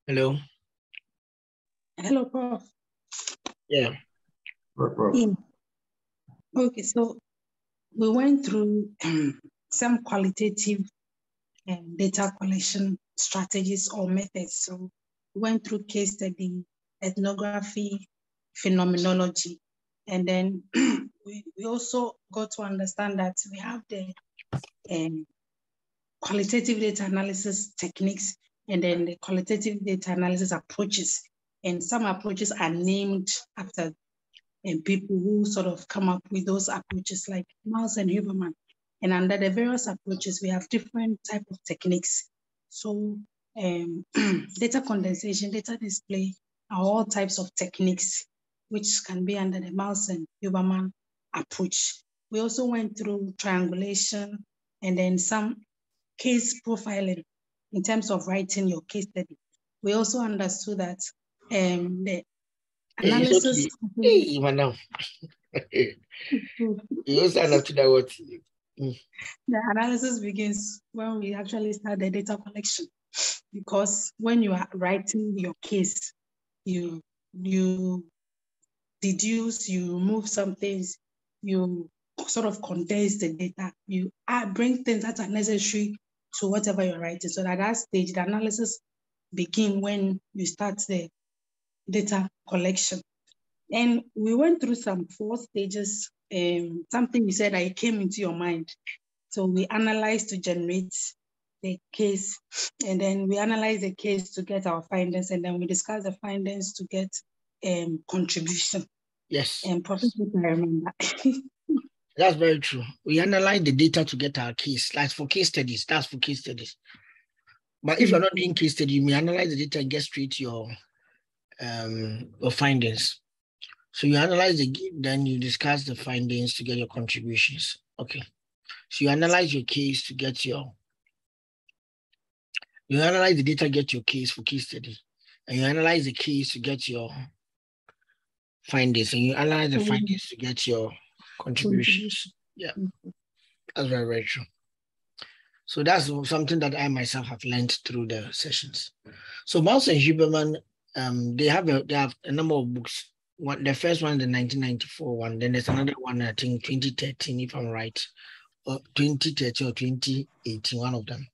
Hello. Hello, Prof. Yeah. Okay, so we went through some qualitative data collection strategies or methods. So we went through case study, ethnography, phenomenology, and then we also got to understand that we have the qualitative data analysis techniques and then the qualitative data analysis approaches. And some approaches are named after people who sort of come up with those approaches, like Miles and Huberman. And under the various approaches, we have different type of techniques. So data condensation, data display are all types of techniques which can be under the Miles and Huberman approach. We also went through triangulation and then some case profiling in terms of writing your case study. We also understood that the analysis. Hey, madam. You also understood that what? The analysis begins when we actually start the data collection, because when you are writing your case, you deduce, you remove some things, you sort of condense the data, you bring things that are necessary to whatever you're writing. So at that stage, the analysis begins when you start the data collection. And we went through some 4 stages. Something you said that it came into your mind. So we analyze to generate the case, and then we analyze the case to get our findings, and then we discuss the findings to get contribution. Yes. And Professor, I remember. That's very true. We analyze the data to get our case. That's for case studies. That's for case studies. But if you're not doing case study, you may analyze the data and get straight to your findings. So you analyze then you discuss the findings to get your contributions. Okay. So you analyze your case to get you analyze the data, get your case for case study. And you analyze the case to get your findings, and you analyze the findings to get your contributions. Yeah, that's very, very true. So that's something that I myself have learned through the sessions. So Mouse and Huberman, they have a number of books. The first one, the 1994 one. Then there's another one, I think 2013, if I'm right, or 2013 or 2018, one of them.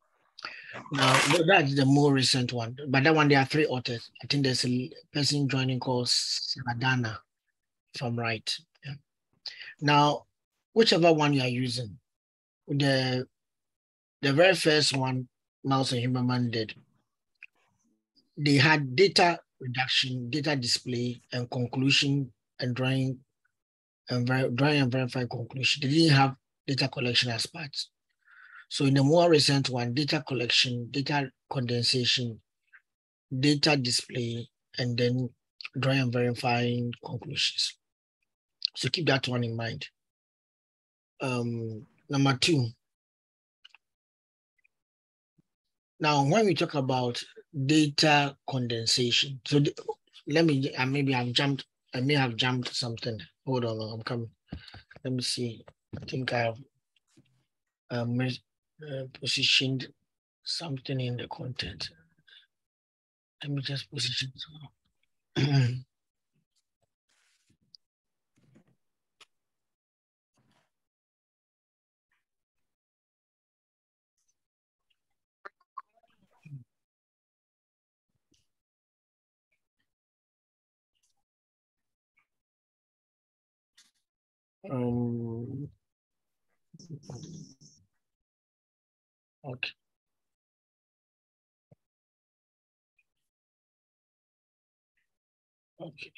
Now that's the more recent one, but that one there are 3 authors. I think there's a person joining called Saladana, if I'm right. Yeah. Now, whichever one you are using, the very first one, Mouse and Huberman did, they had data reduction, data display, and conclusion, and drawing and verify conclusion. They didn't have data collection as parts. So in the more recent one, data collection, data condensation, data display, and then drawing and verifying conclusions. So keep that one in mind. Number 2. Now, when we talk about data condensation, so I may have jumped something. Hold on, I'm coming. Let me see. I think I have positioned something in the content. Let me just position some. Okay. Okay.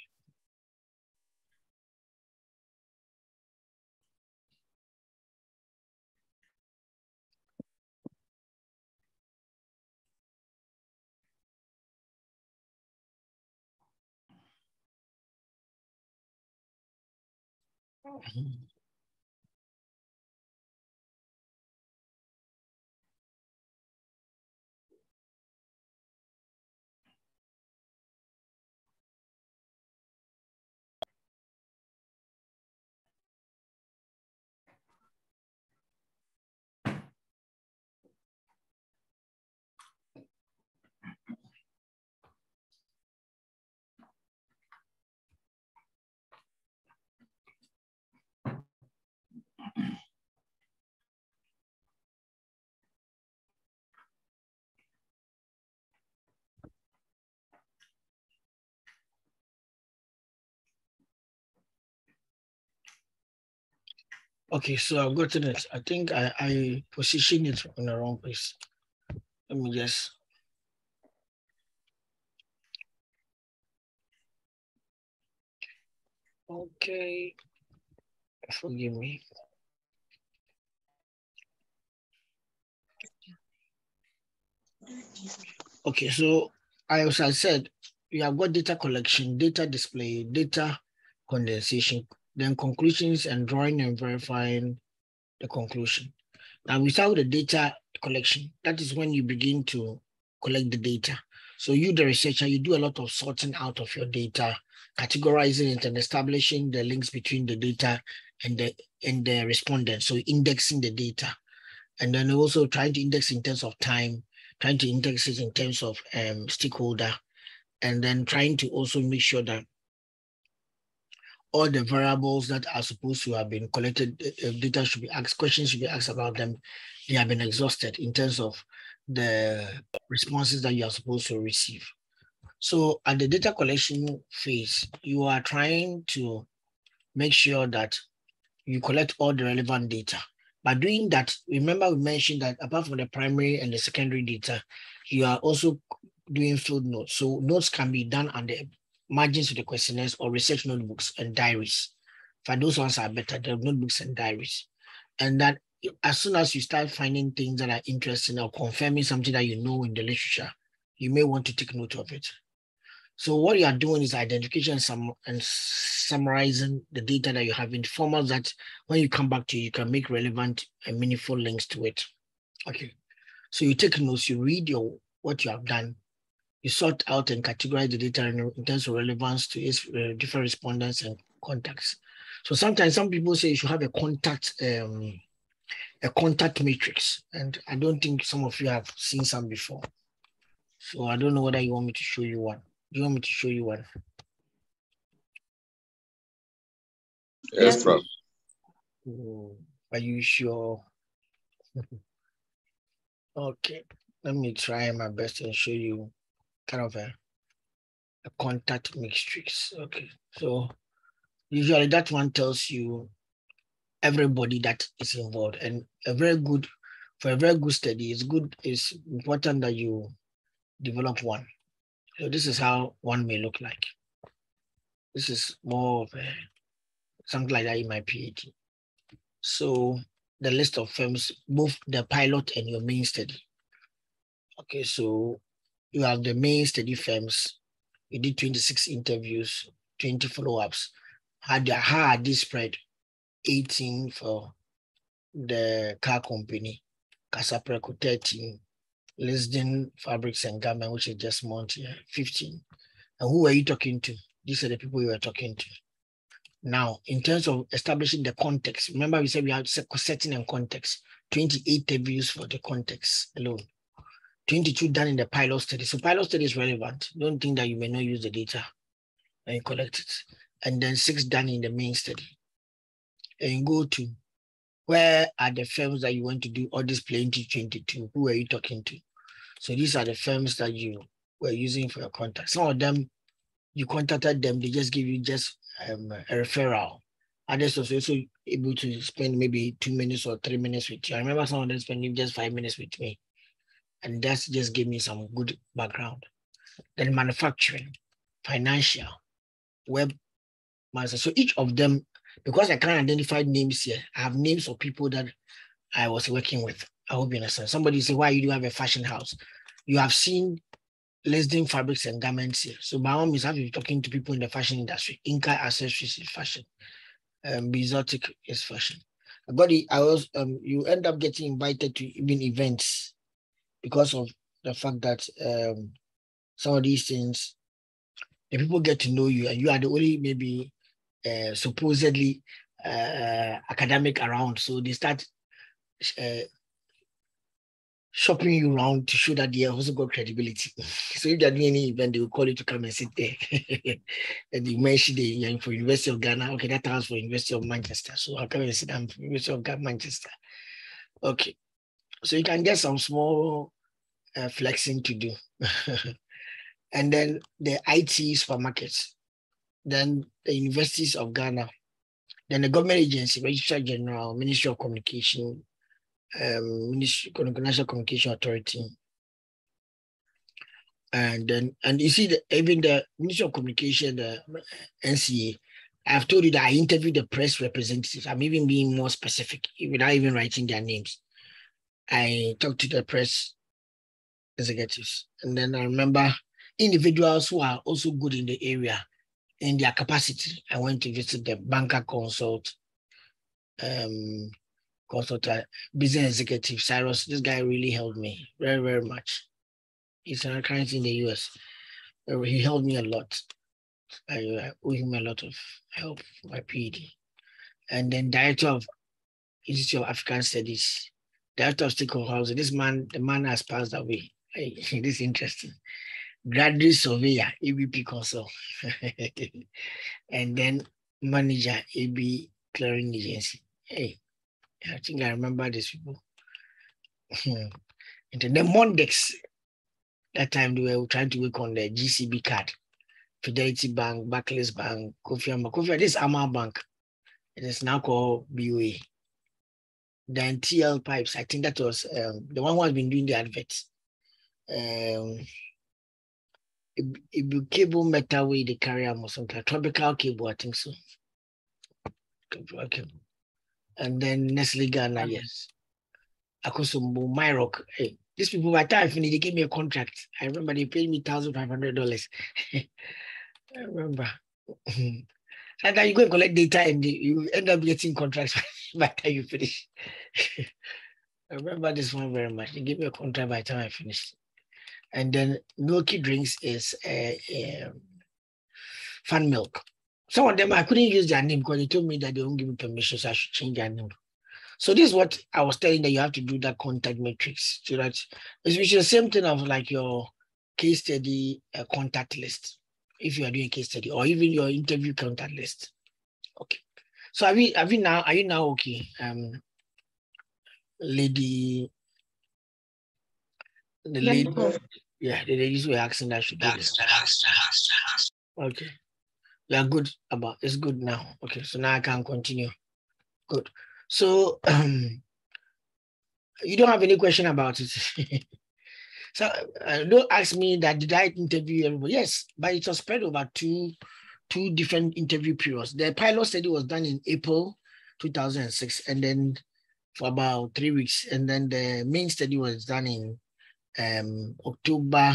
Okay, so I've gotten it. I think I positioned it in the wrong place. Let me just. Okay, forgive me. Okay, so as I said, you have got data collection, data display, data condensation, then conclusions and drawing and verifying the conclusion. Now, without the data collection, that is when you begin to collect the data. So you, the researcher, you do a lot of sorting out of your data, categorizing it and establishing the links between the data and the respondent. So indexing the data, and then also trying to index in terms of time, trying to index it in terms of stakeholder, and then trying to also make sure that all the variables that are supposed to have been collected, data should be asked, questions should be asked about them, they have been exhausted in terms of the responses that you are supposed to receive. So at the data collection phase, you are trying to make sure that you collect all the relevant data. By doing that, remember we mentioned that apart from the primary and the secondary data, you are also doing field notes. So notes can be done on the margins of the questionnaires or research notebooks and diaries. For those ones are better, the notebooks and diaries. And that as soon as you start finding things that are interesting or confirming something that you know in the literature, you may want to take note of it. So what you are doing is identification and summarizing the data that you have in formats that when you come back to, you can make relevant and meaningful links to it. Okay. So you take notes, you read what you have done, you sort out and categorize the data in terms of relevance to its different respondents and contacts. So sometimes some people say you should have a contact matrix, and I don't think some of you have seen some before. So I don't know whether you want me to show you one. Do you want me to show you one? Yes, Prof. Are you sure? Okay, let me try my best and show you kind of a contact matrix. Okay, so usually that one tells you everybody that is involved, and for a very good study, it's important that you develop one. So this is how one may look like. This is more of something like that in my PhD. So the list of firms, both the pilot and your main study. Okay, so you have the main study firms. You did 26 interviews, 20 follow-ups. How are these spread? 18 for the car company, Casapreco 13, Lisden Fabrics and Garment, which is just month here, 15. And who are you talking to? These are the people you are talking to. Now, in terms of establishing the context, remember we said we have setting and context, 28 interviews for the context alone, 22 done in the pilot study. So pilot study is relevant. Don't think that you may not use the data and you collect it. And then 6 done in the main study. And you go to, where are the firms that you want to do all this 2022? Who are you talking to? So these are the firms that you were using for your contact. Some of them, you contacted them, they just give you just a referral. Others are also able to spend maybe 2 minutes or 3 minutes with you. I remember some of them spending just 5 minutes with me. And that's just gave me some good background. Then manufacturing, financial, web master. So each of them, because I can't identify names here, I have names of people that I was working with. I hope you understand. Somebody say, why you do have a fashion house? You have seen Lisden Fabrics and Garments here. So by all means, I've been talking to people in the fashion industry. Inca Accessories is fashion. Bizotic is fashion. You end up getting invited to even events because of the fact that some of these things, the people get to know you, and you are the only maybe supposedly academic around. So they start shopping you around to show that they have also got credibility. So if they're doing any event, they will call you to come and sit there. And you mentioned you're for University of Ghana. Okay, that was for University of Manchester. So I'll come and sit down for University of Manchester. Okay. So you can get some small flexing to do. And then the IT supermarkets, then the universities of Ghana, then the government agency, Registrar General, Ministry of Communication, National Communication Authority. And you see even the Ministry of Communication, the NCA, I've told you that I interviewed the press representatives. I'm even being more specific without even writing their names. I talked to the press executives. And then I remember individuals who are also good in the area, in their capacity. I went to visit the banker consultant, business executive, Cyrus. This guy really helped me very, very much. He's an account in the US. He helped me a lot. I owe him a lot of help for my PhD. And then director of Institute of African Studies, director of stakeholder housing. The man has passed away. This is interesting. Graduate surveyor, ABP consult. And then manager, AB clearing agency. Hey, I think I remember these people. And then the Mondex, that time they were trying to work on the GCB card. Fidelity Bank, Barclays Bank, Kofi, this Amal Bank. It is now called BOA. Then TL Pipes, I think that was the one who has been doing the adverts. It be cable metal way they carry or something, tropical cable, I think so. Tropical cable. And then Nestle Ghana, yes. Akosombo, Myrock. Hey, these people by the time I finished, they gave me a contract. I remember they paid me $1,500. I remember. And then you go and collect data and you end up getting contracts by the time you finish. I remember this one very much. They gave me a contract by the time I finished. And then milky drinks is Fan Milk. Some of them I couldn't use their name because they told me that they won't give me permission, so I should change their name. So this is what I was telling that you have to do that contact matrix. So that it's the same thing of like your case study contact list. If you are doing a case study or even your interview contact list. Okay. So are you now okay? The lady, yeah, the ladies were asking that I should do this. Okay. We are good about it's good now. Okay, so now I can continue. Good. So you don't have any question about it. So don't ask me that did I interview everybody? Yes, but it was spread over two different interview periods. The pilot study was done in April 2006, and then for about 3 weeks, and then the main study was done in October,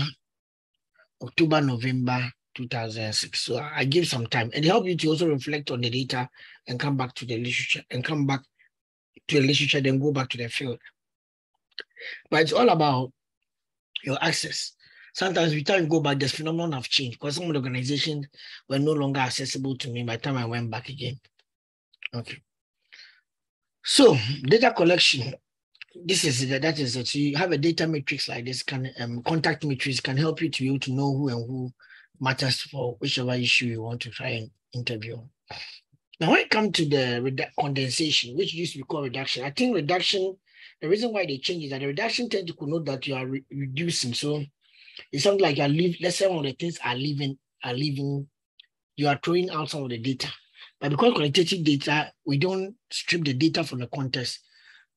November 2006. So I give some time, and it helps you to also reflect on the data and come back to the literature, then go back to the field. But it's all about your access. Sometimes by the time you go back, there's phenomenon of change because some of the organizations were no longer accessible to me by the time I went back again. Okay. So data collection, that is it. So you have a data matrix like this, contact matrix can help you to be able to know who matters for whichever issue you want to try and interview. Now, when it comes to the condensation, which used to be called reduction, I think reduction, the reason why they change is that the reduction tends to connote that you are reducing. So it's something like you're leaving, let's say one of the things are leaving, you are throwing out some of the data. But because qualitative data, we don't strip the data from the context.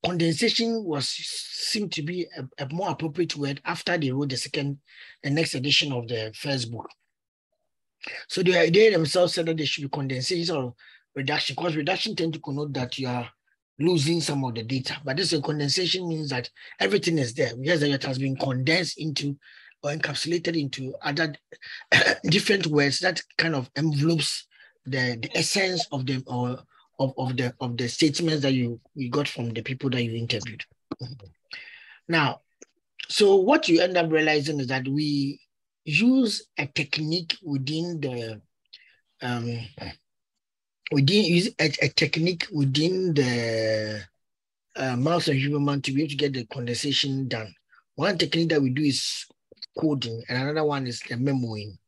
Condensation seemed to be a more appropriate word after they wrote the next edition of the first book. So they themselves said that there should be condensation or reduction, because reduction tends to connote that you are losing some of the data. But this condensation means that everything is there. Yes, that it has been condensed into or encapsulated into other different words that kind of envelopes the essence of them or of the statements that you got from the people that you interviewed. Now, so what you end up realizing is that we use a technique within the mouse and Huberman to be able to get the condensation done. One technique that we do is coding, and another one is the memoing.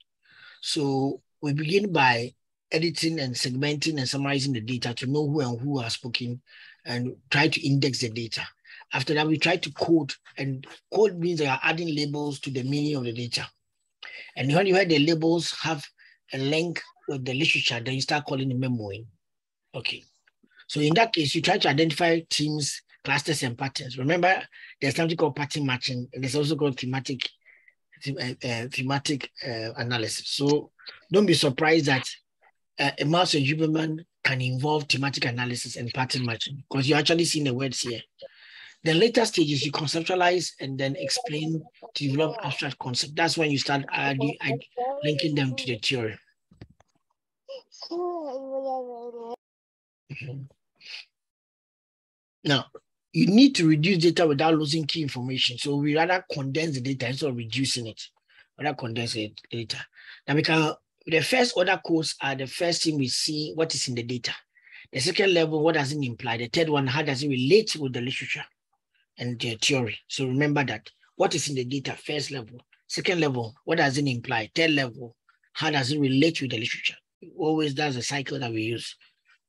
So we begin by editing and segmenting and summarizing the data to know who and who are spoken and try to index the data. After that, we try to code, and code means they are adding labels to the meaning of the data. And when you hear the labels have a link with the literature, then you start calling it memoing. Okay. So in that case, you try to identify themes, clusters, and patterns. Remember, there's something called pattern matching, and there's also called thematic analysis. So don't be surprised that a mouse and Huberman can involve thematic analysis and pattern matching, because you're actually seeing the words here. The later stages, you conceptualize and then explain to develop abstract concept. That's when you start linking them to the theory. Now, you need to reduce data without losing key information. So we rather condense the data instead of reducing it. Rather condense the data. Now, the first order codes are the first thing we see what is in the data. The second level, what does it imply? The third one, how does it relate with the literature and the theory? So remember that. What is in the data? First level. Second level, what does it imply? Third level, how does it relate with the literature? Always that's a cycle that we use.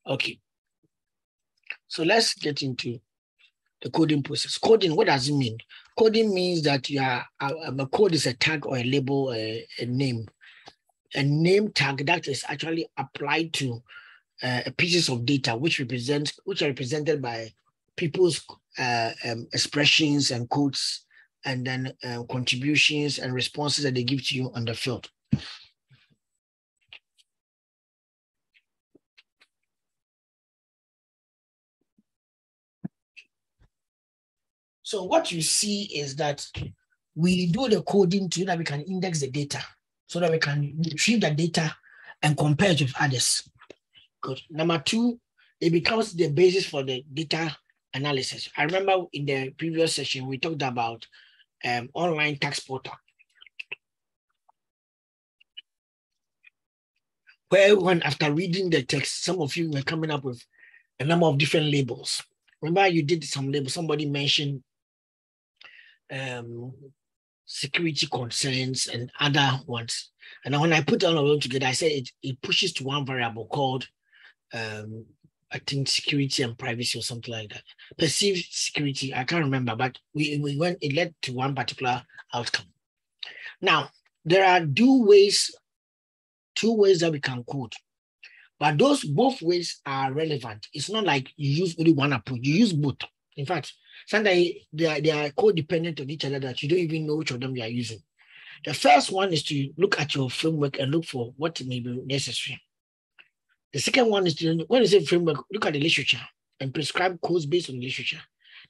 Okay. So let's get into the coding process. Coding, what does it mean? Coding means that you are a code is a tag or a label, a name. A name tag that is actually applied to pieces of data which are represented by people's expressions and codes, and then contributions and responses that they give to you on the field. So what you see is that we do the coding so that we can index the data, so that we can retrieve the data and compare it with others. Good. Number two, it becomes the basis for the data analysis. I remember in the previous session, we talked about online tax portal. where when after reading the text, some of you were coming up with a number of different labels. Remember you did some labels, somebody mentioned security concerns and other ones. And when I put all of them together, I said it pushes to one variable called, I think, security and privacy or something like that. Perceived security, I can't remember, but it led to one particular outcome. Now, there are two ways that we can code, but both ways are relevant. It's not like you use only one approach, you use both. In fact, sometimes they are codependent on each other that you don't even know which of them you are using. The first one is to look at your framework and look for what may be necessary. The second one is to, when you say framework, look at the literature and prescribe codes based on the literature.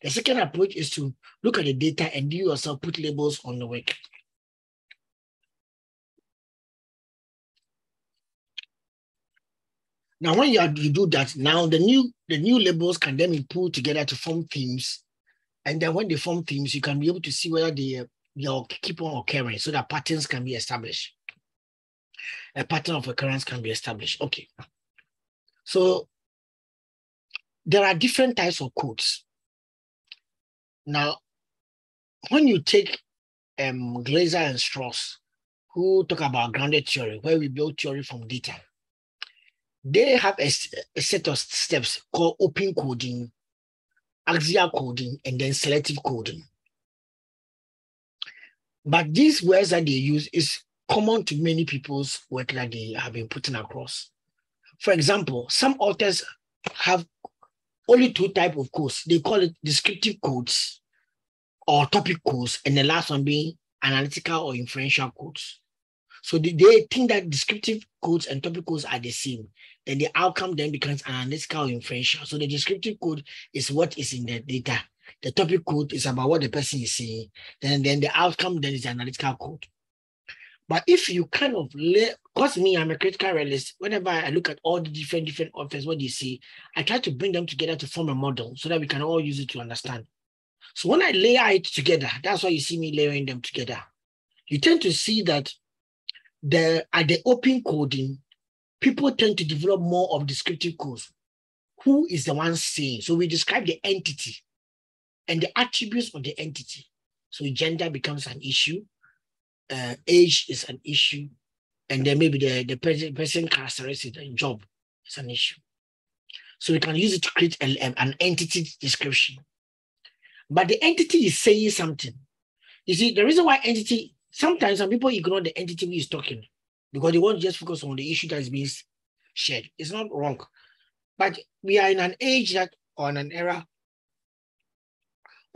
The second approach is to look at the data and you yourself put labels on the work. Now, when you do that, now the new labels can then be pulled together to form themes. And then when they form themes, you can be able to see whether they keep on occurring so that patterns can be established. A pattern of occurrence can be established. Okay. So there are different types of codes. Now, when you take Glaser and Strauss, who talk about grounded theory, where we build theory from data, they have a set of steps called open coding, axial coding, and then selective coding. But these words that they use is common to many people's work that they have been putting across. For example, some authors have only two types of codes. They call it descriptive codes or topic codes, and the last one being analytical or inferential codes. So they think that descriptive codes and topic codes are the same. Then the outcome then becomes analytical or inferential. So the descriptive code is what is in the data. The topic code is about what the person is saying. Then the outcome then is the analytical code. But if you kind of because me, I'm a critical realist. Whenever I look at all the different authors, what they say, I try to bring them together to form a model so that we can all use it to understand. So when I layer it together, that's why you see me layering them together. You tend to see that at the open coding, people tend to develop more of descriptive codes. Who is the one saying? So we describe the entity and the attributes of the entity. So gender becomes an issue, age is an issue, and then maybe the person characteristic, the job is an issue. So we can use it to create an entity description. But the entity is saying something. You see, the reason why entity, sometimes some people ignore the entity who is talking because they want to just focus on the issue that is being shared. It's not wrong. But we are in an age or in an era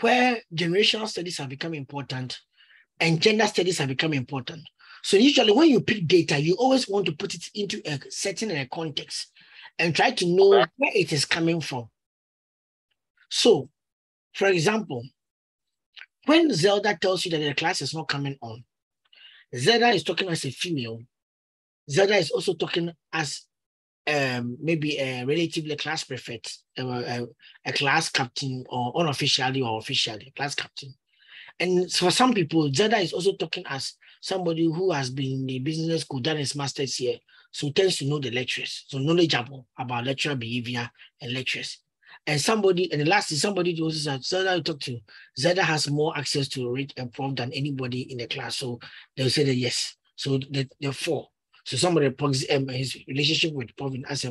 where generational studies have become important and gender studies have become important. So usually when you pick data, you always want to put it into a setting and a context and try to know where it is coming from. So, for example, when Zelda tells you that the class is not coming on, Zelda is talking as a female. Zelda is also talking as maybe a relatively class prefect, a class captain, or unofficially or officially class captain. And for some people, Zelda is also talking as somebody who has been in the business school, done his master's here, so tends to know the lecturers, so knowledgeable about lecturer behavior and lectures. And the last is somebody who also said, Zelda you talk to, Zelda has more access to read and prof than anybody in the class. So they'll say that yes. So they're four. So somebody his relationship with prof as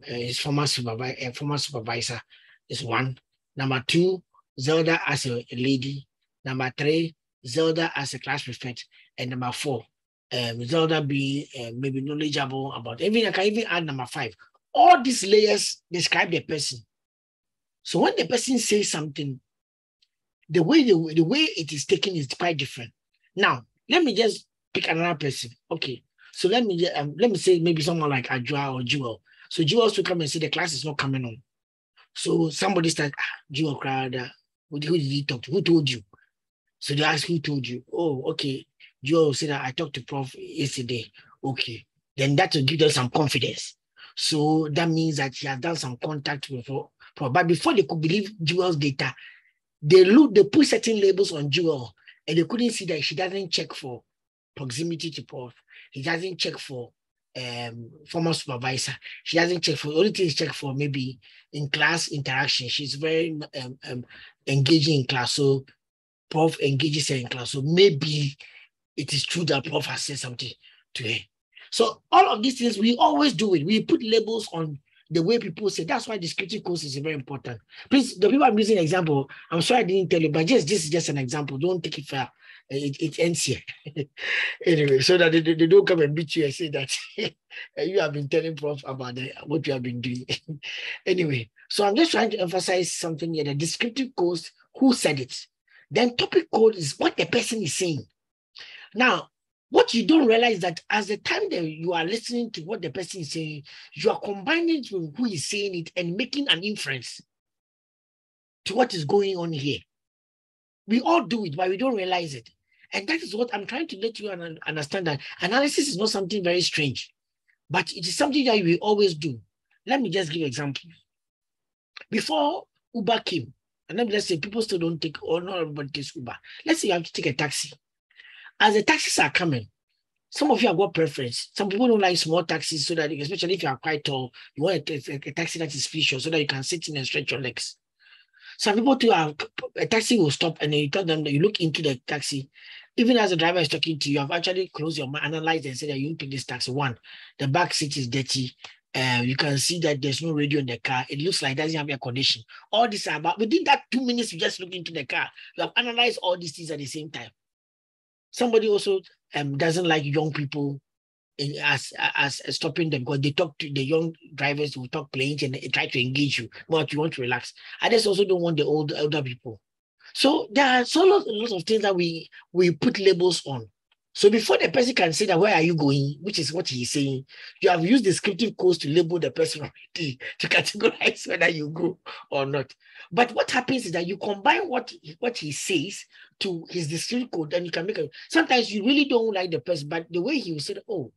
his former supervisor is one. Number two, Zelda as a lady. Number three, Zelda as a class prefect. And number four, Zelda be maybe knowledgeable about. I can even add number five. All these layers describe the person. So when the person says something, the way it is taken is quite different. Now, let me just pick another person. Okay, so let me say maybe someone like Adjoa or Jewel. So Jewel to come and say the class is not coming on. So somebody starts, Jewel cried. Who did he talk to? Who told you? So they ask who told you. Oh, okay. Jewel said that I talked to Prof yesterday. Okay, then that will give them some confidence. So that means that he has done some contact with Prof. But before they could believe Jewel's data, they put certain labels on Jewel, and they couldn't see that she doesn't check for proximity to Prof. He doesn't check for former supervisor. She doesn't check for, only thing is check for maybe in class interaction. She's very engaging in class. So prof engages her in class. So maybe it is true that prof has said something to her. So all of these things, we always do it. We put labels on the way people say. That's why descriptive course is very important. Please, the people I'm using an example, I'm sorry I didn't tell you, but this is just an example. Don't take it fair. It ends here. Anyway, so that they don't come and beat you and say that you have been telling prof about what you have been doing. Anyway, so I'm just trying to emphasize something here. The descriptive course, who said it? Then topic code is what the person is saying. Now, what you don't realize that as the time that you are listening to what the person is saying, you are combining it with who is saying it and making an inference to what is going on here. We all do it, but we don't realize it. And that is what I'm trying to let you understand, that analysis is not something very strange, but it is something that we always do. Let me just give an example. Before Uber came, and then let's say people still don't take, or not everybody takes Uber. Let's say you have to take a taxi. As the taxis are coming, some of you have got preference. Some people don't like small taxis, so that, especially if you are quite tall, you want a taxi that is spacious so that you can sit in and stretch your legs. Some people too have a taxi will stop and then you tell them that you look into the taxi. Even as the driver is talking to you, you have actually closed your mind, analyzed and said that you pick this taxi. One, the back seat is dirty. You can see that there's no radio in the car. It looks like it doesn't have air condition. All this are about within that 2 minutes, you just look into the car. You have analyzed all these things at the same time. Somebody also doesn't like young people as stopping them because they talk to the young drivers who talk plain and they try to engage you, but you want to relax. Others also don't want the older people. So there are so lots of things that we put labels on. So before the person can say that, where are you going, which is what he's saying, you have used descriptive codes to label the person already, to categorize whether you go or not. But what happens is that you combine what he says to his descriptive code, and you can make a, sometimes you really don't like the person, but the way he will say, oh,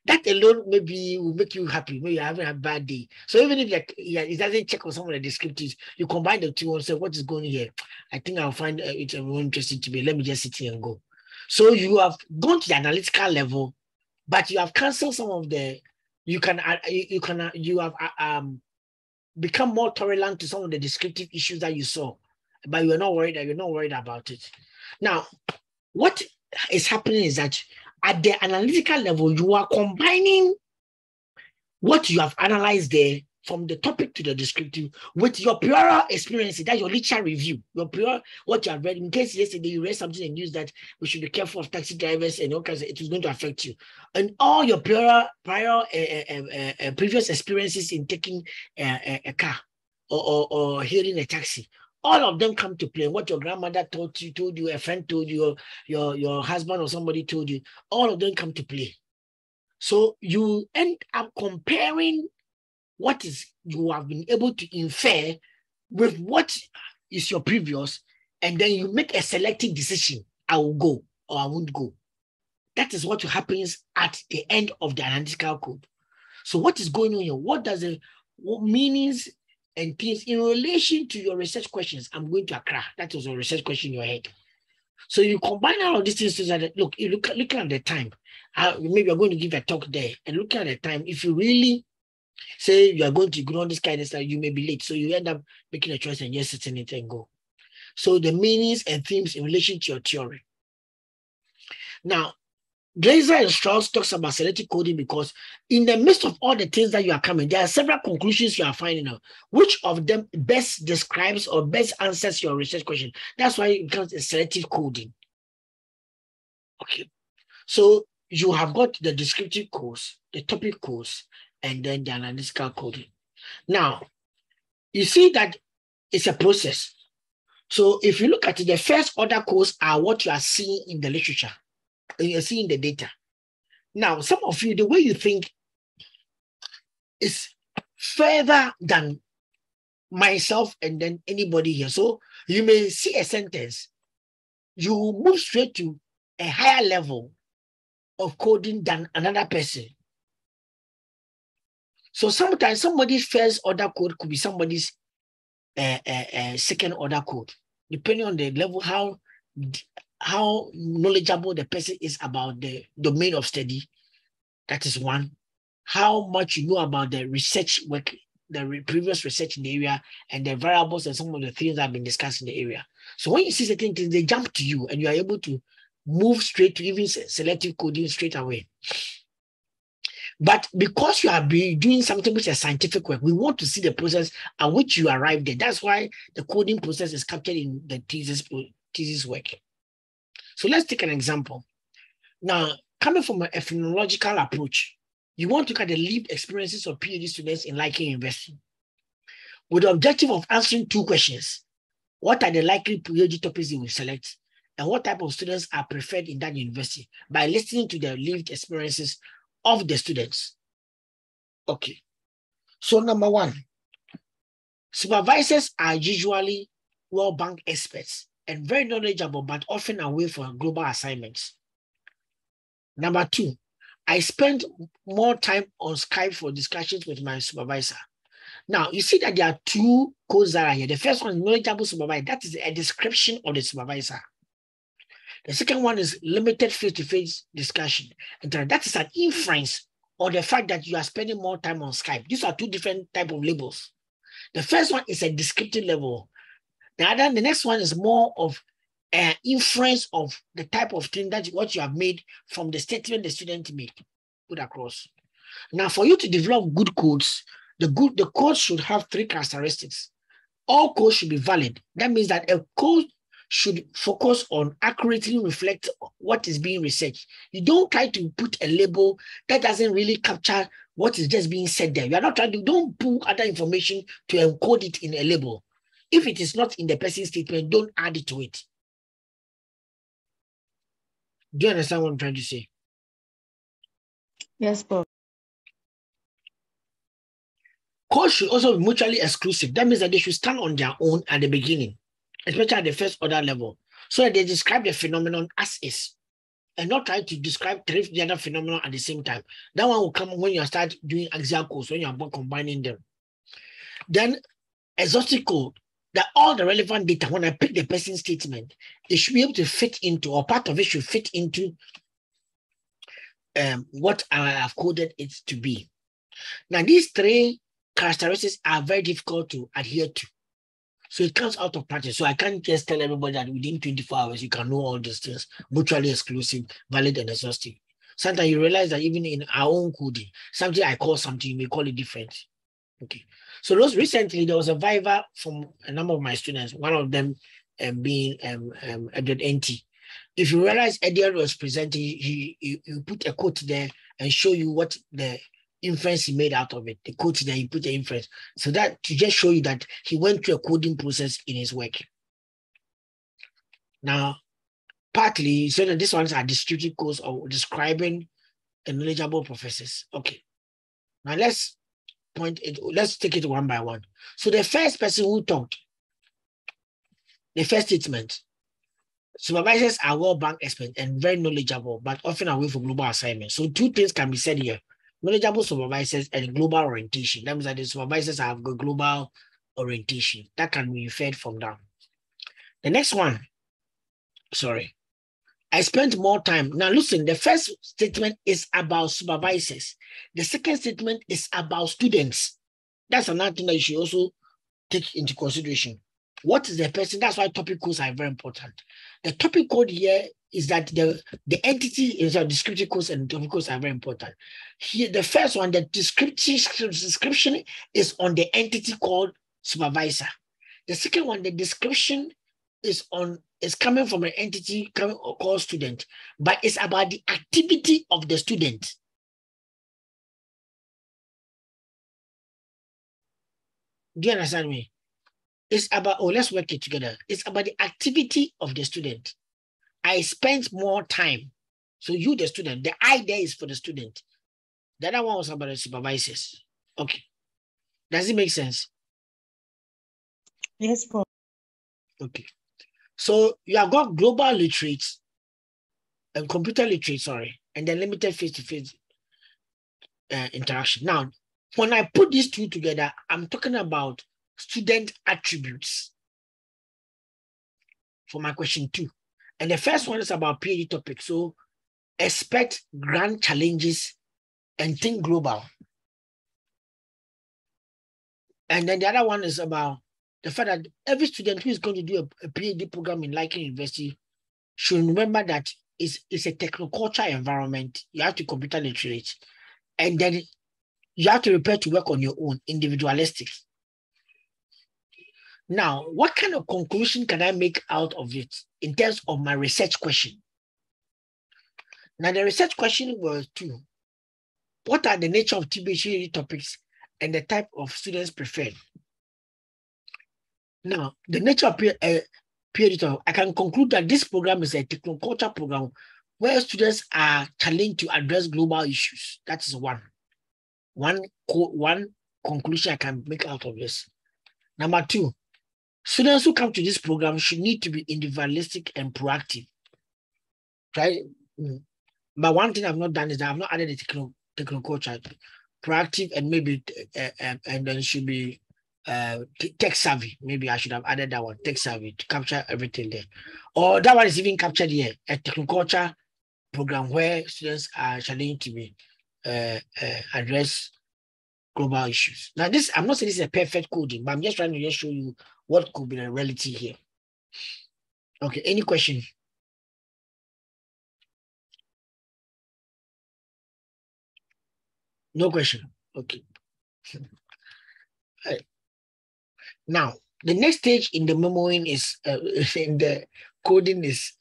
that alone maybe will make you happy. Maybe you're having a bad day. So even if it doesn't check on some of the descriptives, you combine the two and say, what is going here? I think I'll find it more interesting to me. Let me just sit here and go. So you have gone to the analytical level, but you have canceled some of the, you have become more tolerant to some of the descriptive issues that you saw, but you're not worried about it. Now, what is happening is that at the analytical level, you are combining what you have analyzed there from the topic to the descriptive with your prior experience. That's your literature review, your prior, what you have read. In case yesterday you read something and used that we should be careful of taxi drivers and all kinds of, it is going to affect you. And all your prior previous experiences in taking a car or hailing a taxi, all of them come to play. What your grandmother told you, a friend told you, your husband or somebody told you, all of them come to play. So you end up comparing what is you have been able to infer with what is your previous, and then you make a selective decision. I will go or I won't go. That is what happens at the end of the analytical code. So what is going on here? What meanings and things in relation to your research questions? I'm going to Accra. That was a research question in your head. So you combine all of these things so that, look at the time. Maybe you're going to give a talk there, and looking at the time, if you really say you are going to ignore this kind of stuff, you may be late. So you end up making a choice and just sit in it and go. So the meanings and themes in relation to your theory. Now, Glaser and Strauss talks about selective coding because in the midst of all the things that you are coming, there are several conclusions you are finding out. Which of them best describes or best answers your research question? That's why it becomes a selective coding. Okay. So you have got the descriptive codes, the topic codes, and then the analytical coding. Now, you see that it's a process. So if you look at it, the first order codes are what you are seeing in the literature. You're seeing the data. Now, some of you, the way you think is further than myself and then anybody here. So you may see a sentence, you move straight to a higher level of coding than another person. So sometimes somebody's first order code could be somebody's second order code, depending on the level, how knowledgeable the person is about the domain of study. That is one. How much you know about the research work, the previous research in the area, and the variables and some of the things that have been discussed in the area. So when you see certain things, they jump to you and you are able to move straight to even selective coding straight away. But because you have been doing something which is scientific work, we want to see the process at which you arrived at. That's why the coding process is captured in the thesis work. So let's take an example. Now, coming from an ethnological approach, you want to look at the lived experiences of PhD students in Likely University with the objective of answering two questions. What are the likely PhD topics they will select? And what type of students are preferred in that university by listening to the lived experiences of the students. Okay. So number one, supervisors are usually World Bank experts and very knowledgeable, but often away for global assignments. Number two, I spend more time on Skype for discussions with my supervisor. Now, you see that there are two codes that are here. The first one is knowledgeable supervisor. That is a description of the supervisor. The second one is limited face-to-face discussion. And that is an inference or the fact that you are spending more time on Skype. These are two different types of labels. The first one is a descriptive level. The next one is more of an inference of the type of thing that what you have made from the statement the student made. Put across. Now, for you to develop good codes, the code should have three characteristics. All codes should be valid. That means that a code should focus on accurately reflect what is being researched. You don't try to put a label that doesn't really capture what is just being said there. You are not trying to, don't put other information to encode it in a label. If it is not in the person's statement, don't add it to it. Do you understand what I'm trying to say? Yes, Prof. Codes should also be mutually exclusive. That means that they should stand on their own at the beginning, especially at the first order level, so that they describe the phenomenon as is and not try to describe the other phenomenon at the same time. That one will come when you start doing axial codes, when you are combining them. Then exhaustive code, that all the relevant data, when I pick the person's statement, it should be able to fit into, or part of it should fit into what I have coded it to be. Now, these three characteristics are very difficult to adhere to. So it comes out of practice. So I can't just tell everybody that within 24 hours, you can know all these things, mutually exclusive, valid, and exhaustive. Sometimes you realize that even in our own coding, something I call something, you may call it different. Okay. So recently, there was a viva from a number of my students, one of them being Edward NT. If you realize Edward was presenting, he put a quote there and show you what the inference he made out of it. The quote there, he put the inference. So that to just show you that he went through a coding process in his work. Now, partly, so that these ones are descriptive codes or describing the knowledgeable professors. Okay. Now let's take it one by one. So the first person who talked, the first statement, supervisors are World Bank experts and very knowledgeable, but often away for global assignments. So two things can be said here. Knowledgeable supervisors and global orientation. That means that the supervisors have a global orientation. That can be inferred from that. The next one, I spent more time. Now listen, the first statement is about supervisors. The second statement is about students. That's another thing that you should also take into consideration. What is the person? That's why topic codes are very important. The topic code here is that the entity is a descriptive codes, and topic codes are very important. Here, the first one, the description is on the entity called supervisor. The second one, the description is coming from an entity called student, but it's about the activity of the student. Do you understand me? It's about, let's work it together. It's about the activity of the student. I spent more time. So you, the student, the I there is for the student. The other one was about the supervisors. Okay. Does it make sense? Yes, Prof. Okay. So you have got global literates and computer literate, and then limited face-to-face interaction. Now, when I put these two together, I'm talking about student attributes for my question 2. And the first one is about PhD topics. So expect grand challenges and think global. And then the other one is about the fact that every student who is going to do a PhD program in Lincoln University should remember that it's a technoculture environment. You have to computer literate. And then you have to prepare to work on your own, individualistic. Now, what kind of conclusion can I make out of it in terms of my research question? Now, the research question was two. What are the nature of TBHE topics and the type of students preferred? Now, the nature of PhD, I can conclude that this program is a technoculture program where students are challenged to address global issues. That is one conclusion I can make out of this. Number two, students who come to this program should need to be individualistic and proactive. Right? But one thing I've not done is that I've not added the technoculture, proactive, and maybe and then should be tech savvy. Maybe I should have added that one, tech savvy, to capture everything there. Or that one is even captured here, a technoculture program where students are challenged to be address global issues. Now, this, I'm not saying this is a perfect coding, but I'm just trying to just show you what could be the reality here. Okay, any question? No question. Okay. Now, the next stage in the memoing is in the coding is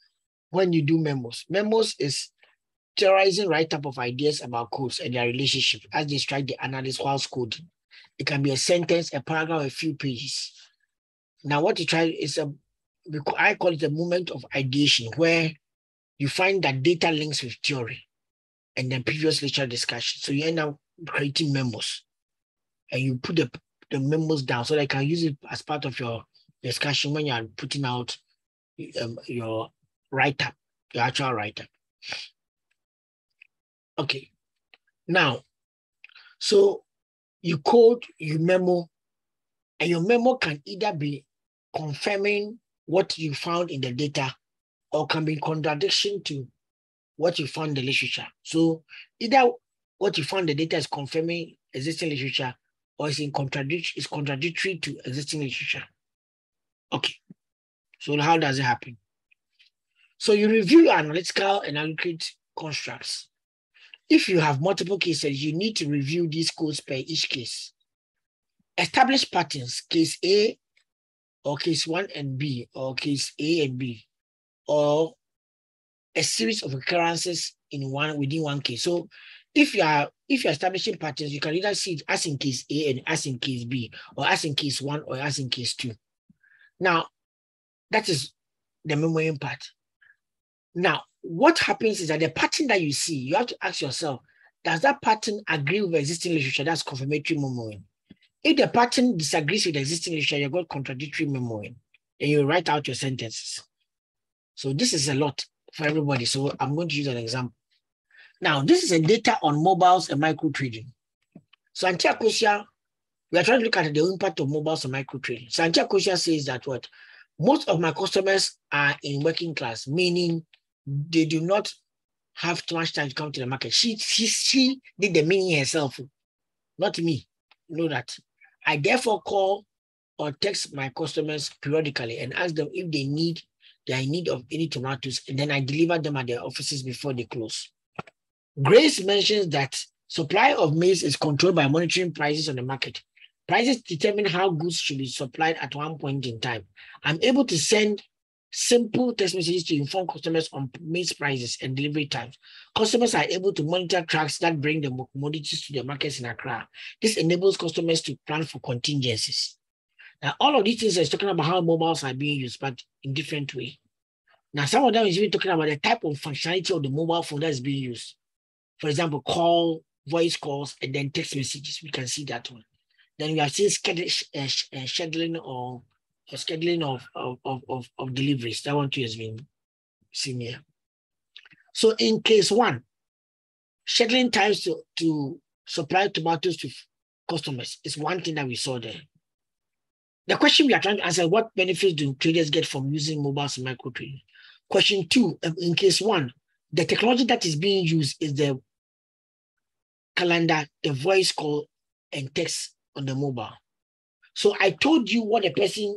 when you do memos. Memos is theorizing write-up of ideas about codes and their relationship as they strike the analyst whilst coding. It can be a sentence, a paragraph, a few pages. Now, what you try is I call it a moment of ideation, where you find that data links with theory and then previous lecture discussion. So you end up creating memos, and you put the memos down so that you can use it as part of your discussion when you are putting out your write-up, your actual write-up. Okay. Now, so you code, you memo, and your memo can either be confirming what you found in the data or can be in contradiction to what you found in the literature. So either what you found in the data is confirming existing literature or is contradictory to existing literature. Okay. So how does it happen? So you review your analytical and aggregate constructs. If you have multiple cases, you need to review these codes per each case. Establish patterns, case A or case 1 and B, or case A and B, or a series of occurrences within one case. So if you're establishing patterns, you can either see it as in case A and as in case B, or as in case 1 or as in case 2. Now, that is the memoing part. Now, what happens is that the pattern that you see, you have to ask yourself, does that pattern agree with existing literature? That's confirmatory memoing. If the pattern disagrees with the existing literature, you've got contradictory memoing, and you write out your sentences. So this is a lot for everybody. So I'm going to use an example. Now, this is a data on mobiles and micro trading. So Antia Kosia, we are trying to look at the impact of mobiles and micro trading. So Antia Kosia says that what? Most of my customers are in working class, meaning they do not have too much time to come to the market. She did the meaning herself, not me. You know that. I therefore call or text my customers periodically and ask them if they are in need of any tomatoes, and then I deliver them at their offices before they close. Grace mentions that supply of maize is controlled by monitoring prices on the market. Prices determine how goods should be supplied at one point in time. I'm able to send simple text messages to inform customers on maize prices and delivery times. Customers are able to monitor trucks that bring the commodities to the markets in Accra. This enables customers to plan for contingencies. Now, all of these things are talking about how mobiles are being used, but in different way. Now, some of them is even talking about the type of functionality of the mobile phone that is being used. For example, voice calls, and then text messages. We can see that one. Then we have seen scheduling or scheduling of deliveries. That one too has been seen here. So in case 1, scheduling times to supply tomatoes to customers is one thing that we saw there. The question we are trying to answer: what benefits do traders get from using mobiles and micro trading? Question 2, in case 1, the technology that is being used is the calendar, the voice call, and text on the mobile. So I told you what the person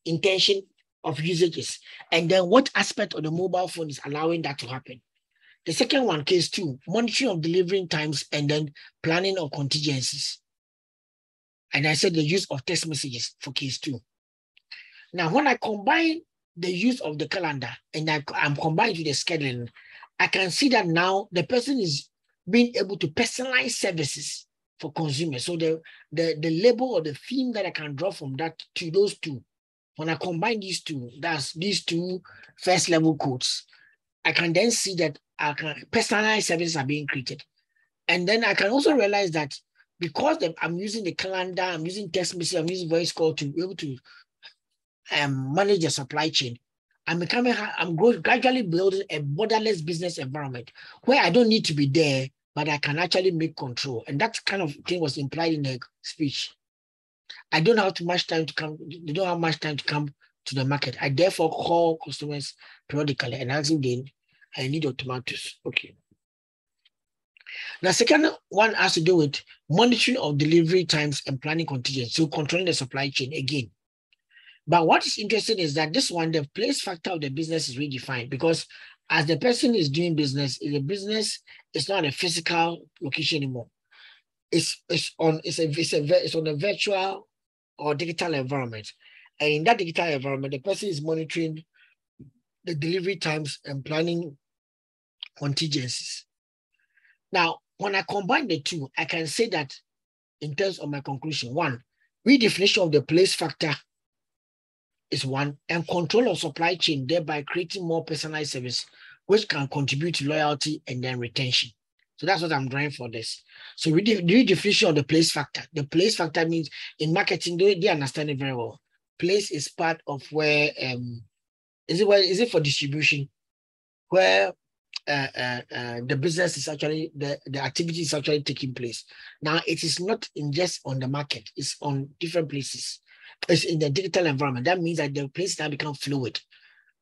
intention of usage is, and then what aspect of the mobile phone is allowing that to happen. The second one, case 2, monitoring of delivering times and then planning of contingencies. And I said the use of text messages for case 2. Now, when I combine the use of the calendar and I'm combined with the scheduling, I can see that now the person is being able to personalize services for consumers. So the label or the theme that I can draw from that to those two, when I combine these two, that's these two first level codes, I can then see that I can personalized services are being created. And then I can also realize that because I'm using the calendar, I'm using text message, I'm using voice call to be able to manage the supply chain, I'm gradually building a borderless business environment where I don't need to be there, but I can actually make control. And that kind of thing was implied in the speech. I don't have much time to come. They don't have much time to come to the market. I therefore call customers periodically and ask them, I need your tomatoes. Okay. The second one has to do with monitoring of delivery times and planning contingency, so controlling the supply chain again. But what is interesting is that this one, the place factor of the business is redefined, because as the person is doing business, the business is not a physical location anymore. It's on a virtual or digital environment. And in that digital environment, the person is monitoring the delivery times and planning contingencies. Now, when I combine the two, I can say that in terms of my conclusion, one, redefinition of the place factor is one, and control of supply chain, thereby creating more personalized service, which can contribute to loyalty and then retention. So that's what I'm drawing for this. So the redefinition of the place factor. The place factor means in marketing, they understand it very well. Place is part of where, is it for distribution? Where the business is actually, the activity is actually taking place. Now, it is not just on the market, it's on different places. It's in the digital environment. That means that the place now become fluid,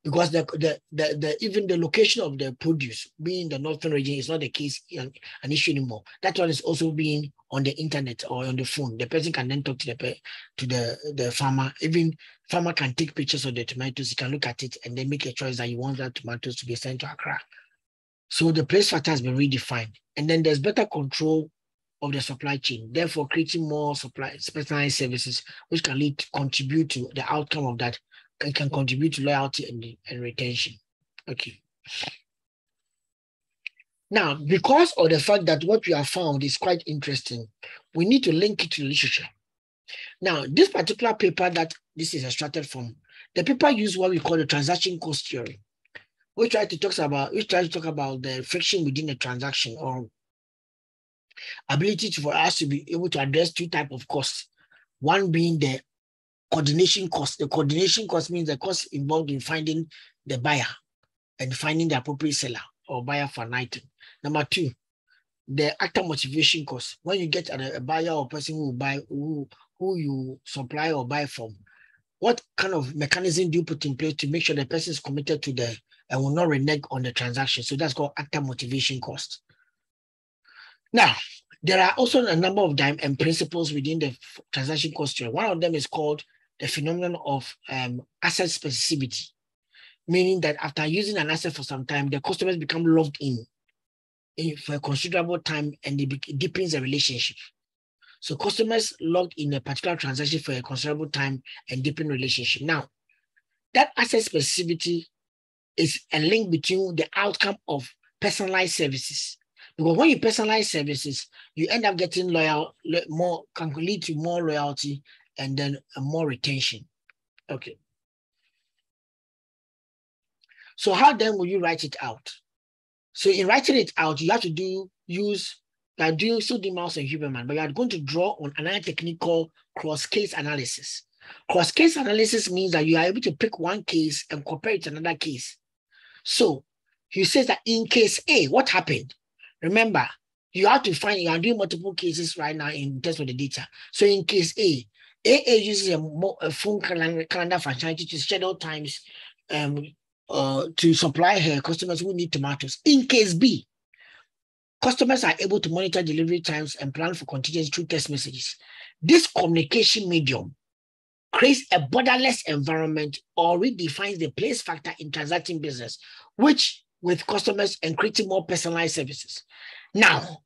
because even the location of the produce being the northern region is not the case, an issue anymore. That one is also being on the internet or on the phone. The person can then talk to the farmer. Even farmer can take pictures of the tomatoes. He can look at it and then make a choice that you want that tomatoes to be sent to Accra. So the place factor has been redefined, and then there's better control of the supply chain, therefore creating more specialized services, which can contribute to the outcome of that. It can contribute to loyalty and retention. Okay. Now, because of the fact that what we have found is quite interesting, we need to link it to literature. Now, this particular paper that this is extracted from, the paper used what we call the transaction cost theory, which tries to talk about the friction within the transaction, or ability for us to be able to address two types of costs. One being the coordination cost. The coordination cost means the cost involved in finding the buyer and finding the appropriate seller or buyer for an item. Number two, the actor motivation cost. When you get a buyer or person who will buy, who you supply or buy from, what kind of mechanism do you put in place to make sure the person is committed to and will not renege on the transaction? So that's called actor motivation cost. Now, there are also a number of principles within the transaction cost theory. One of them is called the phenomenon of asset specificity, meaning that after using an asset for some time, the customers become logged in for a considerable time, and it deepens the relationship. So customers logged in a particular transaction for a considerable time and deepen relationship. Now, that asset specificity is a link between the outcome of personalized services. Because when you personalize services, you end up getting can lead to more loyalty and then more retention. Okay. So how then will you write it out? So in writing it out, you have to doing Mouse and Huberman, but you are going to draw on another technique called cross-case analysis. Cross-case analysis means that you are able to pick one case and compare it to another case. So he says that in case A, what happened? Remember, you have to find, you are doing multiple cases right now in terms of the data. So in case A uses a phone calendar functionality to schedule times to supply her customers who need tomatoes. In case B, Customers are able to monitor delivery times and plan for contingency through text messages. This communication medium creates a borderless environment or redefines the place factor in transacting business, which with customers and creating more personalized services. Now,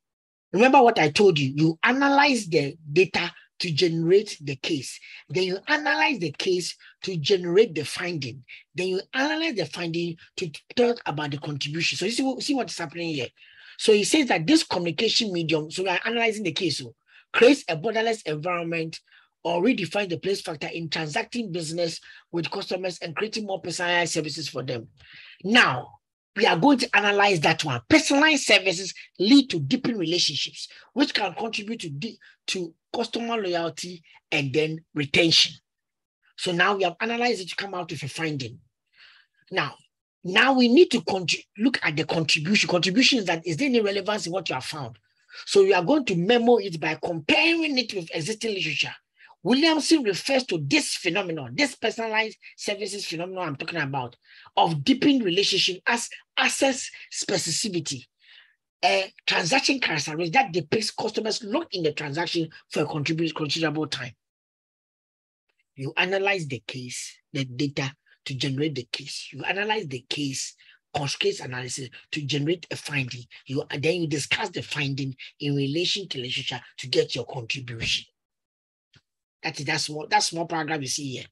remember what I told you. You analyze the data to generate the case. Then you analyze the case to generate the finding. Then you analyze the finding to talk about the contribution. So you see what's happening here. So he says that this communication medium, so we are analyzing the case, so creates a borderless environment or redefine the place factor in transacting business with customers and creating more personalized services for them. Now, we are going to analyze that one. Personalized services lead to deepening relationships, which can contribute to customer loyalty and then retention. So now we have analyzed it to come out with a finding. Now we need to look at the contribution. Contribution is that, is there any relevance in what you have found? So we are going to memo it by comparing it with existing literature. Williamson refers to this phenomenon, this personalized services phenomenon I'm talking about, of deepening relationship as access specificity, a transaction characteristic that depicts customers locked in the transaction for a considerable time. You analyze the case, the data to generate the case. You analyze the case, case analysis to generate a finding. Then you discuss the finding in relation to literature to get your contribution. That small paragraph you see here.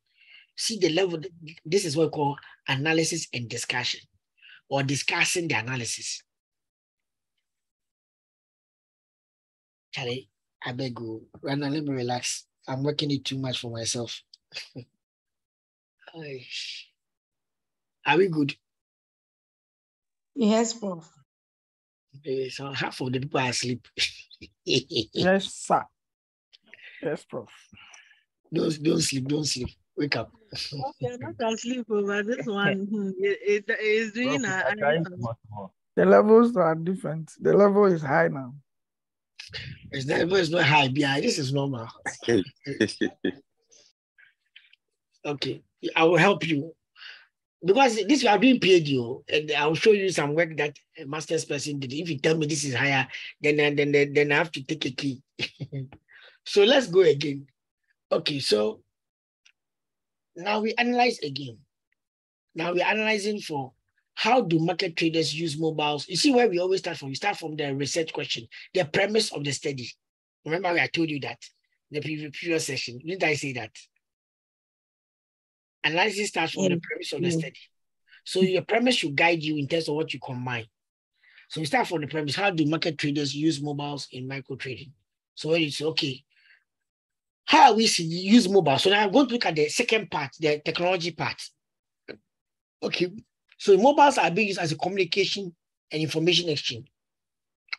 See the level. This is what we call analysis and discussion, or discussing the analysis. Charlie, I beg you, Rana, let me relax. I'm working it too much for myself. Are we good? Yes, Prof. So half of the people are asleep. Yes, sir. Yes, Prof. Don't sleep. Wake up. Okay, not asleep over this one. It is doing the levels are different. The level is high now. The level is not high. Yeah, this is normal. Okay, I will help you. Because this you are being paid, you, and I will show you some work that a master's person did. If you tell me this is higher, then I have to take a key. So let's go again. Okay, so now we analyze again. Now we're analyzing for how do market traders use mobiles. You see where we always start from? We start from the research question, the premise of the study. Remember, I told you that in the previous session. Didn't I say that? Analysis starts from the premise of the study. So your premise should guide you in terms of what you combine. So we start from the premise. How do market traders use mobiles in micro trading? So when you say, okay, how we use mobile? So now I'm going to look at the second part, the technology part. Okay, so mobiles are being used as a communication and information exchange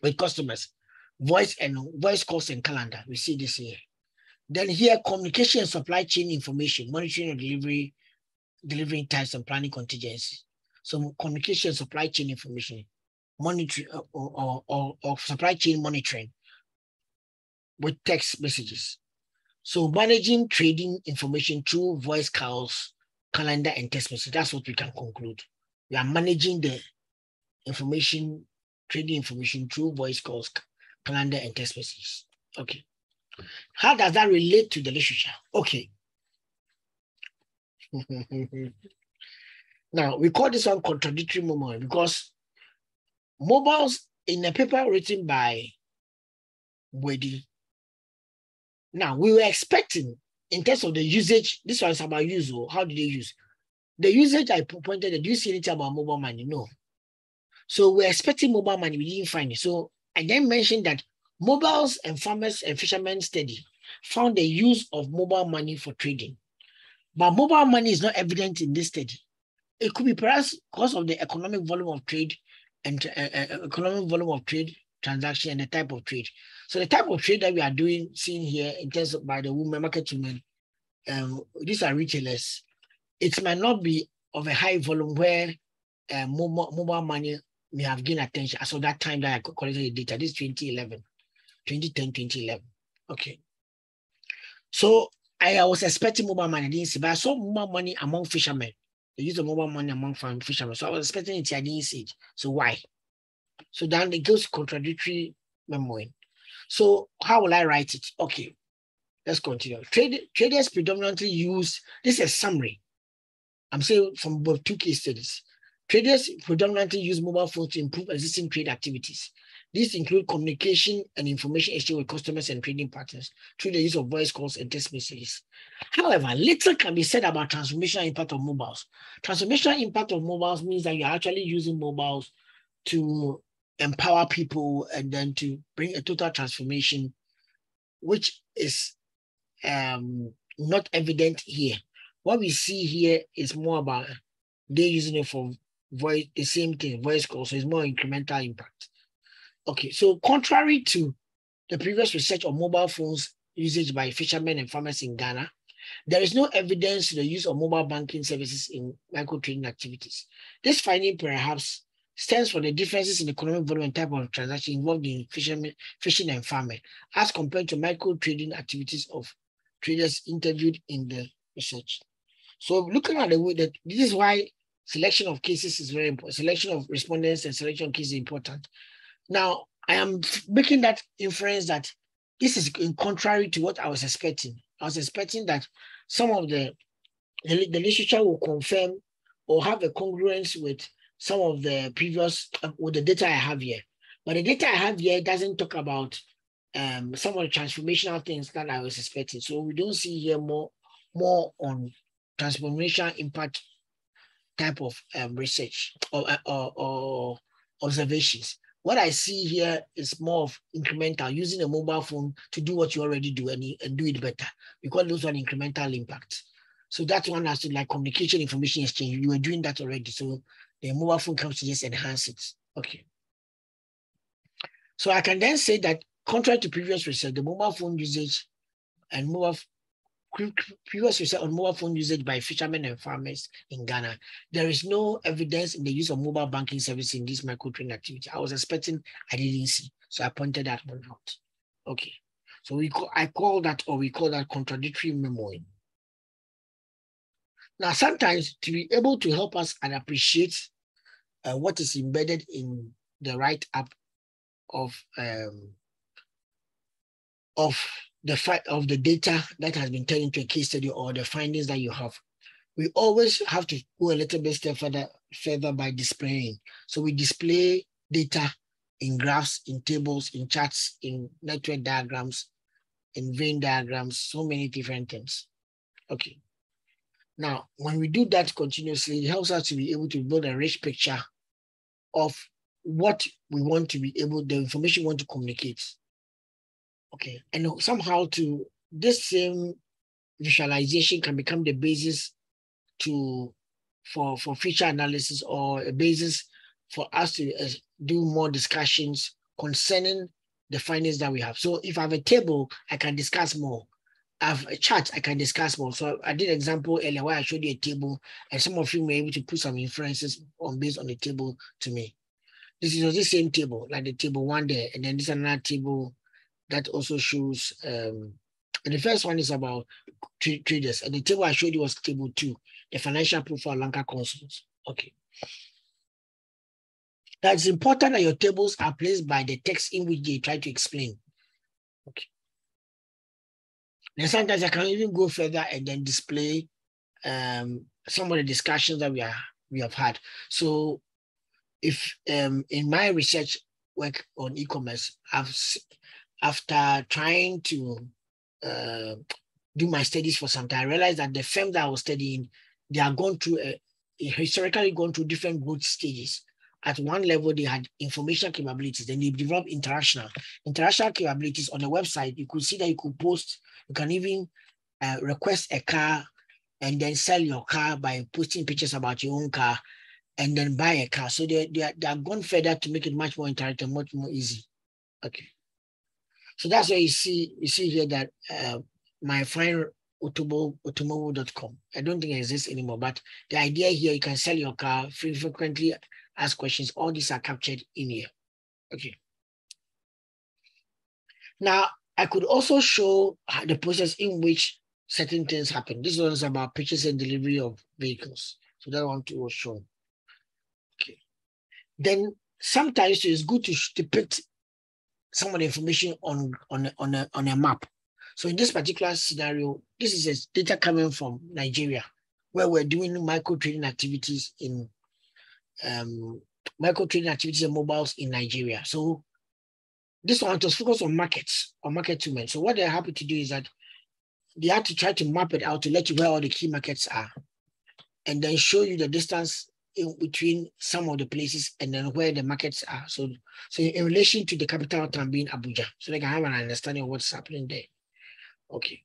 with customers, voice calls and calendar. We see this here. Then here, communication and supply chain information, monitoring and delivering types and planning contingency. So communication and supply chain information, monitoring or supply chain monitoring with text messages. So managing trading information through voice calls, calendar, and text message. That's what we can conclude. We are managing the information, trading information through voice calls, calendar, and text messages. Okay. How does that relate to the literature? Okay. Now, we call this one contradictory memory because mobiles in a paper written by Boateng. Now, we were expecting in terms of the usage, this one is about use, or how do they use? The usage I pointed at, do you see anything about mobile money? No. So we're expecting mobile money, we didn't find it. So I then mentioned that mobiles and farmers and fishermen study found the use of mobile money for trading. But mobile money is not evident in this study. It could be perhaps because of the economic volume of trade and transaction and the type of trade. So the type of trade that we are seeing here in terms of by the market women, these are retailers. It might not be of a high volume where mobile money may have gained attention as of that time that I collected the data. This is 2010, 2011. Okay. So I was expecting mobile money, I didn't see, but I saw mobile money among fishermen. They use the mobile money among fishermen. So I was expecting it, I didn't see it. So why? So then it goes contradictory memory. So how will I write it? Okay, let's continue. Traders predominantly use, this is a summary. I'm saying from both two case studies. Traders predominantly use mobile phones to improve existing trade activities. These include communication and information exchange with customers and trading partners through the use of voice calls and text messages. However, little can be said about transformational impact of mobiles. Transformational impact of mobiles means that you're actually using mobiles to empower people and then to bring a total transformation, which is not evident here. What we see here is more about they're using it for voice, the same thing, voice calls, so it's more incremental impact. Okay, so contrary to the previous research on mobile phones usage by fishermen and farmers in Ghana, there is no evidence to the use of mobile banking services in micro trading activities. This finding perhaps stems from the differences in economic volume and type of transaction involved in fishing and farming, as compared to micro trading activities of traders interviewed in the research. So looking at the way that this is why selection of cases is very important. Selection of respondents and selection of cases is important. Now, I am making that inference that this is in contrary to what I was expecting. I was expecting that some of the literature will confirm or have a congruence with some of the previous, with the data I have here. But the data I have here doesn't talk about some of the transformational things that I was expecting. So we don't see here more on transformational impact type of research or observations. What I see here is more of incremental, using a mobile phone to do what you already do and do it better. We call those one incremental impact. So that one has to, like, communication, information exchange. You were doing that already. So the mobile phone comes to just enhance it. Okay. So I can then say that contrary to previous research, the mobile phone usage and previous research on mobile phone usage by fishermen and farmers in Ghana, there is no evidence in the use of mobile banking service in this micro trading activity. I was expecting, I didn't see. So I pointed that one out. Okay. So we call that contradictory memory. Now, sometimes to be able to help us and appreciate what is embedded in the write-up of the data that has been turned into a case study or the findings that you have, we always have to go a little bit step further by displaying. So we display data in graphs, in tables, in charts, in network diagrams, in Venn diagrams, so many different things. Okay. Now, when we do that continuously, it helps us to be able to build a rich picture of what we want to be able, the information we want to communicate. Okay, and somehow this same visualization can become the basis for feature analysis, or a basis for us to do more discussions concerning the findings that we have. So if I have a table, I can discuss more. I have a chart, I can discuss more. So I did an example earlier where I showed you a table, and some of you were able to put some inferences based on the table to me. This is the same table, like the table one there, and then this is another table that also shows, and the first one is about traders, and the table I showed you was table 2, the financial profile Lanka consoles. Okay. Now it's important that your tables are placed by the text in which they try to explain. Okay. And sometimes I can even go further and then display some of the discussions that we have had. So if in my research work on e-commerce, after trying to do my studies for some time, I realized that the firm that I was studying, they are historically gone through different growth stages. At one level, they had information capabilities, then they developed international capabilities. On the website. You could see that you could post, you can even request a car and then sell your car by posting pictures about your own car and then buy a car. So they are gone further to make it much more interactive, much more easy. Okay. So that's why you see here that my fine automobile.com, I don't think it exists anymore, but the idea here, you can sell your car, frequently ask questions, all these are captured in here. Okay. Now, I could also show the process in which certain things happen. This one is about purchase and delivery of vehicles. So that one too was shown. Okay. Then sometimes it's good to depict some of the information on a map. So in this particular scenario, this is data coming from Nigeria, where we're doing micro trading activities in and mobiles in Nigeria. So this one was focused on markets, on market movement. So what they're happy to do is that they have to try to map it out to let you where all the key markets are, and then show you the distance in between some of the places and then where the markets are. So in relation to the capital town being Abuja, so they can have an understanding of what's happening there. Okay.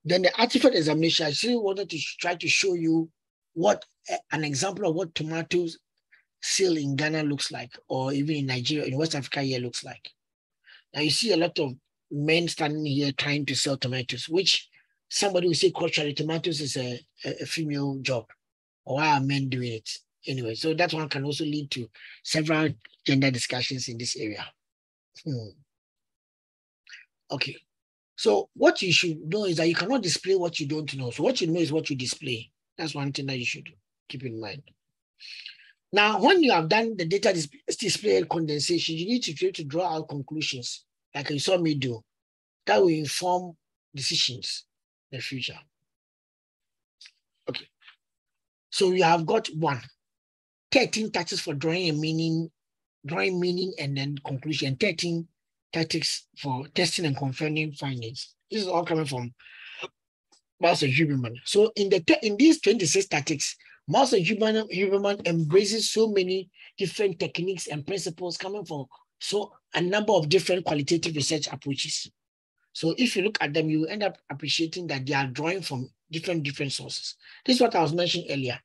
Then the artifact examination, I still wanted to try to show you what an example of what tomatoes sale in Ghana looks like, or even in Nigeria, in West Africa here looks like. Now you see a lot of men standing here trying to sell tomatoes, which somebody will say culturally tomatoes is a female job. Or why are men doing it? Anyway, so that one can also lead to several gender discussions in this area. Okay. So what you should know is that you cannot display what you don't know. So what you know is what you display. That's one thing that you should keep in mind. Now, when you have done the data display and condensation, you need to try to draw out conclusions, like you saw me do, that will inform decisions in the future. Okay. So you have got 13 tactics for drawing meaning and then conclusion, 13 tactics for testing and confirming findings. This is all coming from Master Huberman. So in these 26 tactics, Master Huberman embraces so many different techniques and principles coming from a number of different qualitative research approaches. So if you look at them, you end up appreciating that they are drawing from different sources. This is what I was mentioning earlier.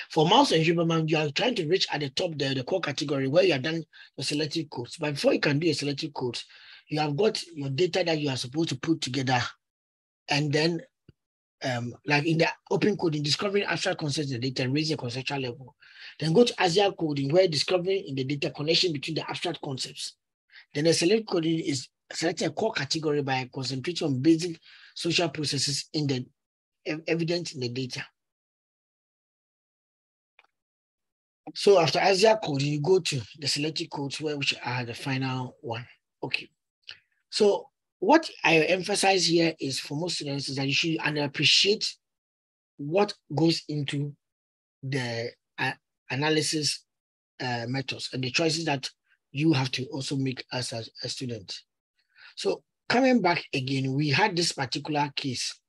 For Mouse and Huberman, you are trying to reach at the top there, the core category where you have done your selective codes. But before you can do a selective code, you have got your data that you are supposed to put together. And then, like in the open coding, discovering abstract concepts in the data and raising a conceptual level. Then go to ASIA coding, where discovering in the data connection between the abstract concepts. Then the select coding is selecting a core category by concentrating on basic social processes in the evidence in the data. So after ASIA coding, you go to the selected codes, which are the final one. Okay. So what I emphasize here is for most students is that you should appreciate what goes into the analysis methods and the choices that you have to also make as a student. So coming back again, we had this particular case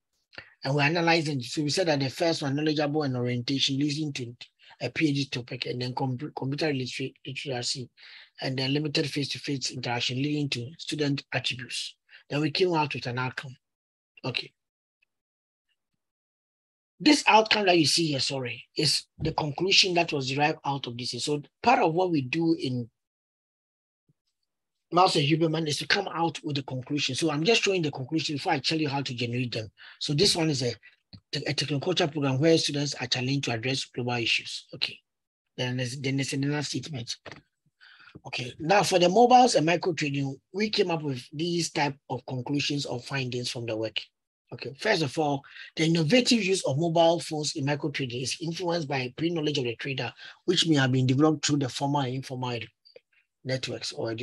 and we're analyzing. So we said that the first one, knowledgeable and orientation, leading to a PhD topic, and then computer literacy, and then limited face-to-face interaction leading to student attributes. Then we came out with an outcome. Okay. This outcome that you see here, is the conclusion that was derived out of this. So part of what we do in Mouse and Huberman is to come out with the conclusion. So I'm just showing the conclusion before I tell you how to generate them. So this one is a technoculture program where students are challenged to address global issues. Okay. Then there's another statement. Okay. Now for the mobiles and micro trading, we came up with these type of conclusions or findings from the work. Okay. First of all, the innovative use of mobile phones in micro trading is influenced by pre-knowledge of the trader, which may have been developed through the formal and informal networks, or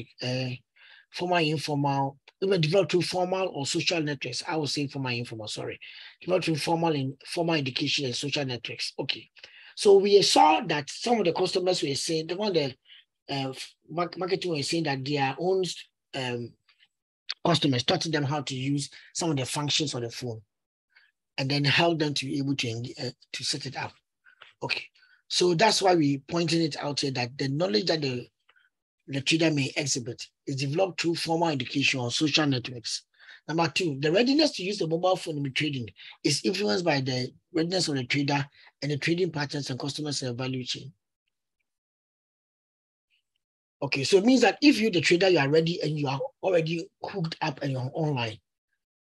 formal, informal, even developed through formal or social networks. I would say formal, informal, developed through formal and formal education and social networks. Okay. So we saw that some of the customers were saying, the one that marketing was saying that their own customers taught them how to use some of the functions of the phone and then helped them to be able to set it up. Okay. So that's why we pointed it out here that the knowledge that the trader may exhibit is developed through formal education or social networks. Number two, the readiness to use the mobile phone in trading is influenced by the readiness of the trader and the trading patterns and customers in the value chain. Okay, so it means that if you, the trader, you are ready and you are already hooked up and you're online.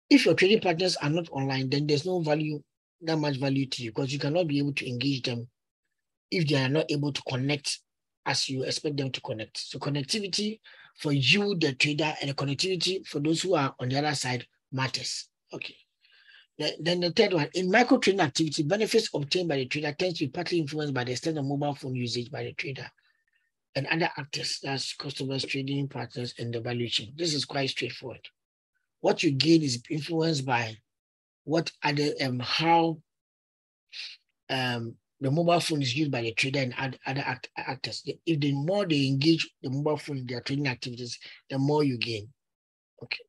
If your trading partners are not online, then there's no value, that much value to you, because you cannot be able to engage them if they are not able to connect as you expect them to connect. So connectivity for you, the trader, and the connectivity for those who are on the other side matters. Okay. Then the third one, in micro trading activity, benefits obtained by the trader tends to be partly influenced by the extent of mobile phone usage by the trader. and other actors, that's customers, trading partners, and the value chain. This is quite straightforward. What you gain is influenced by what other how the mobile phone is used by the trader and other actors. If the more they engage the mobile phone in their trading activities, the more you gain. Okay.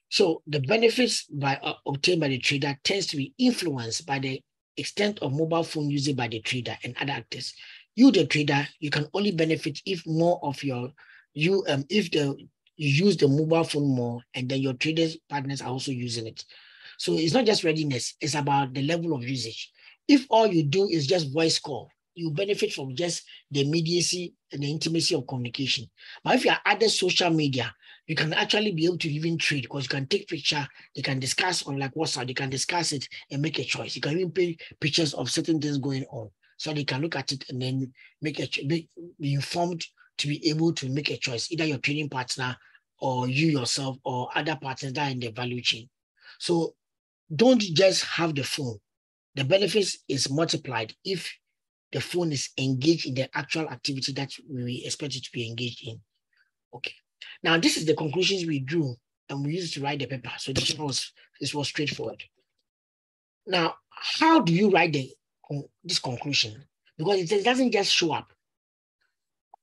So the benefits obtained by the trader tends to be influenced by the extent of mobile phone usage by the trader and other actors. You, the trader, you can only benefit if more of you use the mobile phone more, and then your traders partners are also using it. So it's not just readiness, it's about the level of usage. If all you do is just voice call, you benefit from just the immediacy and the intimacy of communication. But if you added social media, you can actually be able to even trade, because you can take picture, you can discuss on like WhatsApp, you can discuss it and make a choice. You can even take pictures of certain things going on, so they can look at it and then be informed to be able to make a choice, either your trading partner or you yourself or other partners that are in the value chain. So don't just have the phone. The benefits is multiplied if the phone is engaged in the actual activity that we expect it to be engaged in. Okay. Now, this is the conclusions we drew, and we used to write the paper. So this was straightforward. Now, how do you write this conclusion? Because it doesn't just show up.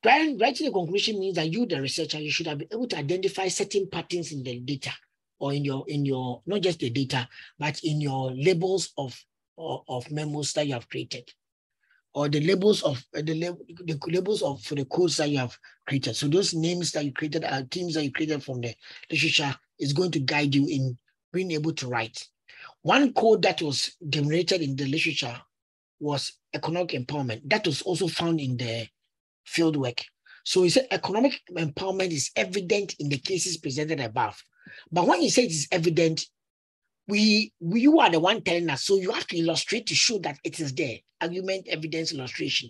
Writing the conclusion means that you, the researcher, you should have been able to identify certain patterns in the data, or in your not just the data, but in your labels of memos that you have created, or the labels of the labels of for the codes that you have created. So those names that you created are themes that you created from the literature is going to guide you in being able to write. One code that was generated in the literature was economic empowerment. That was also found in the field work. So he said economic empowerment is evident in the cases presented above. But when he says it's evident, you are the one telling us, so you have to illustrate to show that it is there. Argument, evidence, illustration.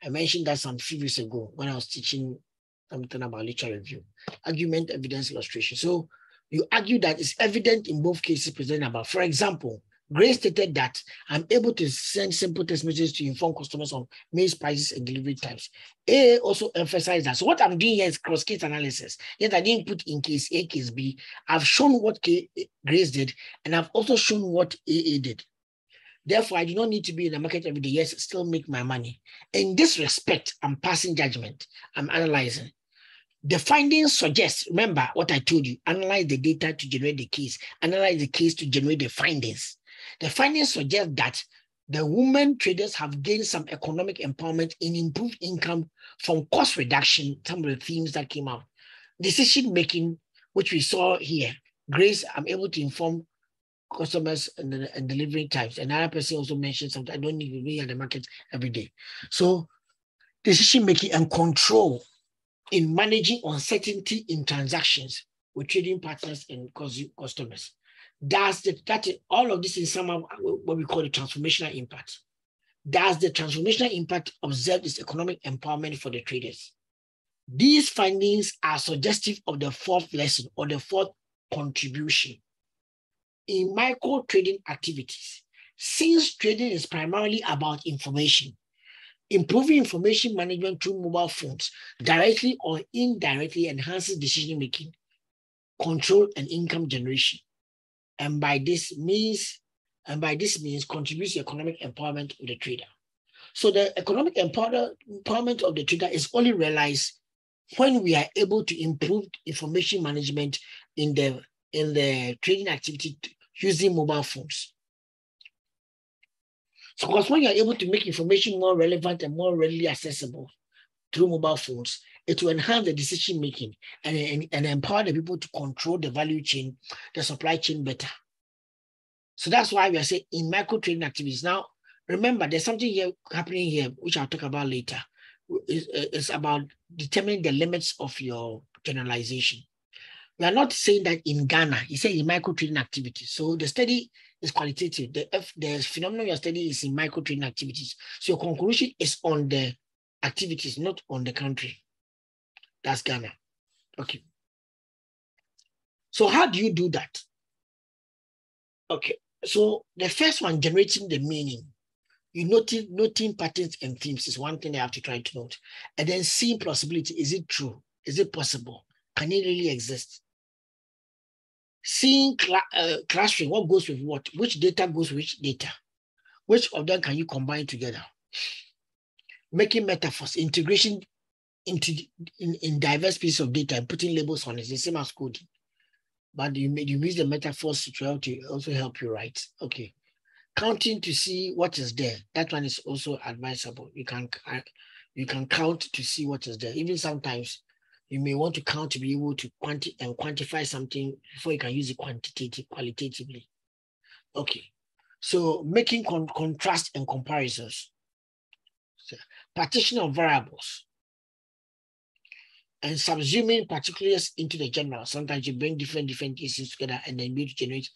I mentioned that some few years ago when I was teaching something about literature review. Argument, evidence, illustration. So you argue that it's evident in both cases presented above. For example, Gray stated that I'm able to send simple text messages to inform customers on maize prices and delivery times. A also emphasized that. So what I'm doing here is cross-case analysis. Yet I didn't put in case A, case B. I've shown what Grace did, and I've also shown what AA did. Therefore, I do not need to be in the market every day. Yes, still make my money. In this respect, I'm passing judgment. I'm analyzing. The findings suggest, remember what I told you, analyze the data to generate the case, analyze the case to generate the findings. The findings suggest that the women traders have gained some economic empowerment in improved income from cost reduction, some of the themes that came out. Decision making, which we saw here. Grace, I'm able to inform customers and delivery times. Another person also mentioned something, I don't need to be at the market every day. So decision making and control in managing uncertainty in transactions with trading partners and customers. All of this is somehow what we call the transformational impact. Does the transformational impact observed is economic empowerment for the traders? These findings are suggestive of the fourth lesson or the fourth contribution. In micro trading activities, since trading is primarily about information, improving information management through mobile phones directly or indirectly enhances decision-making, control, and income generation. And by this means contributes to economic empowerment of the trader. So the economic empowerment of the trader is only realized when we are able to improve information management in the trading activity using mobile phones. So because when you're able to make information more relevant and more readily accessible through mobile phones, it will enhance the decision making and empower the people to control the value chain, the supply chain better. So that's why we are saying in micro trading activities. Now, remember, there's something here happening here, which I'll talk about later. It's about determining the limits of your generalization. We are not saying that in Ghana, you say in micro trading activities. So the study is qualitative. The phenomenon you're studying is in micro trading activities. So your conclusion is on the activities, not on the country. That's Ghana. Okay. So how do you do that? Okay. So the first one, generating the meaning. You noting patterns and themes is one thing they have to try to note. And then seeing plausibility. Is it true? Is it possible? Can it really exist? Seeing clustering, what goes with what? Which data goes with which data? Which of them can you combine together? Making metaphors, integration in diverse pieces of data and putting labels on it, the same as coding. But you use the metaphors to also help you write. Okay. Counting to see what is there. That one is also advisable. You can count to see what is there. Even sometimes you may want to count to be able to quantify something before you can use it qualitatively. Okay. So making contrast and comparisons. So, partition of variables. And subsuming particulars into the general. Sometimes you bring different issues together and then be able to generate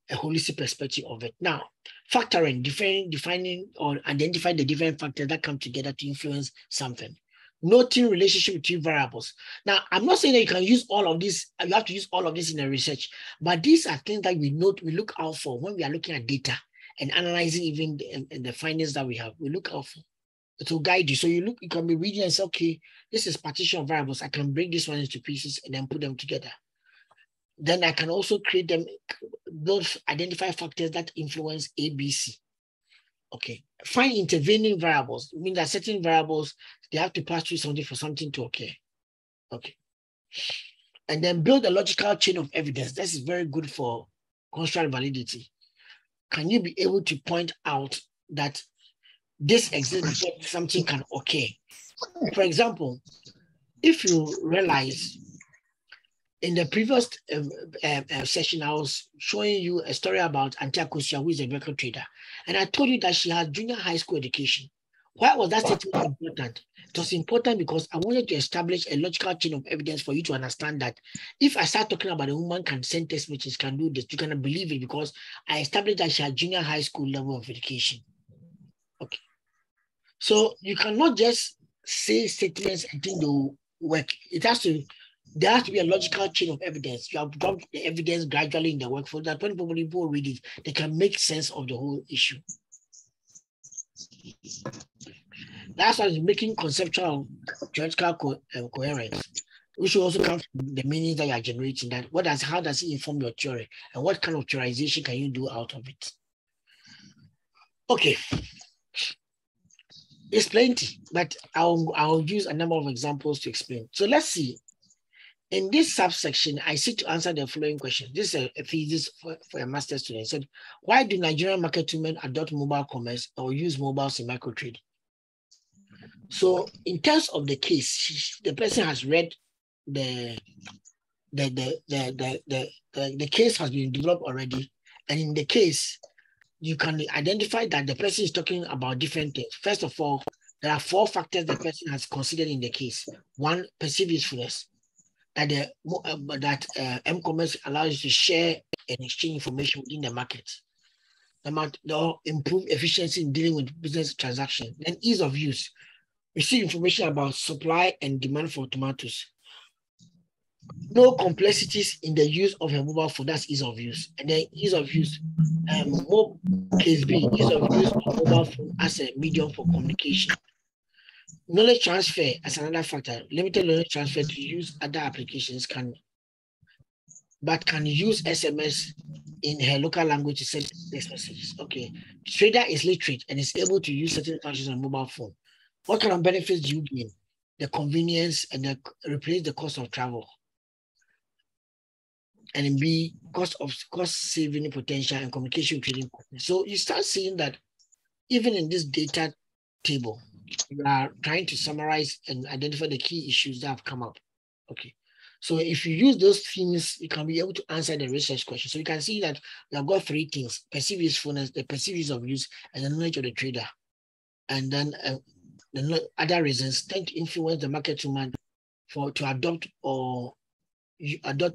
a holistic perspective of it. Now, factoring, defining or identify the different factors that come together to influence something. Noting relationship between variables. Now, I'm not saying that you can use all of this, you have to use all of this in a research, but these are things that we look out for when we are looking at data and analyzing even the findings that we have. We look out for. It will guide you. So you can be reading and say, okay, this is partition of variables. I can break this one into pieces and then put them together. Then I can also create them, those identify factors that influence ABC. Okay. Find intervening variables. I mean that certain variables, they have to pass through something for something to occur. Okay. And then build a logical chain of evidence. This is very good for construct validity. Can you be able to point out that this exists before something can occur? For example, if you realize in the previous session, I was showing you a story about Auntie Akosia, who is a vehicle trader. And I told you that she had junior high school education. Why was that statement important? It was important because I wanted to establish a logical chain of evidence for you to understand that if I start talking about a woman can send text messages, can do this, you cannot believe it because I established that she had junior high school level of education. Okay. So you cannot just say statements and think they will work. There has to be a logical chain of evidence. You have dropped the evidence gradually in the workflow that when people read it, they can make sense of the whole issue. That's why making conceptual theoretical coherence. We should also come from the meanings that you are generating. How does it inform your theory, and what kind of theorization can you do out of it? Okay. It's plenty, but I'll use a number of examples to explain. So let's see. In this subsection, I seek to answer the following question. This is a thesis for a master's student. It said, why do Nigerian market women adopt mobile commerce or use mobiles in microtrading? So in terms of the case, the person has read the case has been developed already. And in the case, you can identify that the person is talking about different things. First of all, there are 4 factors the person has considered in the case. 1, perceived usefulness. That M-commerce allows you to share and exchange information within the market. They'll improve efficiency in dealing with business transactions. Then ease of use. Receive information about supply and demand for tomatoes. No complexities in the use of a mobile phone. That's ease of use. And then ease of use. Case B, ease of use of mobile phone as a medium for communication. Knowledge transfer as another factor. Limited knowledge transfer to use other applications can use SMS in her local language to send text messages. Okay. Trader is literate and is able to use certain functions on mobile phone. What kind of benefits do you gain? The convenience and replace the cost of travel. And in B, cost saving potential and communication trading. So you start seeing that even in this data table, you are trying to summarize and identify the key issues that have come up. Okay. So if you use those themes, you can be able to answer the research question. So you can see that we have got 3 things: perceived usefulness, the perceived use of use, and the knowledge of the trader. And then the other reasons tend to influence the market demand to adopt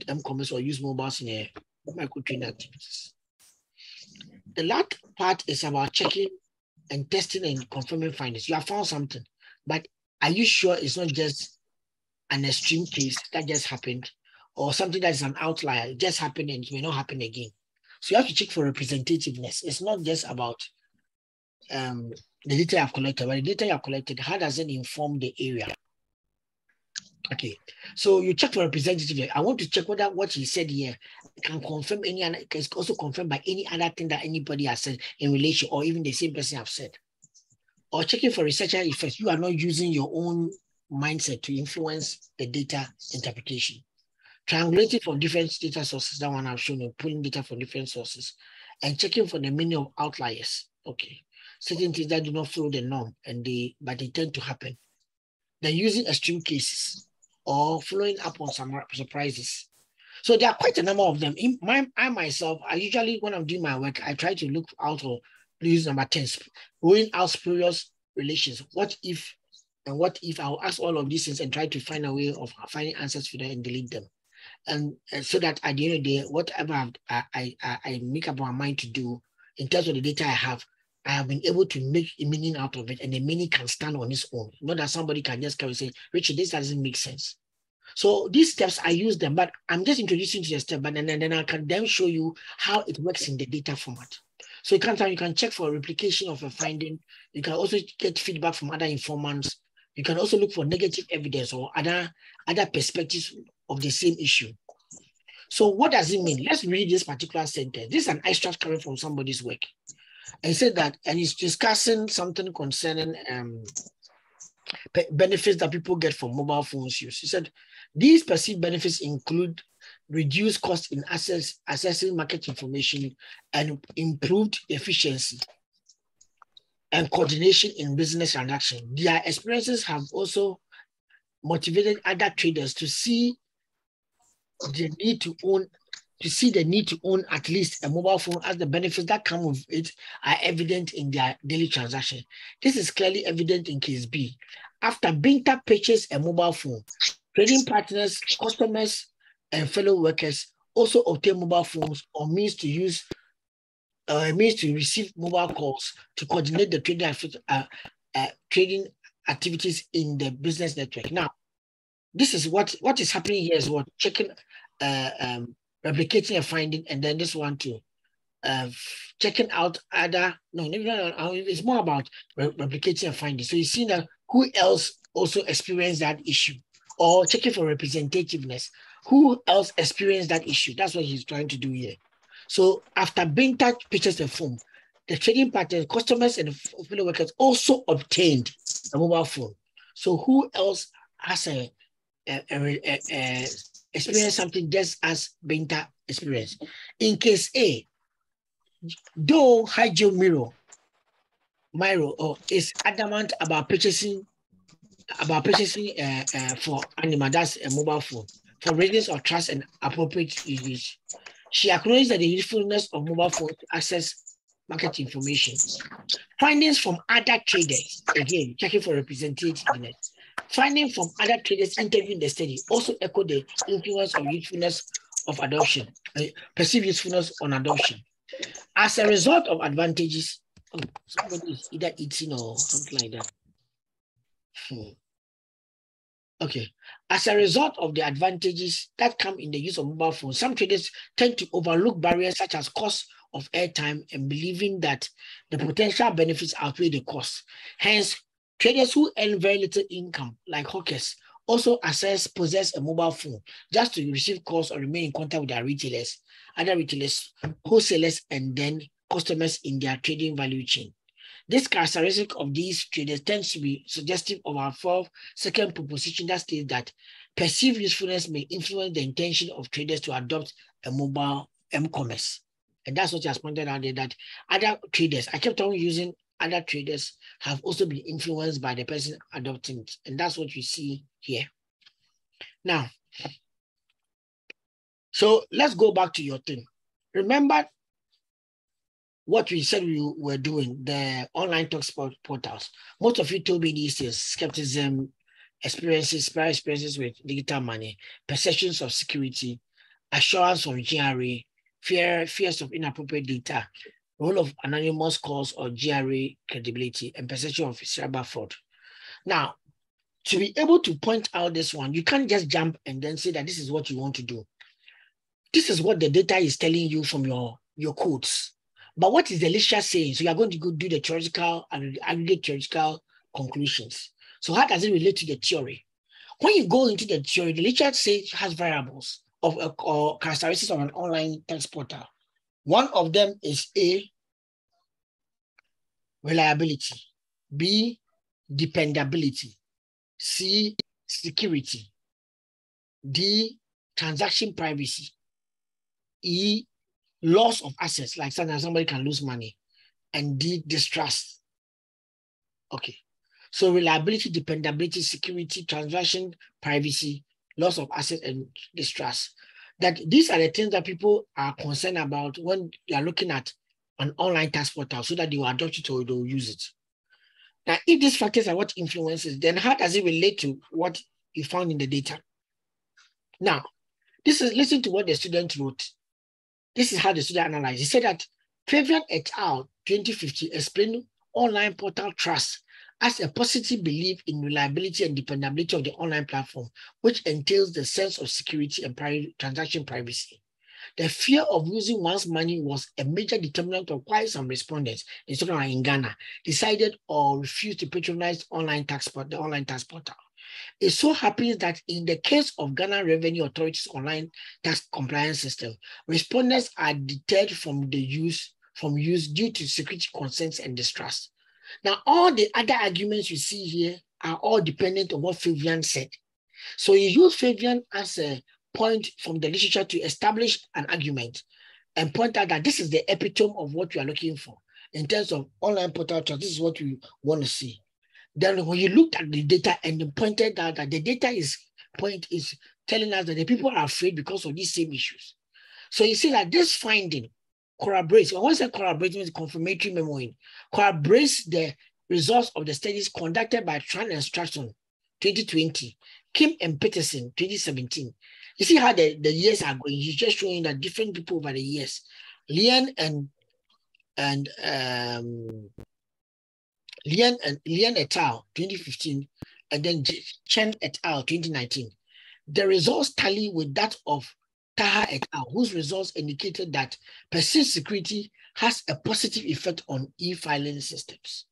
M-commerce or use mobiles in a micro trading activities. The last part is about checking and testing and confirming findings. You have found something, but are you sure it's not just an extreme case that just happened, or something that is an outlier? It just happened and it may not happen again. So you have to check for representativeness. It's not just about the data you have collected. But the data you have collected, how does it inform the area? Okay, so you check for representative. I want to check whether what he said here can confirm any other, can also confirmed by any other thing that anybody has said in relation, or even the same person have said. Or checking for researcher effects. You are not using your own mindset to influence the data interpretation. Triangulating from different data sources, that one I've shown you, pulling data from different sources, and checking for the meaning of outliers. Okay, certain things that do not follow the norm, but they tend to happen. Then using extreme cases or following up on some surprises. So there are quite a number of them. I myself, usually when I'm doing my work, I try to look out or use number 10, rolling out spurious relations. What if I'll ask all of these things and try to find a way of finding answers for them and delete them. And so that at the end of the day, whatever I make up my mind to do in terms of the data I have been able to make a meaning out of it, and the meaning can stand on its own. Not that somebody can just come and say, Richard, this doesn't make sense. So these steps, I use them, but I'm just introducing to the step, but then I can then show you how it works in the data format. So you can check for replication of a finding. You can also get feedback from other informants. You can also look for negative evidence or other perspectives of the same issue. So what does it mean? Let's read this particular sentence. This is an extract coming from somebody's work. And he said that, and he's discussing something concerning benefits that people get from mobile phones use. He said, these perceived benefits include reduced cost in accessing market information and improved efficiency and coordination in business transactions. Their experiences have also motivated other traders to see the need to own at least a mobile phone, as the benefits that come with it are evident in their daily transaction. This is clearly evident in case B. After Binta purchased a mobile phone, trading partners, customers, and fellow workers also obtain mobile phones or means to receive mobile calls to coordinate the trading activities in the business network. Now, this is what is happening here is what checking, replicating a finding, and then this one too, checking out other. No, it's more about replicating a finding. So you see that who else also experienced that issue, or checking for representativeness. Who else experienced that issue? That's what he's trying to do here. So after Binta purchased the phone, the trading partners, customers, and fellow workers also obtained a mobile phone. So who else has experience something just as Binta experienced? In case A, though Hydro Miro is adamant about purchasing for Anima, that's a mobile phone, for reasons of trust and appropriate usage. She acknowledged that the usefulness of mobile phones to access market information. Findings from other traders, again, checking for representativeness. Findings from other traders interviewing the study also echo the influence of usefulness of adoption, perceived usefulness on adoption. As a result of advantages, somebody is either eating or something like that. Okay. As a result of the advantages that come in the use of mobile phones, some traders tend to overlook barriers such as cost of airtime and believing that the potential benefits outweigh the cost. Hence, traders who earn very little income, like hawkers, also possess a mobile phone just to receive calls or remain in contact with their retailers, other retailers, wholesalers, and then customers in their trading value chain. This characteristic of these traders tends to be suggestive of our second proposition that states that perceived usefulness may influence the intention of traders to adopt a mobile m-commerce. And that's what he has pointed out there, that other traders, I kept on using other traders, have also been influenced by the person adopting it. And that's what you see here. Now, so let's go back to your thing. Remember what we said we were doing, the online talk portals. Most of you told me these things: skepticism, prior experiences with digital money, perceptions of security, assurance of GRA, fears of inappropriate data, role of anonymous calls or GRA credibility, and perception of cyber fraud. Now, to be able to point out this one, you can't just jump and then say that this is what you want to do. This is what the data is telling you from your codes. But what is the literature saying? So you are going to go do the theoretical and aggregate theoretical conclusions. So how does it relate to the theory? When you go into the theory, the literature says has variables of or characteristics of an online text portal. One of them is A, reliability, B, dependability, C, security, D, transaction privacy, E, loss of assets, like sometimes somebody can lose money, and D, distrust. Okay. So reliability, dependability, security, transaction, privacy, loss of assets, and distrust. That these are the things that people are concerned about when they are looking at an online task portal so that they will adopt it or they will use it. Now, if these factors are what influences, then how does it relate to what you found in the data? Now, listen to what the student wrote. This is how the student analyzed. He said that Fabian et al. 2050 explained online portal trust as a positive belief in reliability and dependability of the online platform, which entails the sense of security and transaction privacy. The fear of losing one's money was a major determinant of why some respondents, in Ghana, decided or refused to patronize the online tax portal. It so happens that in the case of Ghana Revenue Authority's online tax compliance system, respondents are deterred from use due to security concerns and distrust. Now, all the other arguments you see here are all dependent on what Fabian said. So you use Fabian as a point from the literature to establish an argument and point out that this is the epitome of what we are looking for in terms of online portal trust. This is what we want to see. Then when you looked at the data and pointed out that the data is telling us that the people are afraid because of these same issues. So you see that this finding corroborates, when I say corroborates, means confirmatory memory, corroborates the results of the studies conducted by Tran and Stratton 2020, Kim and Peterson 2017. You see how the years are going. He's just showing that different people over the years. Lian et al. 2015, and then Chen et al. 2019. The results tally with that of Taha et al., whose results indicated that persistent security has a positive effect on e-filing systems.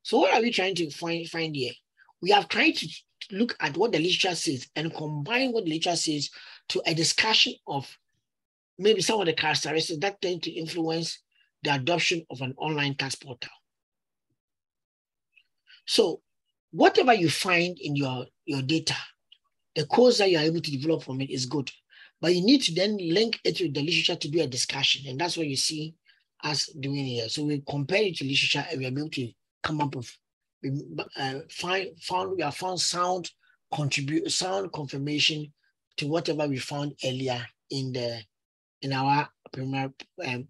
So what are we trying to find here? We have tried to look at what the literature says and combine what the literature says to a discussion of maybe some of the characteristics that tend to influence the adoption of an online tax portal. So whatever you find in your data, the codes that you are able to develop from it is good. But you need to then link it with the literature to do a discussion. And that's what you see us doing here. So we compare it to literature and we are able to come up with, we have found sound confirmation to whatever we found earlier in our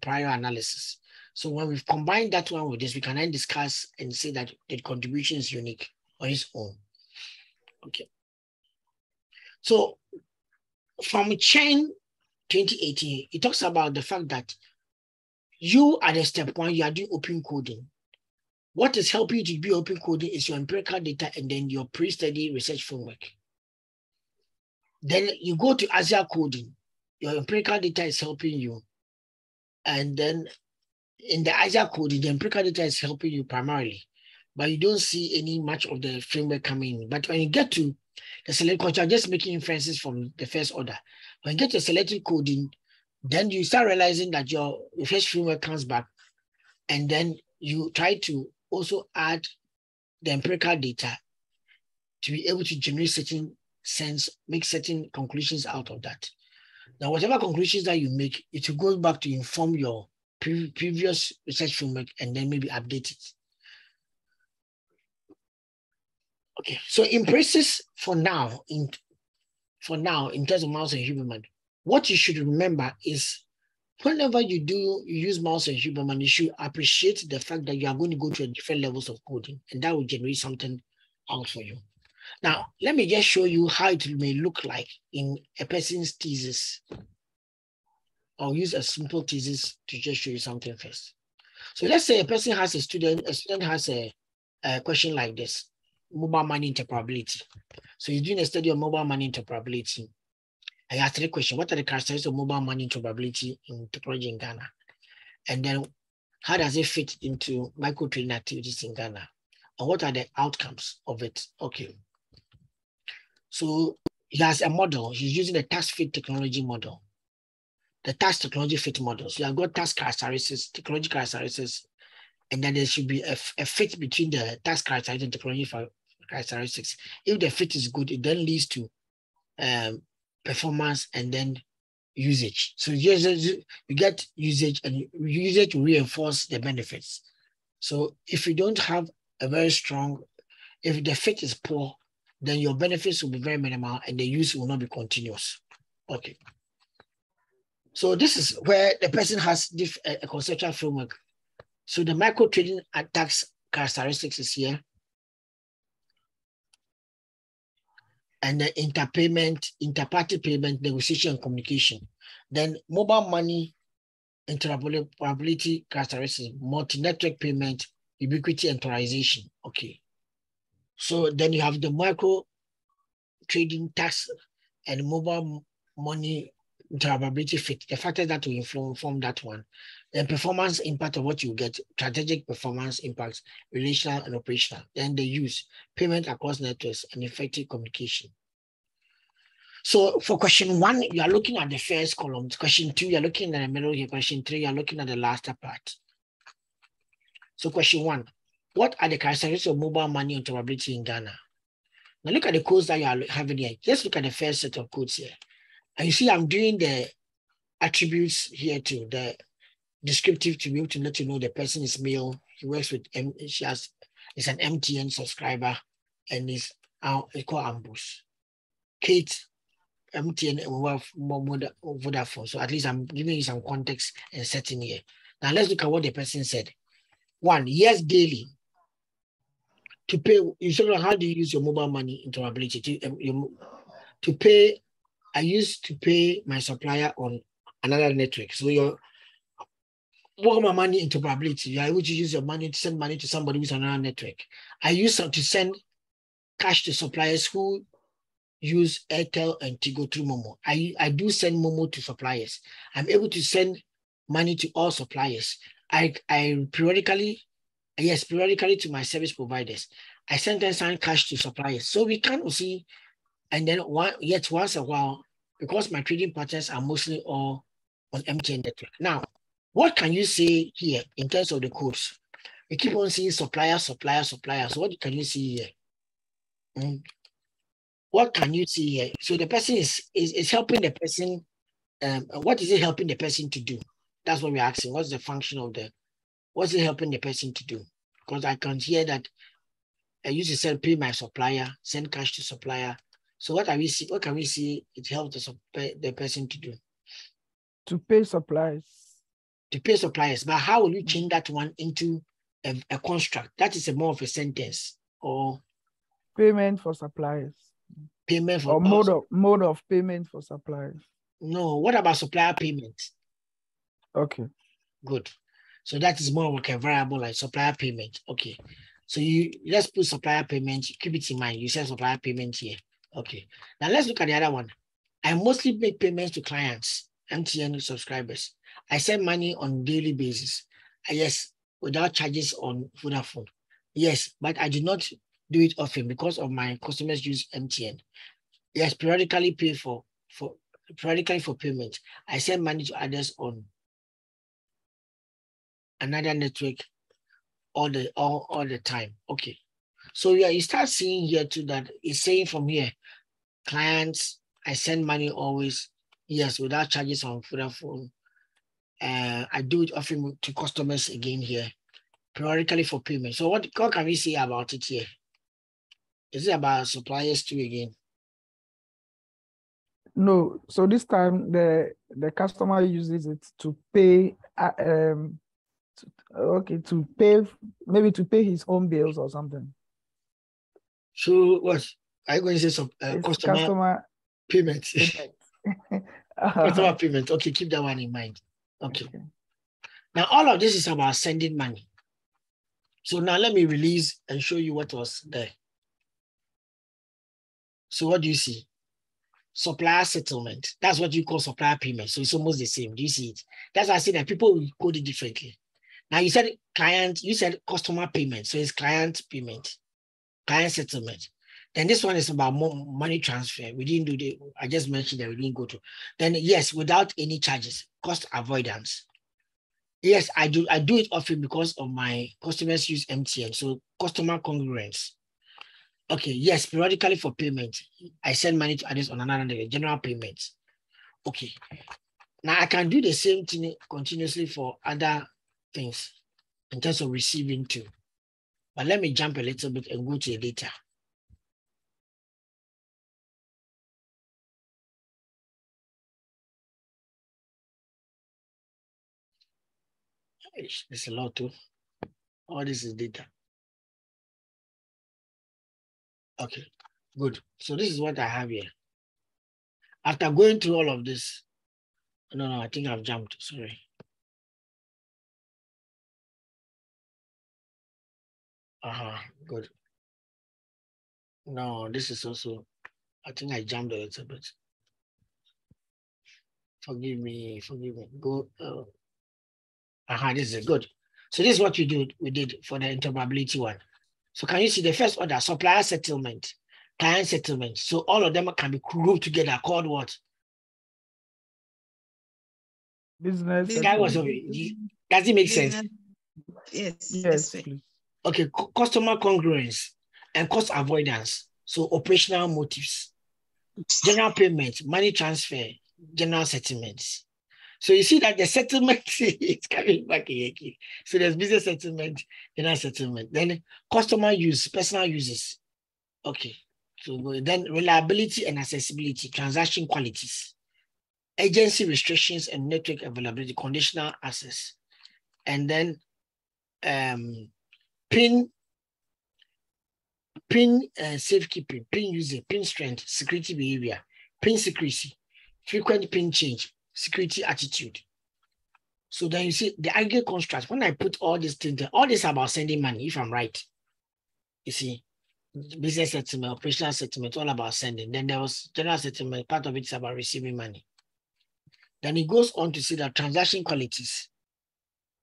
prior analysis. So when we've combined that one with this, we can then discuss and say that the contribution is unique on its own. Okay. So from Chen 2018, it talks about the fact that you at the step one, you are doing open coding. What is helping you to do open coding is your empirical data and then your pre-study research framework. Then you go to Asia coding. Your empirical data is helping you. And then in the Asia coding, the empirical data is helping you primarily, but you don't see any much of the framework coming in. But when you get to the selected code, you're just making inferences from the first order. When you get to selected coding, then you start realizing that your first framework comes back, and then you try to also add the empirical data to be able to generate certain sense, make certain conclusions out of that. Now, whatever conclusions that you make, it will go back to inform your previous research framework and then maybe update it. Okay, so in braces for now, in terms of mouse and Huberman, what you should remember is whenever you use mouse and Huberman, you should appreciate the fact that you are going to go to different levels of coding, and that will generate something out for you. Now, let me just show you how it may look like in a person's thesis. I'll use a simple thesis to just show you something first. So let's say a student has a question like this: mobile money interoperability. So he's doing a study on mobile money interoperability. I asked the question: what are the characteristics of mobile money interoperability in technology in Ghana? And then how does it fit into micro trading activities in Ghana? And what are the outcomes of it? Okay. So he has a model. He's using a task fit technology model. The task technology fit model. So you have got task characteristics, technology characteristics, and then there should be a fit between the task characteristics and technology characteristics. If the fit is good, it then leads to performance and then usage. So you get usage, and usage will reinforce the benefits. So if you don't have a very strong, if the fit is poor, then your benefits will be very minimal and the use will not be continuous. Okay. So this is where the person has a conceptual framework. So the micro trading tax characteristics is here. And the interpayment, interparty payment, negotiation, and communication. Then mobile money, interoperability characteristics, multi-network payment, ubiquity, and authorization. Okay. So then you have the micro trading tax and mobile money interoperability fit, the factors that will inform that one. Then performance impact of what you get, strategic performance impacts, relational and operational. Then the use, payment across networks, and effective communication. So for question 1, you are looking at the first column. Question 2, you're looking at the middle here. Question 3, you're looking at the last part. So question 1, what are the characteristics of mobile money interoperability in Ghana? Now look at the codes that you are having here. Just look at the first set of codes here. And you see I'm doing the attributes here too, the descriptive to be able to let you know the person is male. He works with, is an MTN subscriber and is called Ambush. Kate, MTN and Vodafone. So at least I'm giving you some context and setting here. Now let's look at what the person said. 1, yes, daily. To pay, you said, how do you use your mobile money interoperability? To pay, I used to pay my supplier on another network. So your mobile money interoperability, you are able to use your money to send money to somebody with another network. I used to send cash to suppliers who use Airtel and Tigo through Momo. I do send Momo to suppliers. I'm able to send money to all suppliers. I periodically to my service providers. I send cash to suppliers. So we kind of see, and then once a while, because my trading patterns are mostly all on MTN network. Now, what can you say here in terms of the codes? We keep on seeing supplier. So what can you see here? What can you see here? So the person is helping the person. What is it helping the person to do? That's what we're asking. What's the function of what's it helping the person to do? Because I can hear that I used to say pay my supplier, send cash to supplier. So what can we see it helps the person to do? To pay suppliers. To pay suppliers. But how will you change that one into a construct? That is more of a sentence or payment for suppliers. Payment for or mode of payment for suppliers. No, what about supplier payment? Okay. Good. So that is more like a variable like supplier payment. Okay. So let's put supplier payment, keep it in mind. You said supplier payment here. Okay. Now let's look at the other one. I mostly make payments to clients, MTN subscribers. I send money on daily basis. Yes, without charges on Vodafone. Yes, but I do not do it often because of my customers use MTN. Yes, periodically for payment. I send money to others on another network all the time. Okay. So yeah, you start seeing here too that it's saying from here, clients, I send money always, yes, without charges on Vodafone. I do it often to customers again here, periodically for payment. So what can we say about it here? Is it about suppliers too again? No. So this time the customer uses it to pay to pay, maybe to pay his own bills or something. So what are you going to say? Customer payment. Customer payment. Okay, keep that one in mind. Okay. Now all of this is about sending money. So now let me release and show you what was there. So what do you see? Supplier settlement. That's what you call supplier payment. So it's almost the same. Do you see it? That's why I say that people will code it differently. Now you said client, you said customer payment. So it's client payment, client settlement. Then this one is about money transfer. We didn't do the, I just mentioned that we didn't go to. Then yes, without any charges, cost avoidance. Yes, I do it often because of my customers use MTN. So customer congruence. Okay, yes, periodically for payment. I send money to others on another day, general payments. Okay. Now I can do the same thing continuously for other things in terms of receiving too. But let me jump a little bit and go to the data. There's a lot too. All this is data. Okay, good. So this is what I have here. After going through all of this, no, I think I've jumped, sorry. Good. No, this is also, I think I jumped a little bit. Forgive me. Go. This is good. So this is what we did for the interoperability one. So can you see the first order, supplier settlement, client settlement. So all of them can be grouped together, called what? Business. Does it make sense? Yes. Please. Okay, customer congruence and cost avoidance. So operational motives, general payment, money transfer, general settlements. So you see that the settlement is coming back again. So there's business settlement, general settlement. Then customer use, personal uses. Okay. So then reliability and accessibility, transaction qualities, agency restrictions and network availability, conditional access. And then PIN safekeeping, PIN using, PIN strength, security behavior, PIN secrecy, frequent PIN change, security attitude. So then you see the aggregate construct. When I put all these things, all this about sending money, if I'm right, you see, business settlement, operational settlement, all about sending. Then there was general settlement, part of it is about receiving money. Then it goes on to see the transaction qualities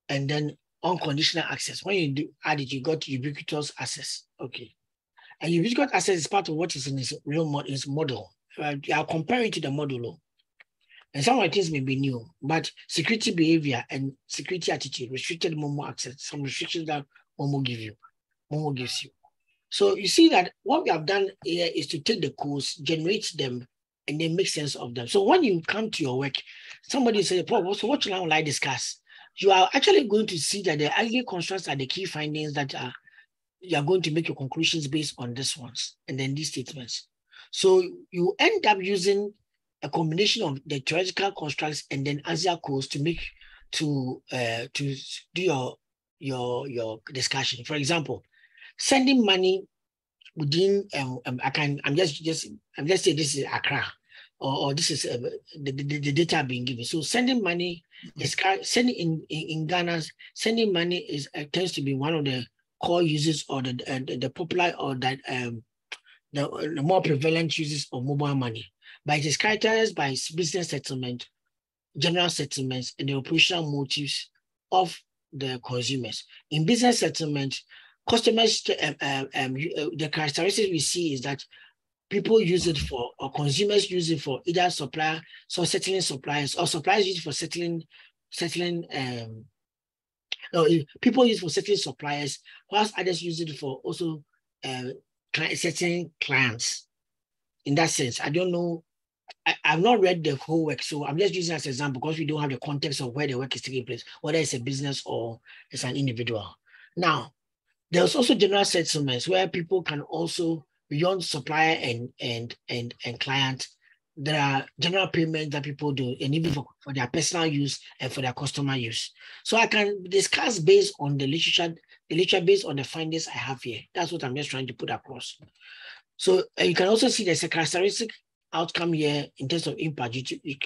and then unconditional access. When you do add it, you got ubiquitous access. Okay. And ubiquitous access is part of what is in its real model. I'll compare it to the model. And some of the things may be new, but security behavior and security attitude, restricted Momo access, some restrictions that Momo gives you. So you see that what we have done here is to take the codes, generate them, and then make sense of them. So when you come to your work, somebody says, Paul, so what should I discuss? You are actually going to see that the aggregate constructs are the key findings that you are going to make your conclusions based on these ones, and then these statements. So you end up using a combination of the theoretical constructs and then ASIA codes to make do your discussion. For example, sending money within I'm just say this is Accra or this is the data being given. So sending money is sending in Ghana. Sending money is tends to be one of the core uses or the popular or that the more prevalent uses of mobile money. But it is characterized by business settlement, general settlements, and the operational motives of the consumers. In business settlement, customers, the characteristics we see is that people use it for, or consumers use it for either supplier, so settling suppliers, or suppliers use it for people use it for settling suppliers, whilst others use it for also settling clients. In that sense, I don't know. I've not read the whole work, so I'm just using as an example because we don't have the context of where the work is taking place, whether it's a business or it's an individual. Now, there's also general settlements where people can also, beyond supplier and client, there are general payments that people do, and even for their personal use and for their customer use. So I can discuss based on the literature based on the findings I have here. That's what I'm just trying to put across. So you can also see there's a characteristic outcome here in terms of impact,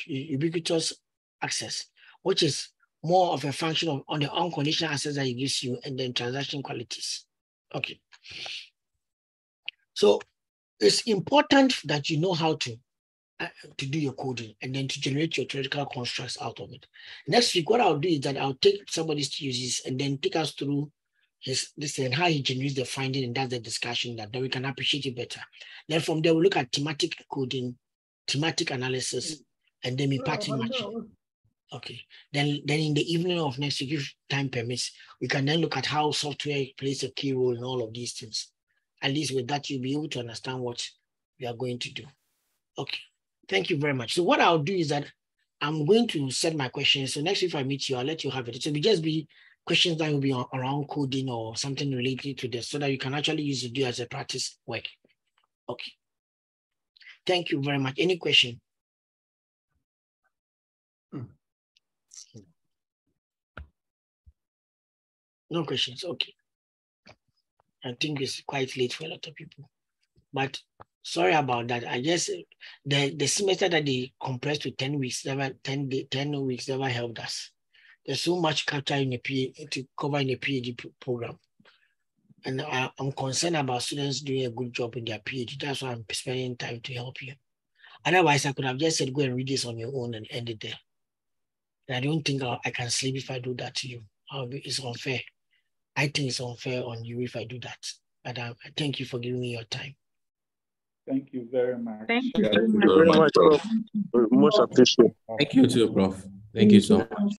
ubiquitous access, which is more of a function of on the unconditional access that it gives you and then transaction qualities. Okay. So it's important that you know how to to do your coding and then to generate your theoretical constructs out of it. Next week, what I'll do is that I'll take somebody's thesis and then take us through this and how he generates the finding and does the discussion that then we can appreciate it better. Then from there, we'll look at thematic coding, thematic analysis, and then we pattern matching. Okay. Then in the evening of next week, if time permits, we can then look at how software plays a key role in all of these things. At least with that, you'll be able to understand what we are going to do. Okay. Thank you very much. So what I'll do is that I'm going to set my questions. So next week if I meet you, I'll let you have it. So it'll just be questions that will be around coding or something related to this so that you can actually use it as a practice work. Okay. Thank you very much. Any question? No questions. Okay. I think it's quite late for a lot of people. But sorry about that. I guess the semester that they compressed to 10 weeks, 10 weeks never helped us. There's so much capture in a PhD to cover in a PhD program. And I'm concerned about students doing a good job in their PhD. That's why I'm spending time to help you. Otherwise, I could have just said, go and read this on your own and end it there. And I don't think I can sleep if I do that to you. It's unfair. I think it's unfair on you if I do that. But I thank you for giving me your time. Thank you very much. Thank you very much, Prof. Most appreciated. Thank you too, Prof. Thank you so much.